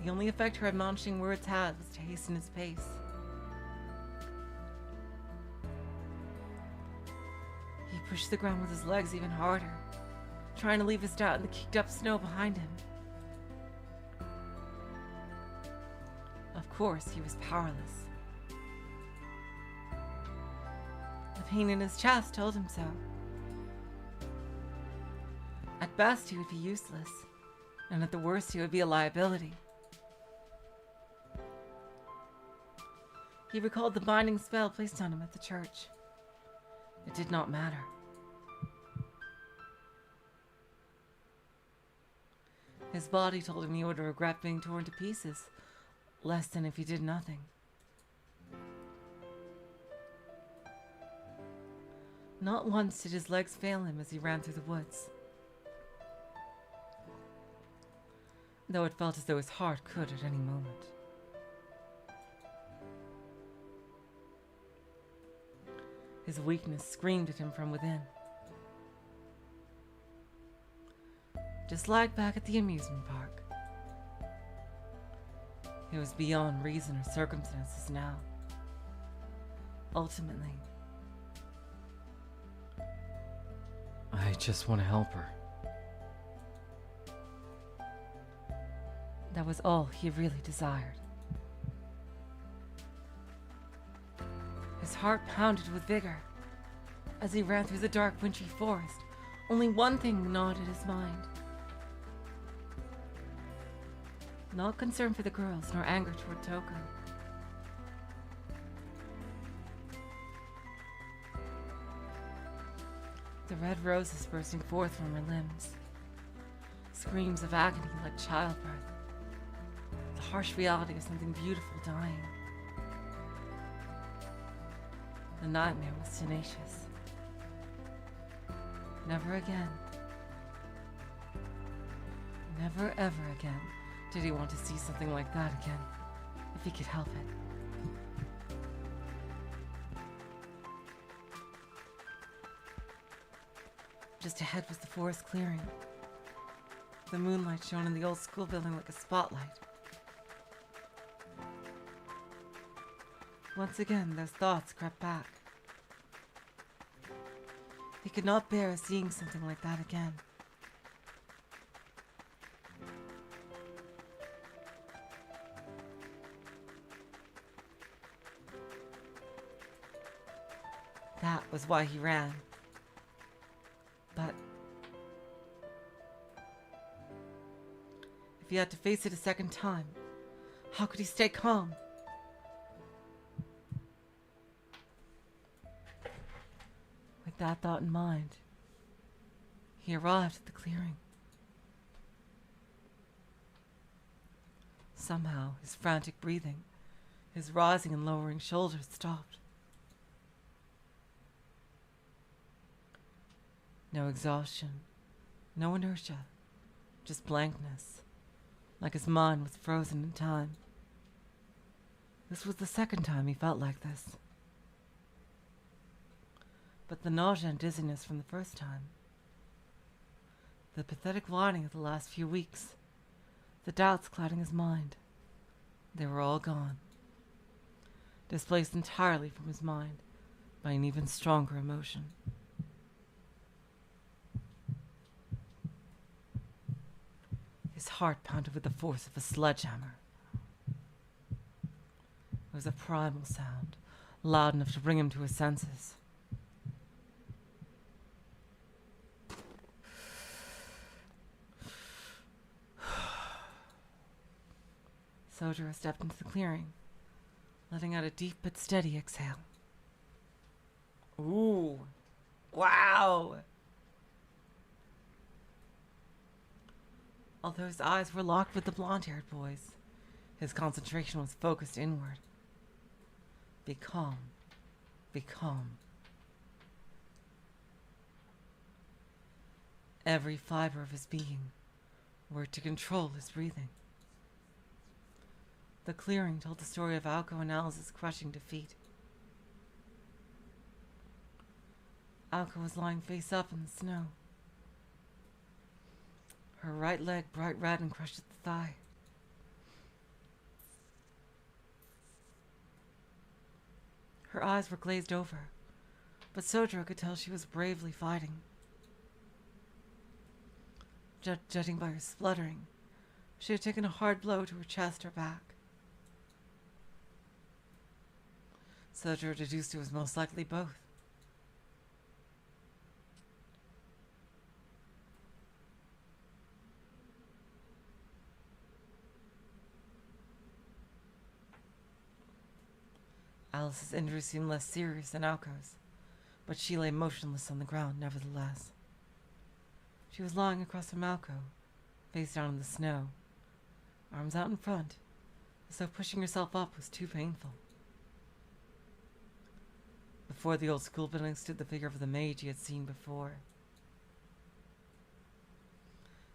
The only effect her admonishing words had was to hasten his pace. He pushed the ground with his legs even harder, trying to leave his doubt in the kicked up snow behind him. Of course, he was powerless. The pain in his chest told him so. At best, he would be useless, and at the worst, he would be a liability. He recalled the binding spell placed on him at the church. It did not matter. His body told him he would regret being torn to pieces, less than if he did nothing. Not once did his legs fail him as he ran through the woods, though it felt as though his heart could at any moment. His weakness screamed at him from within. Just like back at the amusement park. It was beyond reason or circumstances now. Ultimately, I just want to help her. that was all he really desired. His heart pounded with vigor as he ran through the dark, wintry forest. Only one thing gnawed at his mind. Not concern for the girls, nor anger toward Touko. The red roses bursting forth from her limbs. Screams of agony like childbirth. The harsh reality of something beautiful dying. The nightmare was tenacious. Never again. Never ever again did he want to see something like that again, if he could help it. Just ahead was the forest clearing. The moonlight shone in the old school building like a spotlight. Once again, those thoughts crept back. He could not bear seeing something like that again. That was why he ran. But if he had to face it a second time, how could he stay calm? With that thought in mind, he arrived at the clearing. Somehow, his frantic breathing, his rising and lowering shoulders stopped. No exhaustion, no inertia, just blankness, like his mind was frozen in time. This was the second time he felt like this. But the nausea and dizziness from the first time, the pathetic whining of the last few weeks, the doubts clouding his mind, they were all gone, displaced entirely from his mind by an even stronger emotion. His heart pounded with the force of a sledgehammer. It was a primal sound, loud enough to bring him to his senses. Soujyuro stepped into the clearing, letting out a deep but steady exhale. Ooh! Wow! Although his eyes were locked with the blonde-haired boys, his concentration was focused inward. Be calm. Be calm. Every fiber of his being worked to control his breathing. The clearing told the story of Aoko and Alice's crushing defeat. Aoko was lying face up in the snow. Her right leg bright red and crushed at the thigh. Her eyes were glazed over, but Soujyuro could tell she was bravely fighting. Judging by her spluttering, she had taken a hard blow to her chest or back. Soujyuro deduced it was most likely both. Alice's injury seemed less serious than Aoko's, but she lay motionless on the ground nevertheless. She was lying across from Aoko, face down in the snow, arms out in front, as though pushing herself up was too painful. Before the old school building stood the figure of the mage he had seen before.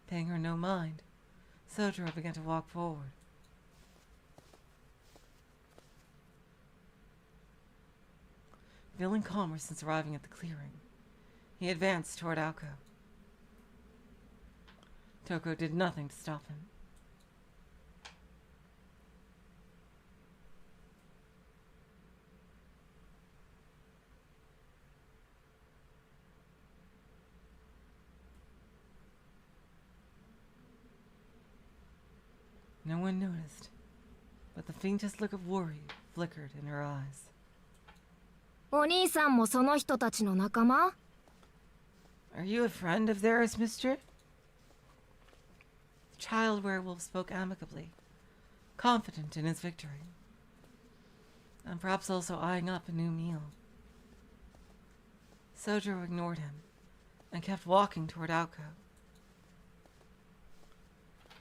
Paying her no mind, Soujyuro began to walk forward. Feeling calmer since arriving at the clearing, he advanced toward Aoko. Touko did nothing to stop him. No one noticed, but the faintest look of worry flickered in her eyes. お兄さんもその人たちの仲間? Are you a friend of theirs, mister? The child werewolf spoke amicably, confident in his victory, and perhaps also eyeing up a new meal. Soujyuro ignored him and kept walking toward Aoko.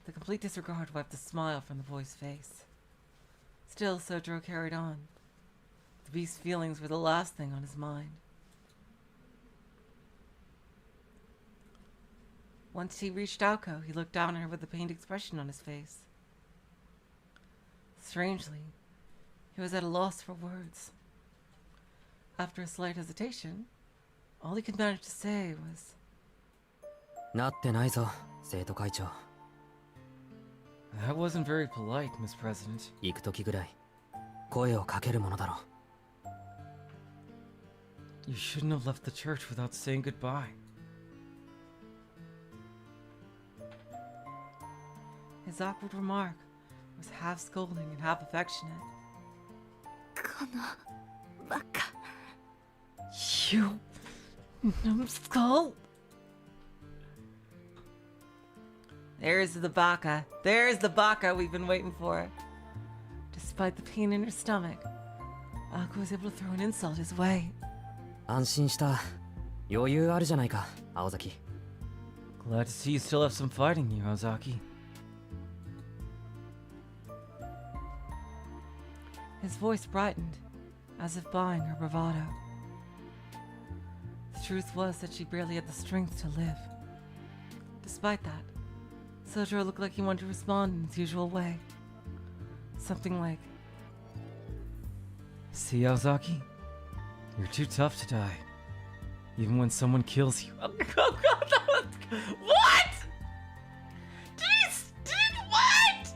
The complete disregard wiped the smile from the boy's face. Still, Soujyuro carried on. The beast's feelings were the last thing on his mind. Once he reached Aoko, he looked down at her with a pained expression on his face. Strangely, he was at a loss for words. After a slight hesitation, all he could manage to say was, なってないぞ、生徒会長。 That wasn't very polite, Miss President. 行く時ぐらい声をかけるものだろう。 You shouldn't have left the church without saying goodbye. his awkward remark was half scolding and half affectionate. このバカ。 You numbskull! There's the baka. There's the baka we've been waiting for. Despite the pain in her stomach, Aoko was able to throw an insult his way. 安心した。余裕あるじゃないか、青崎。 Glad to see you still have some fight in you, Ozaki. His voice brightened, as if buying her bravado. The truth was that she barely had the strength to live. Despite that, Soujyuro looked like he wanted to respond in his usual way. Something like, See, Ozaki? You're too tough to die. Even when someone kills you. oh God, that was... What? Did what?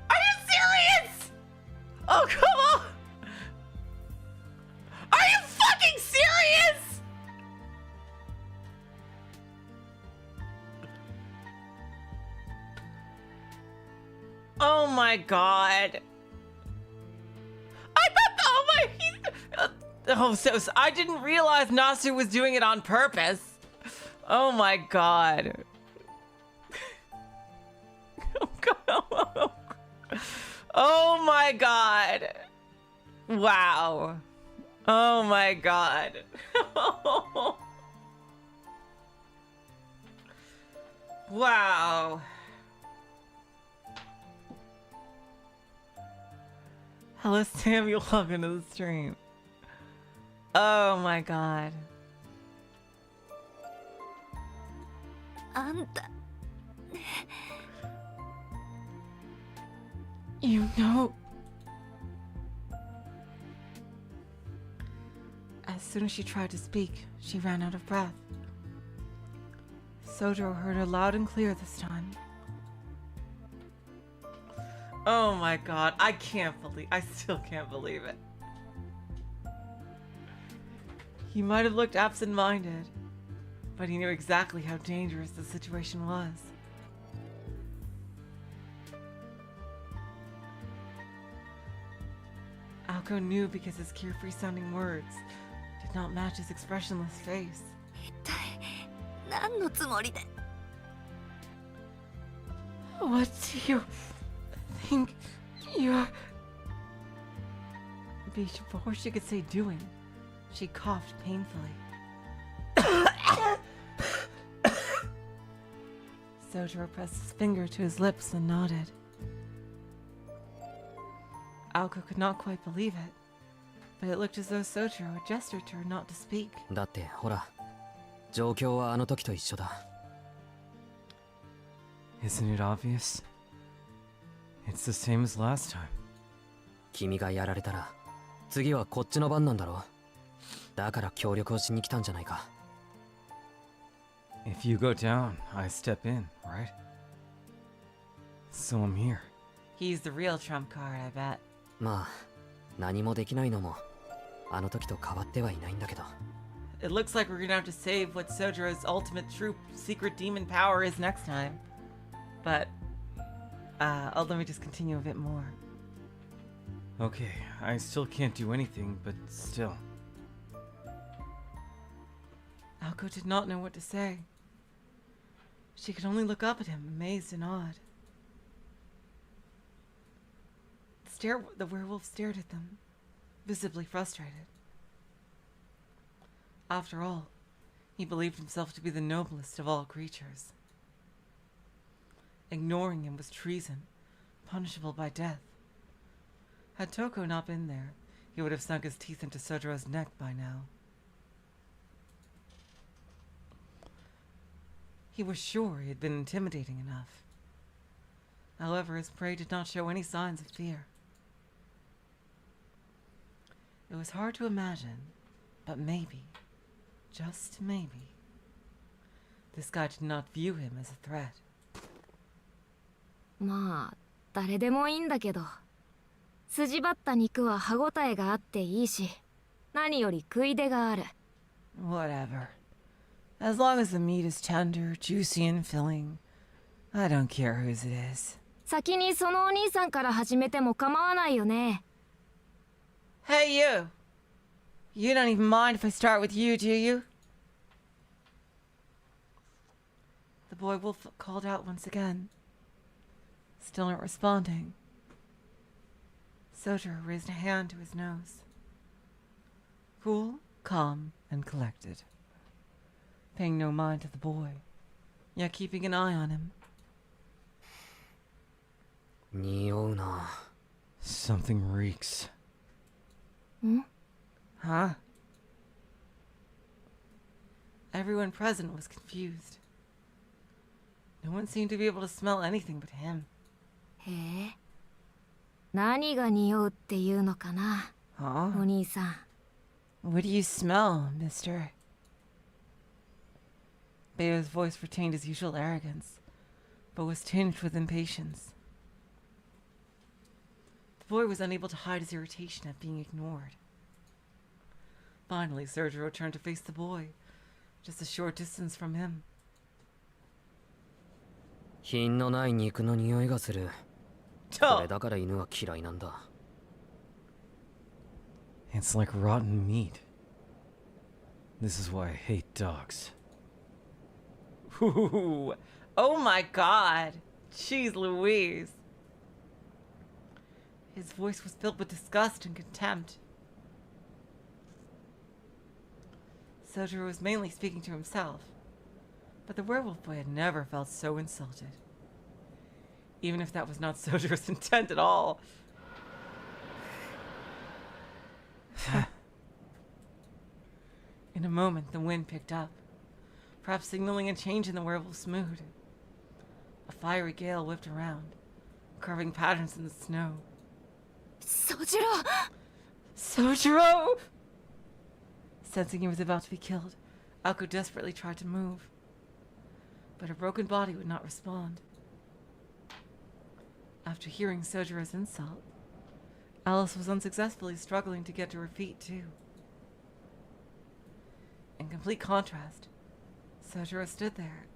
Are you serious? Oh, come on. Are you fucking serious? Oh my God. I thought, oh my, I didn't realize Nasu was doing it on purpose. Oh my God. Oh God. Oh my God. Wow. Oh my God. Wow. Hello, Samuel. Welcome to the stream. Oh my God. あんた、 You know. As soon as she tried to speak, she ran out of breath. Soujyuro heard her loud and clear this time. Oh my God, I still can't believe it. He might have looked absent-minded, but he knew exactly how dangerous the situation was. Aoko knew because his carefree-sounding words did not match his expressionless face. 一体何のつもりで。 What do you think you're... Before she could say doing, she coughed painfully. Soujyuro pressed his finger to his lips and nodded. Aoko could not quite believe it, but it looked as though Soujyuro had gestured to her not to speak. だってほら、状況はあの時と一緒だ。 Isn't it obvious? It's the same as last time. 君がやられたら、次はこっちの番なんだろう。だから協力をしに来たんじゃないか。 If you go down, I step in, right? So I'm here. He's the real trump card, I bet. まあ、何もできないのも、あの時と変わってはいないんだけど。 It looks like we're gonna have to save what Sojuro's ultimate true secret demon power is next time. But, let me just continue a bit more. Okay, I still can't do anything, but still. Aoko did not know what to say. She could only look up at him, amazed and awed. The werewolf stared at them, visibly frustrated. After all, he believed himself to be the noblest of all creatures. Ignoring him was treason, punishable by death. Had Touko not been there, he would have sunk his teeth into Soujirou's neck by now. He was sure he had been intimidating enough. However, his prey did not show any signs of fear. It was hard to imagine, but maybe, just maybe, this guy did not view him as a threat. まあ誰でもいいんだけど、筋張った肉は歯ごたえがあっていいし、何より食い出がある。 Whatever. As long as the meat is tender, juicy, and filling, I don't care whose it is. 先にそのお兄さんから始めても構わないよね。 Hey, you! You don't even mind if I start with you, do you? The boy wolf called out once again. Still not responding. Soujyuro raised a hand to his nose. Cool, calm, and collected. Paying no mind to the boy, yet keeping an eye on him. 匂うな。 Something reeks. Huh? Everyone present was confused. No one seemed to be able to smell anything but him. へえ。何が匂うっていうのかな、 Huh? お兄さん。 What do you smell, mister? Beo's voice retained his usual arrogance, but was tinged with impatience. The boy was unable to hide his irritation at being ignored. Finally, Soujyuro turned to face the boy, just a short distance from him. 品のない肉の匂いがする。これだから犬は嫌いなんだ。 It's like rotten meat. This is why I hate dogs. Ooh. Oh my god! Jeez Louise! His voice was filled with disgust and contempt. Soujyuro was mainly speaking to himself, but the werewolf boy had never felt so insulted. Even if that was not Soujyuro's intent at all. In a moment, the wind picked up, perhaps signaling a change in the werewolf's mood. A fiery gale whipped around, carving patterns in the snow. Soujyuro! Soujyuro! Sensing he was about to be killed, Aoko desperately tried to move, but her broken body would not respond. After hearing Soujirou's insult, Alice was unsuccessfully struggling to get to her feet too. In complete contrast, Soujyuro stood there,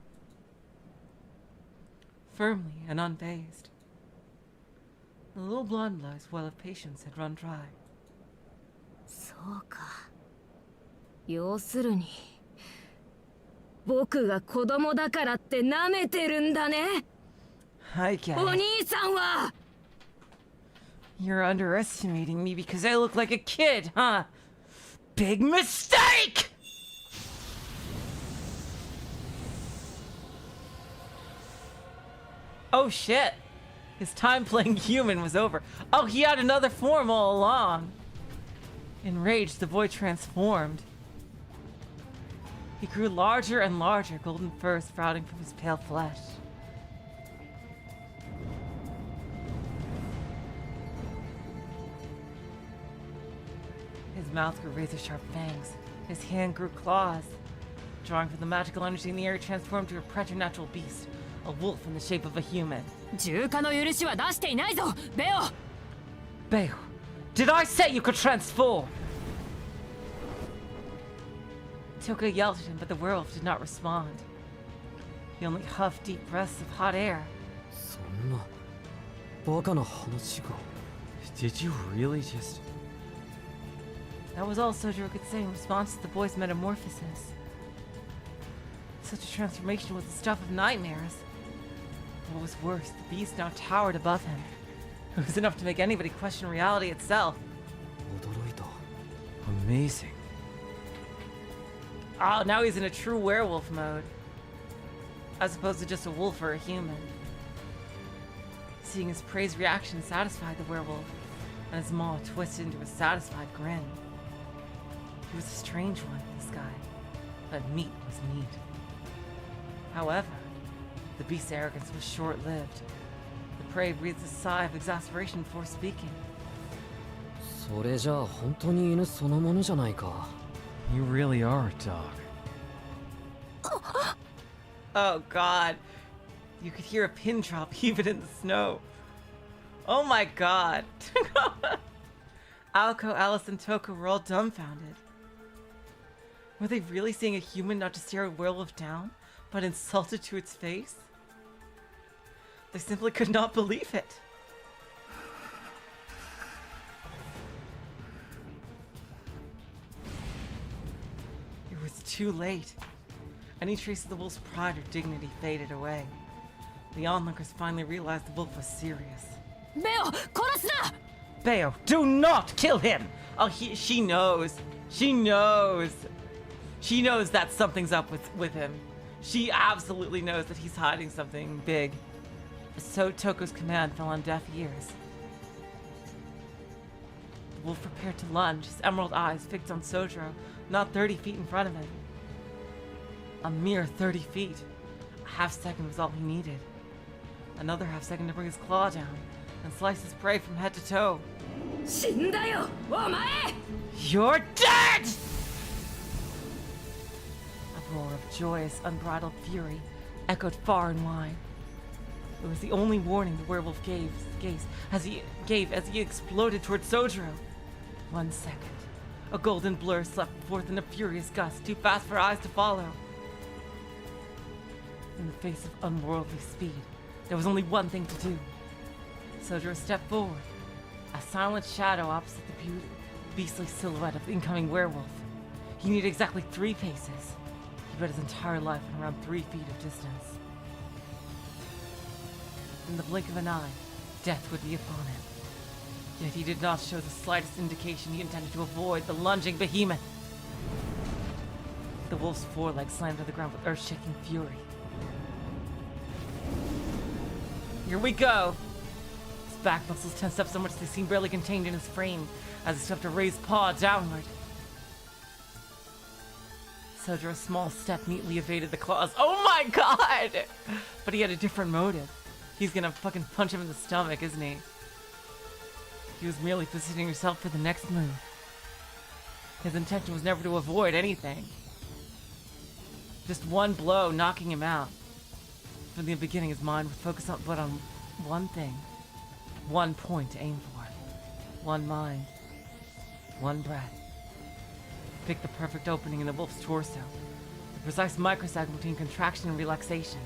firmly and unfazed. The little blonde boy's well of patience had run dry. そうか。要するに、僕が子供だからって舐めてるんだね。 I get お it. 兄さんは。 You're underestimating me because I look like a kid, huh? Big mistake! Oh shit! His time playing human was over. Oh, he had another form all along. Enraged, the boy transformed. He grew larger and larger, golden fur sprouting from his pale flesh. His mouth grew razor-sharp fangs. His hand grew claws. Drawing from the magical energy in the air, he transformed to a preternatural beast, a wolf in the shape of a human. 重化の許しは出していないぞ、ベオ。 Beo, did I say you could transform? Touko yelled at him, but the werewolf did not respond. He only huffed deep breaths of hot air. そんなバカな話が。 Did you really just... That was all Soujyuro could say in response to the boy's metamorphosis. Such a transformation was the stuff of nightmares. What was worse, the beast now towered above him. It was enough to make anybody question reality itself. 驚いた。 Amazing. Oh, now he's in a true werewolf mode. As opposed to just a wolf or a human. Seeing his prey's reaction satisfied the werewolf, and his maw twisted into a satisfied grin. He was a strange one, this guy, but meat was meat. However, the beast's arrogance was short-lived. The prey breathed a sigh of exasperation before speaking. それじゃあ本当に犬そのものじゃないか。 You really are a dog. Oh god. You could hear a pin drop even in the snow. Oh my god. Aoko, Alice, and Touko were all dumbfounded. Were they really seeing a human not just stare a werewolf down, but insult it to its face? They simply could not believe it. It was too late. Any trace of the wolf's pride or dignity faded away. The onlookers finally realized the wolf was serious. Beo, 殺すな! Beo, do not kill him! Oh, she knows. She knows. She knows that something's up with him. She absolutely knows that he's hiding something big. So Touko's command fell on deaf ears. The wolf prepared to lunge, his emerald eyes fixed on Soujyuro, not 30 feet in front of him. A mere 30 feet. A half second was all he needed. Another half second to bring his claw down and slice his prey from head to toe. 死んだよ、お前! You're dead! A roar of joyous, unbridled fury echoed far and wide. It was the only warning the werewolf gave as he exploded towards Soujyuro. 1 second. A golden blur swept forth in a furious gust, too fast for eyes to follow. In the face of unworldly speed, there was only one thing to do. Soujyuro stepped forward, a silent shadow opposite the beastly silhouette of the incoming werewolf. He needed exactly 3 paces. He bet his entire life on around 3 feet of distance. In the blink of an eye, death would be upon him. Yet he did not show the slightest indication he intended to avoid the lunging behemoth. The wolf's forelegs slammed to the ground with earth-shaking fury. Here we go! His back muscles tensed up so much they seemed barely contained in his frame as he stepped a raised paw downward. Soujyuro's small step neatly evaded the claws. Oh my god! But he had a different motive. He's gonna fucking punch him in the stomach, isn't he? He was merely positioning himself for the next move. His intention was never to avoid anything. Just one blow knocking him out. From the beginning, his mind would focus on one thing. One point to aim for. One mind. One breath. Pick the perfect opening in the wolf's torso. The precise microsecond between contraction and relaxation.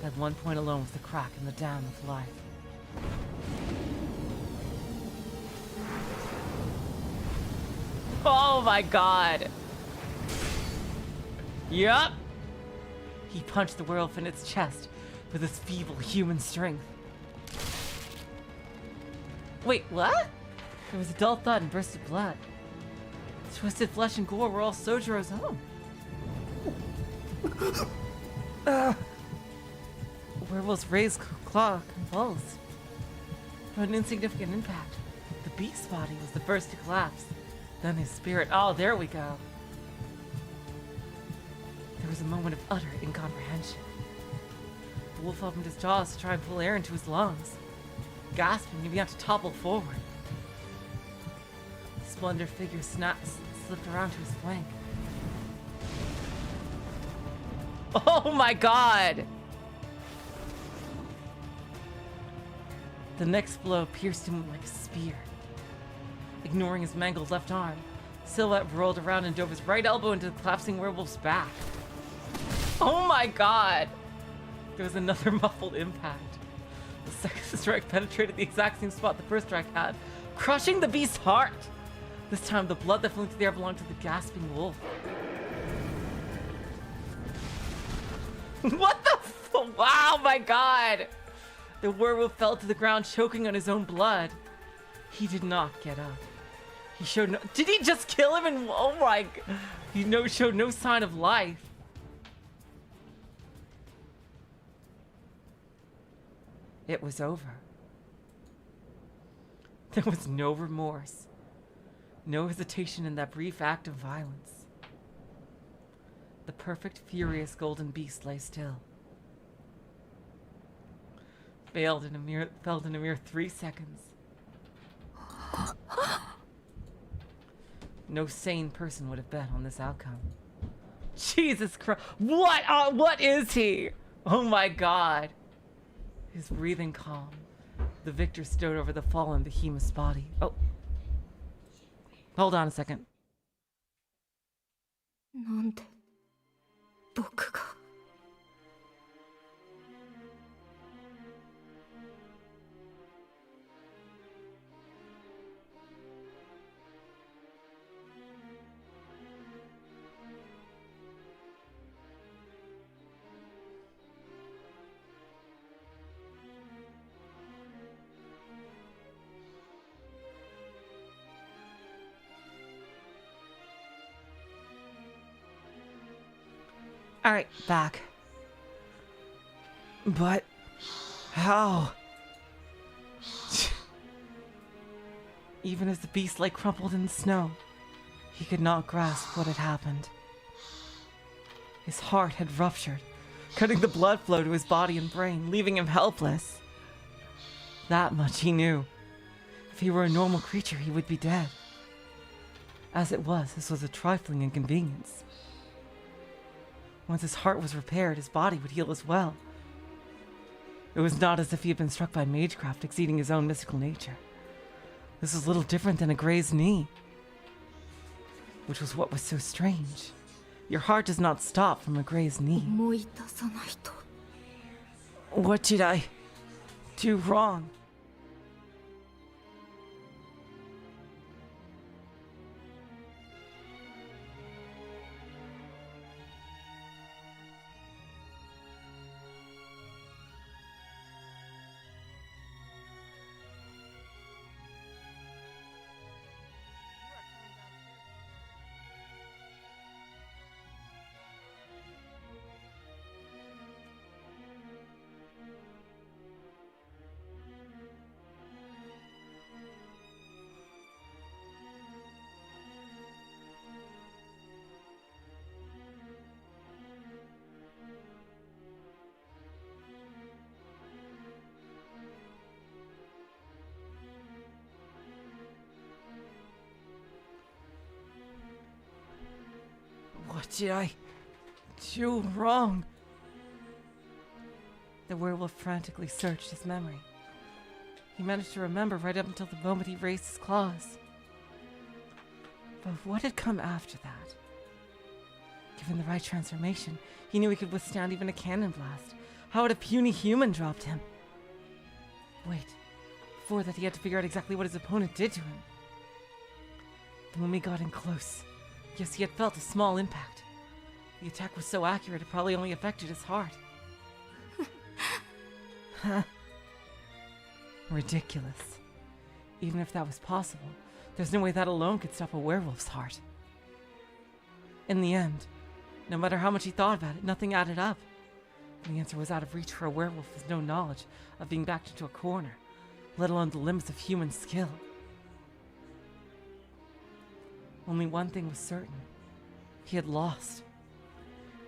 That one point alone was the crack in the dam of life. Oh my god! Yup! He punched the werewolf in its chest with his feeble human strength. Wait, what? There was a dull thud and burst of blood. Twisted flesh and gore were all Soujyuro's own. The werewolf's raised claw convulsed. But an insignificant impact. The beast's body was the first to collapse. Then his spirit. Oh, there we go. There was a moment of utter incomprehension. The wolf opened his jaws to try and pull air into his lungs. Gasping, he began to topple forward. The splendid figure slipped around to his flank. Oh my god! The next blow pierced him like a spear. Ignoring his mangled left arm, Silhouette rolled around and dove his right elbow into the collapsing werewolf's back. Oh my god! There was another muffled impact. The second strike penetrated the exact same spot the first strike had, crushing the beast's heart! This time, the blood that flew into the air belonged to the gasping wolf. What the wow, my god! The werewolf fell to the ground, choking on his own blood. He did not get up. He showed no— did he just kill him and— oh my— he showed no sign of life. It was over. There was no remorse, no hesitation in that brief act of violence. The perfect, furious golden beast lay still. Felled in a mere 3 seconds. No sane person would have bet on this outcome. Jesus Christ. What is he? Oh my God. His breathing calm. The victor stood over the fallen behemoth's body. Oh. Hold on a second. なんで僕が Alright, back. But how? Even as the beast lay crumpled in the snow, he could not grasp what had happened. His heart had ruptured, cutting the blood flow to his body and brain, leaving him helpless. That much he knew. If he were a normal creature, he would be dead. As it was, this was a trifling inconvenience. Once his heart was repaired, his body would heal as well. It was not as if he had been struck by magecraft exceeding his own mystical nature. This was little different than a grazed knee. Which was what was so strange. Your heart does not stop from a grazed knee. 思い出さないと What did I do wrong? What did I do wrong? The werewolf frantically searched his memory. He managed to remember right up until the moment he raised his claws. But what had come after that? Given the right transformation, he knew he could withstand even a cannon blast. How had a puny human dropped him? Wait, before that he had to figure out exactly what his opponent did to him. The moment he got in close, yes, he had felt a small impact. The attack was so accurate it probably only affected his heart. Ridiculous. Even if that was possible, there's no way that alone could stop a werewolf's heart. In the end, no matter how much he thought about it, nothing added up. The answer was out of reach for a werewolf with no knowledge of being backed into a corner, let alone the limits of human skill. Only one thing was certain. He had lost.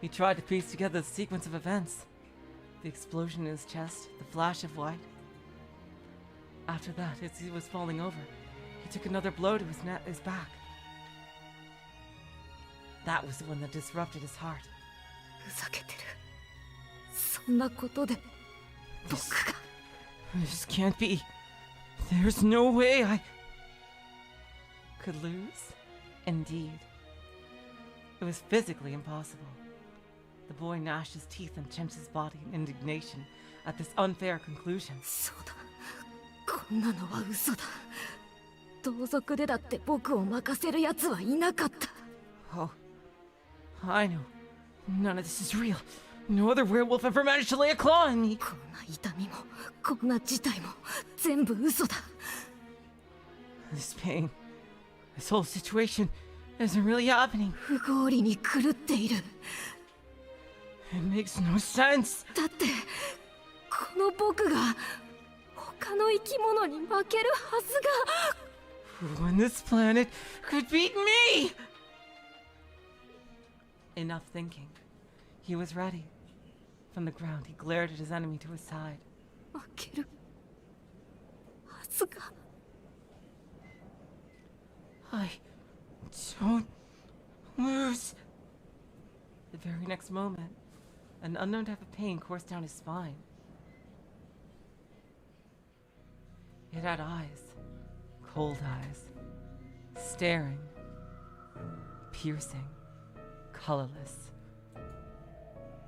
He tried to piece together the sequence of events. The explosion in his chest, the flash of light. After that, as he was falling over, he took another blow to his back. That was the one that disrupted his heart. ふざけてるそんなことで僕が This can't be. There's no way I could lose. Indeed. It was physically impossible. The boy gnashed his teeth and clenched his body in indignation at this unfair conclusion. そうだこんなのは嘘だ同族でだって僕を任せる奴はいなかった Oh, I know. None of this is real. No other werewolf ever managed to lay a claw on me. こんな痛みもこんな事態も全部嘘だ This pain, this whole situation isn't really happening. 不合理に狂っている It makes no sense. だってこの僕が他の生き物に負けるはずが。 Who on this planet could beat me? Enough thinking. He was ready. From the ground, he glared at his enemy to his side. 負けるはずが。 I don't lose. The very next moment, an unknown type of pain coursed down his spine. It had eyes, cold eyes, staring, piercing, colorless.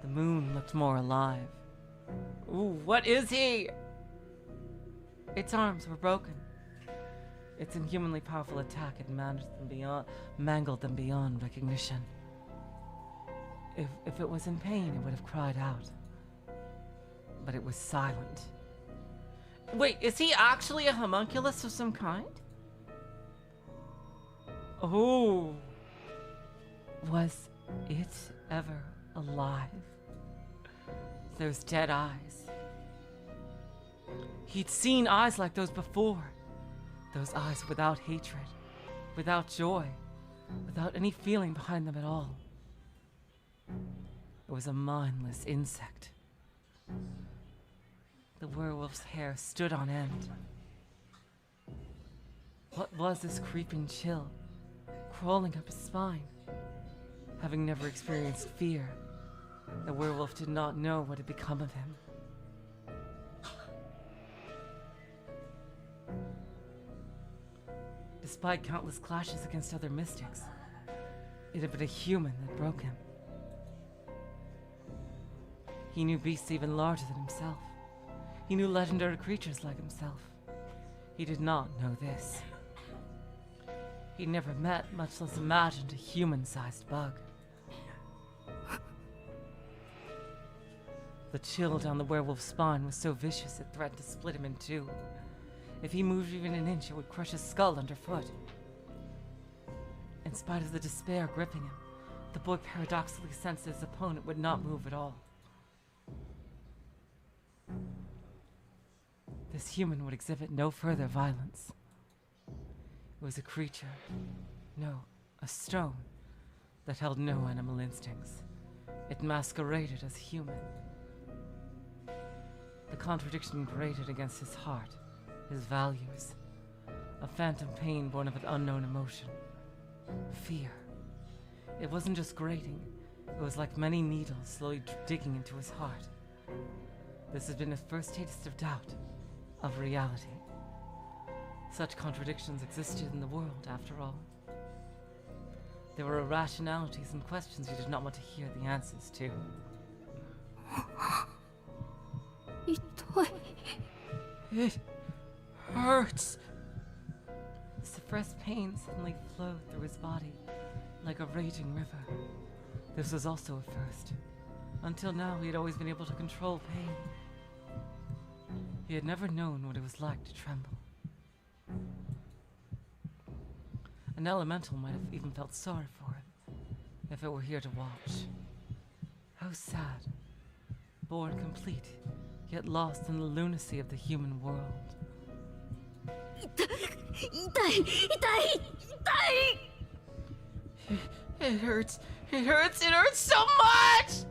The moon looked more alive. Ooh, what is he? Its arms were broken. Its inhumanly powerful attack had mangled them beyond recognition. If it was in pain, it would have cried out. But it was silent. Wait, is he actually a homunculus of some kind? Oh. Was it ever alive? Those dead eyes. He'd seen eyes like those before. Those eyes without hatred, without joy, without any feeling behind them at all. It was a mindless insect. The werewolf's hair stood on end. What was this creeping chill, crawling up his spine? Having never experienced fear, the werewolf did not know what had become of him. Despite countless clashes against other mystics, it had been a human that broke him. He knew beasts even larger than himself. He knew legendary creatures like himself. He did not know this. He never met, much less imagined, a human-sized bug. The chill down the werewolf's spine was so vicious it threatened to split him in two. If he moved even an inch, it would crush his skull underfoot. In spite of the despair gripping him, the boy paradoxically sensed his opponent would not move at all. This human would exhibit no further violence. It was a creature, no, a stone, that held no animal instincts. It masqueraded as human. The contradiction grated against his heart, his values. A phantom pain born of an unknown emotion. Fear. It wasn't just grating. It was like many needles slowly digging into his heart. This had been his first taste of doubt, of reality. Such contradictions existed in the world, after all. There were irrationalities and questions he did not want to hear the answers to. It hurts. Suppressed pain suddenly flowed through his body, like a raging river. This was also a first. Until now, he had always been able to control pain. He had never known what it was like to tremble. An elemental might have even felt sorry for him, if it were here to watch. How sad. Born complete, yet lost in the lunacy of the human world. It hurts. It hurts. It hurts so much!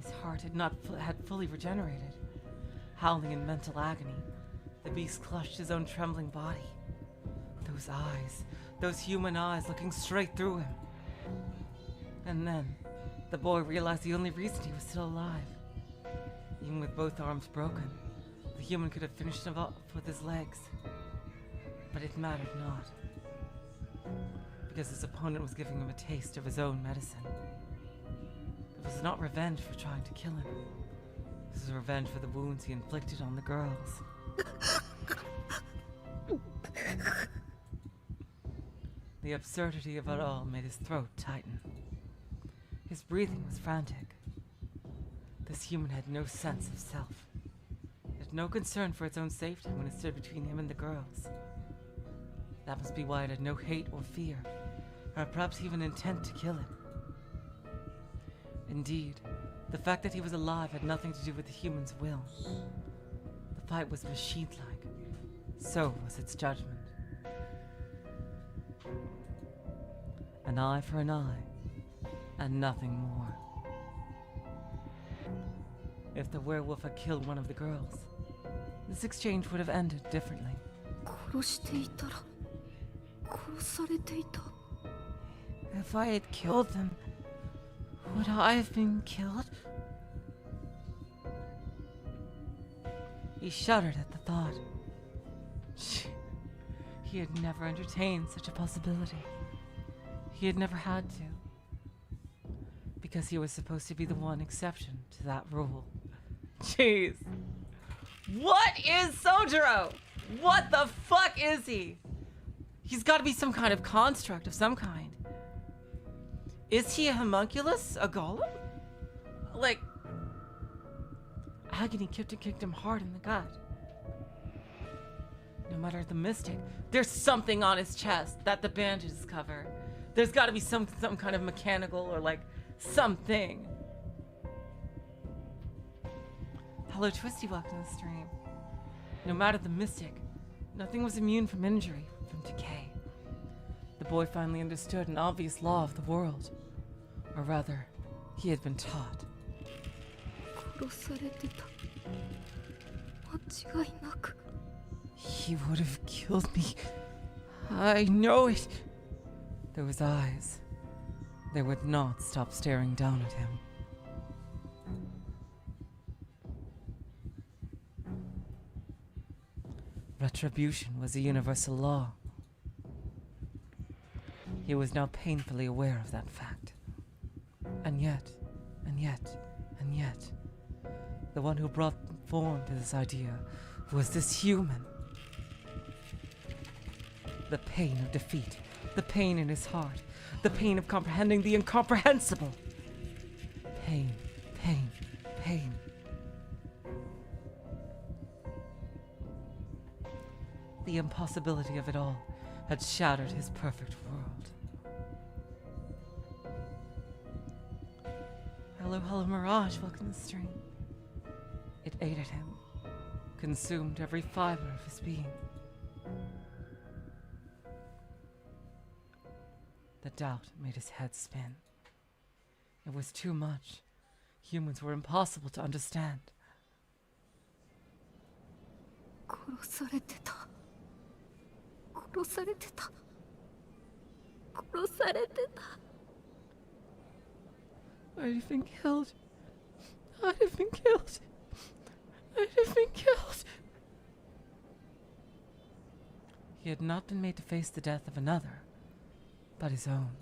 His heart had fully regenerated. Howling in mental agony, the beast clutched his own trembling body. Those eyes, those human eyes looking straight through him. And then, the boy realized the only reason he was still alive. Even with both arms broken, the human could have finished him off with his legs. But it mattered not. Because his opponent was giving him a taste of his own medicine. It was not revenge for trying to kill him. This was revenge for the wounds he inflicted on the girls. The absurdity of it all made his throat tighten. His breathing was frantic. This human had no sense of self. It had no concern for its own safety when it stood between him and the girls. That must be why it had no hate or fear, or perhaps even intent to kill him. Indeed, the fact that he was alive had nothing to do with the human's will. The fight was machine-like, so was its judgment. An eye for an eye, and nothing more. If the werewolf had killed one of the girls, this exchange would have ended differently. 殺していたら殺されていた。 If I had killed them, would I have been killed? He shuddered at the thought. He had never entertained such a possibility. He had never had to. Because he was supposed to be the one exception to that rule. Jeez. What is Soujyuro? What the fuck is he? He's got to be some kind of construct of some kind. Is he a homunculus? A golem? Like, agony kicked him hard in the gut. No matter the mystic, there's something on his chest that the bandages cover. There's got to be some kind of mechanical or like something. Hello, Twisty, welcome to the stream. No matter the mystic, nothing was immune from injury, from decay. The boy finally understood an obvious law of the world. Or rather, he had been taught. 殺されてた。間違いなく。 He would have killed me. I know it. Those eyes, they would not stop staring down at him. Retribution was a universal law. He was now painfully aware of that fact. And yet, the one who brought form to this idea was this human. The pain of defeat, the pain in his heart, the pain of comprehending the incomprehensible. Pain. The impossibility of it all had shattered his perfect world. Hello, Mirage, welcome to the stream. It ate at him, consumed every fiber of his being. The doubt made his head spin. It was too much. Humans were impossible to understand. 殺されてた。殺されてた。殺されてた。 I'd have been killed. I'd have been killed. I'd have been killed. He had not been made to face the death of another, but his own.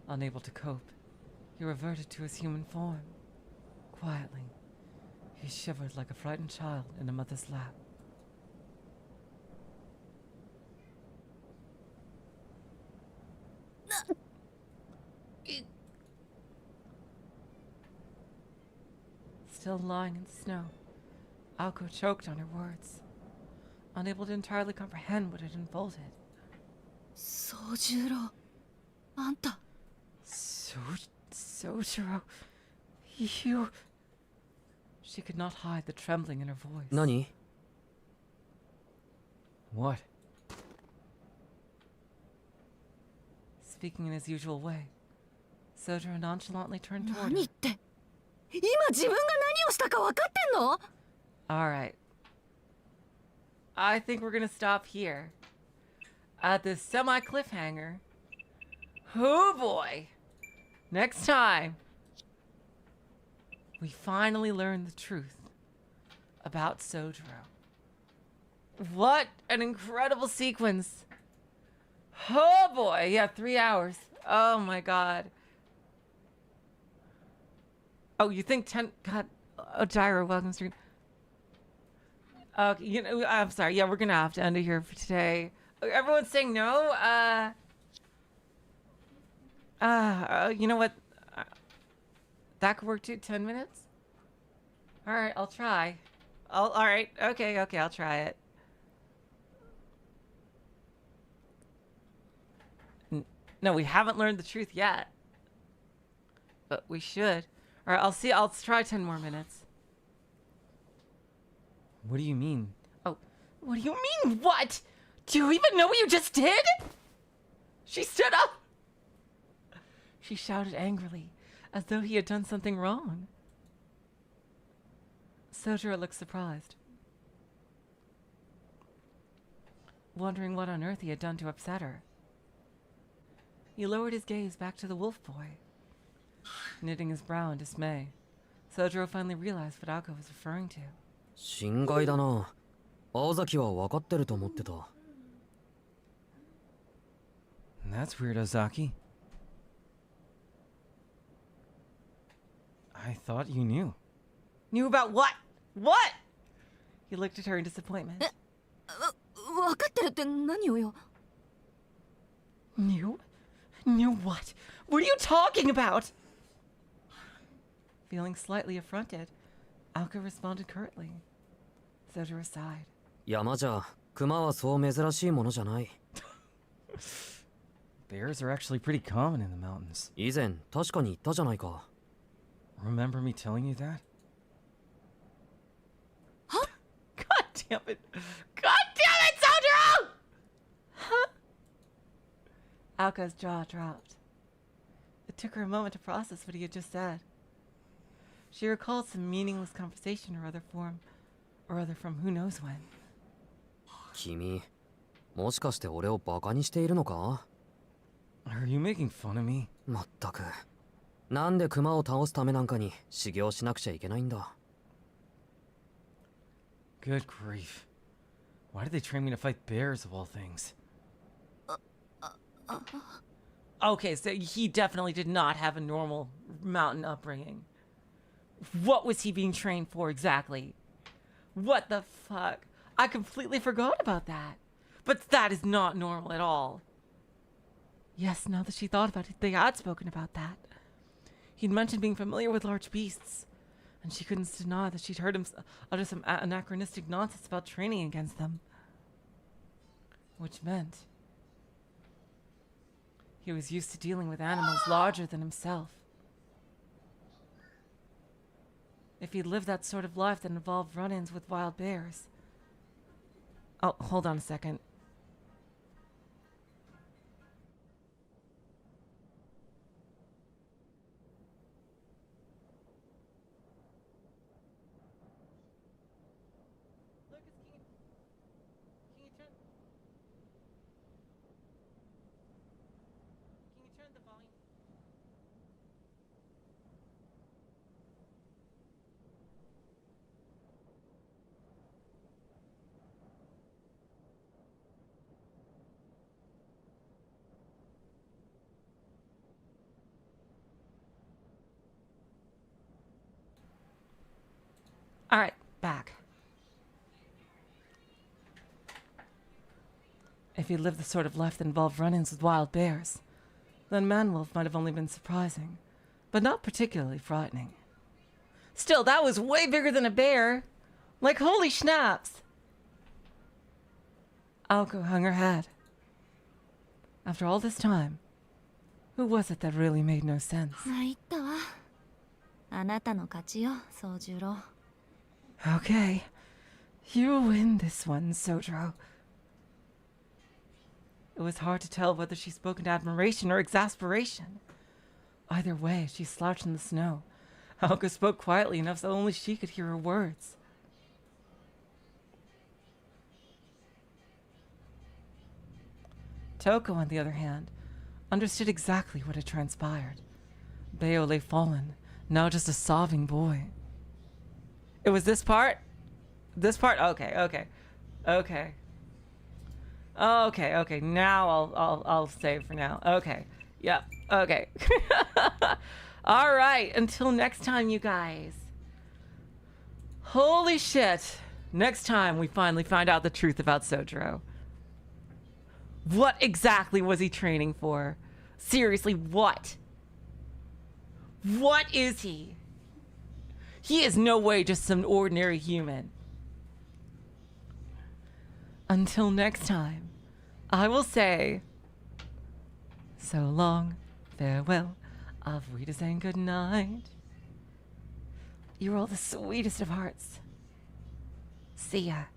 Unable to cope, he reverted to his human form. Quietly, he shivered like a frightened child in a mother's lap. Still lying in the snow, Aoko choked on her words, unable to entirely comprehend what had unfolded. 宗十郎、あんた。Soujyuro, you... She could not hide the trembling in her voice. 何？ What? Speaking in his usual way, Soujyuro nonchalantly turned toward 何 her. って。今自分が何をしたか分かってんの？ Alright. I think we're gonna stop here. At this semi-cliffhanger. Oh boy! Next time, we finally learn the truth about Soujyuro. What an incredible sequence! Oh boy! Yeah, 3 hours. Oh my god. Oh, you think 10... God. Oh, Gyro, welcome to stream. Okay, you know, I'm sorry. Yeah, we're gonna have to end it here for today. Everyone's saying no? You know what? That could work too. 10 minutes? Alright, I'll try. Alright, okay, I'll try it. No, we haven't learned the truth yet. But we should. Alright, I'll try 10 more minutes. What do you mean? Oh, what do you mean, what? Do you even know what you just did? She stood up. She shouted angrily, as though he had done something wrong. Soujyuro looked surprised, wondering what on earth he had done to upset her. He lowered his gaze back to the wolf boy, knitting his brow in dismay. Soujyuro finally realized what Aoko was referring to. 心外だな。青崎は分かってると思ってた。That's weird, Ozaki. I thought you knew. Knew about what? What? He looked at her in disappointment. 分かってるって何をよ。 Knew? Knew what? What are you talking about? Feeling slightly affronted, Aoko responded curtly. Soujyuro sighed. 山じゃ熊はそう珍しいものじゃない。 Bears are actually pretty common in the mountains. 以前確かに言ったじゃないか。 Remember me telling you that? God damn it! God damn it, Soujyuro! Huh? Aoko's jaw dropped. It took her a moment to process what he had just said. She recalled some meaningless conversation or other from who knows when. 君、もしかして俺をバカにしているのか？ Are you making fun of me? まったく。なんで熊を倒すためなんかに修行しなくちゃいけないんだ。 Good grief. Why did they train me to fight bears of all things? Okay, so he definitely did not have a normal mountain upbringing. What was he being trained for exactly? What the fuck? I completely forgot about that. But that is not normal at all. Yes, now that she thought about it, they had spoken about that. He'd mentioned being familiar with large beasts, and she couldn't deny that she'd heard him utter some anachronistic nonsense about training against them. Which meant he was used to dealing with animals larger than himself. If he'd lived that sort of life that involved run-ins with wild bears. Oh, hold on a second. All right, back. If he lived the sort of life that involved run-ins with wild bears, then Man-Wolf might have only been surprising, but not particularly frightening. Still, that was way bigger than a bear. Like, holy schnapps. Aoko hung her head. After all this time, who was it that really made no sense? 参ったわ。あなたの勝ちよ、宗十郎。 Okay, you win this one, Soujyuro. It was hard to tell whether she spoke in admiration or exasperation. Either way, she slouched in the snow. Aoko spoke quietly enough so only she could hear her words. Touko, on the other hand, understood exactly what had transpired. Beowulf lay fallen, now just a sobbing boy. It was this part? This part? Okay. Okay, now I'll save for now. Okay. Yep. Okay. All right, until next time, you guys. Holy shit. Next time we finally find out the truth about Soujyuro. What exactly was he training for? Seriously, what? What is he? He is no way just some ordinary human. Until next time, I will say, so long, farewell, auf Wiedersehen, good night. You're all the sweetest of hearts. See ya.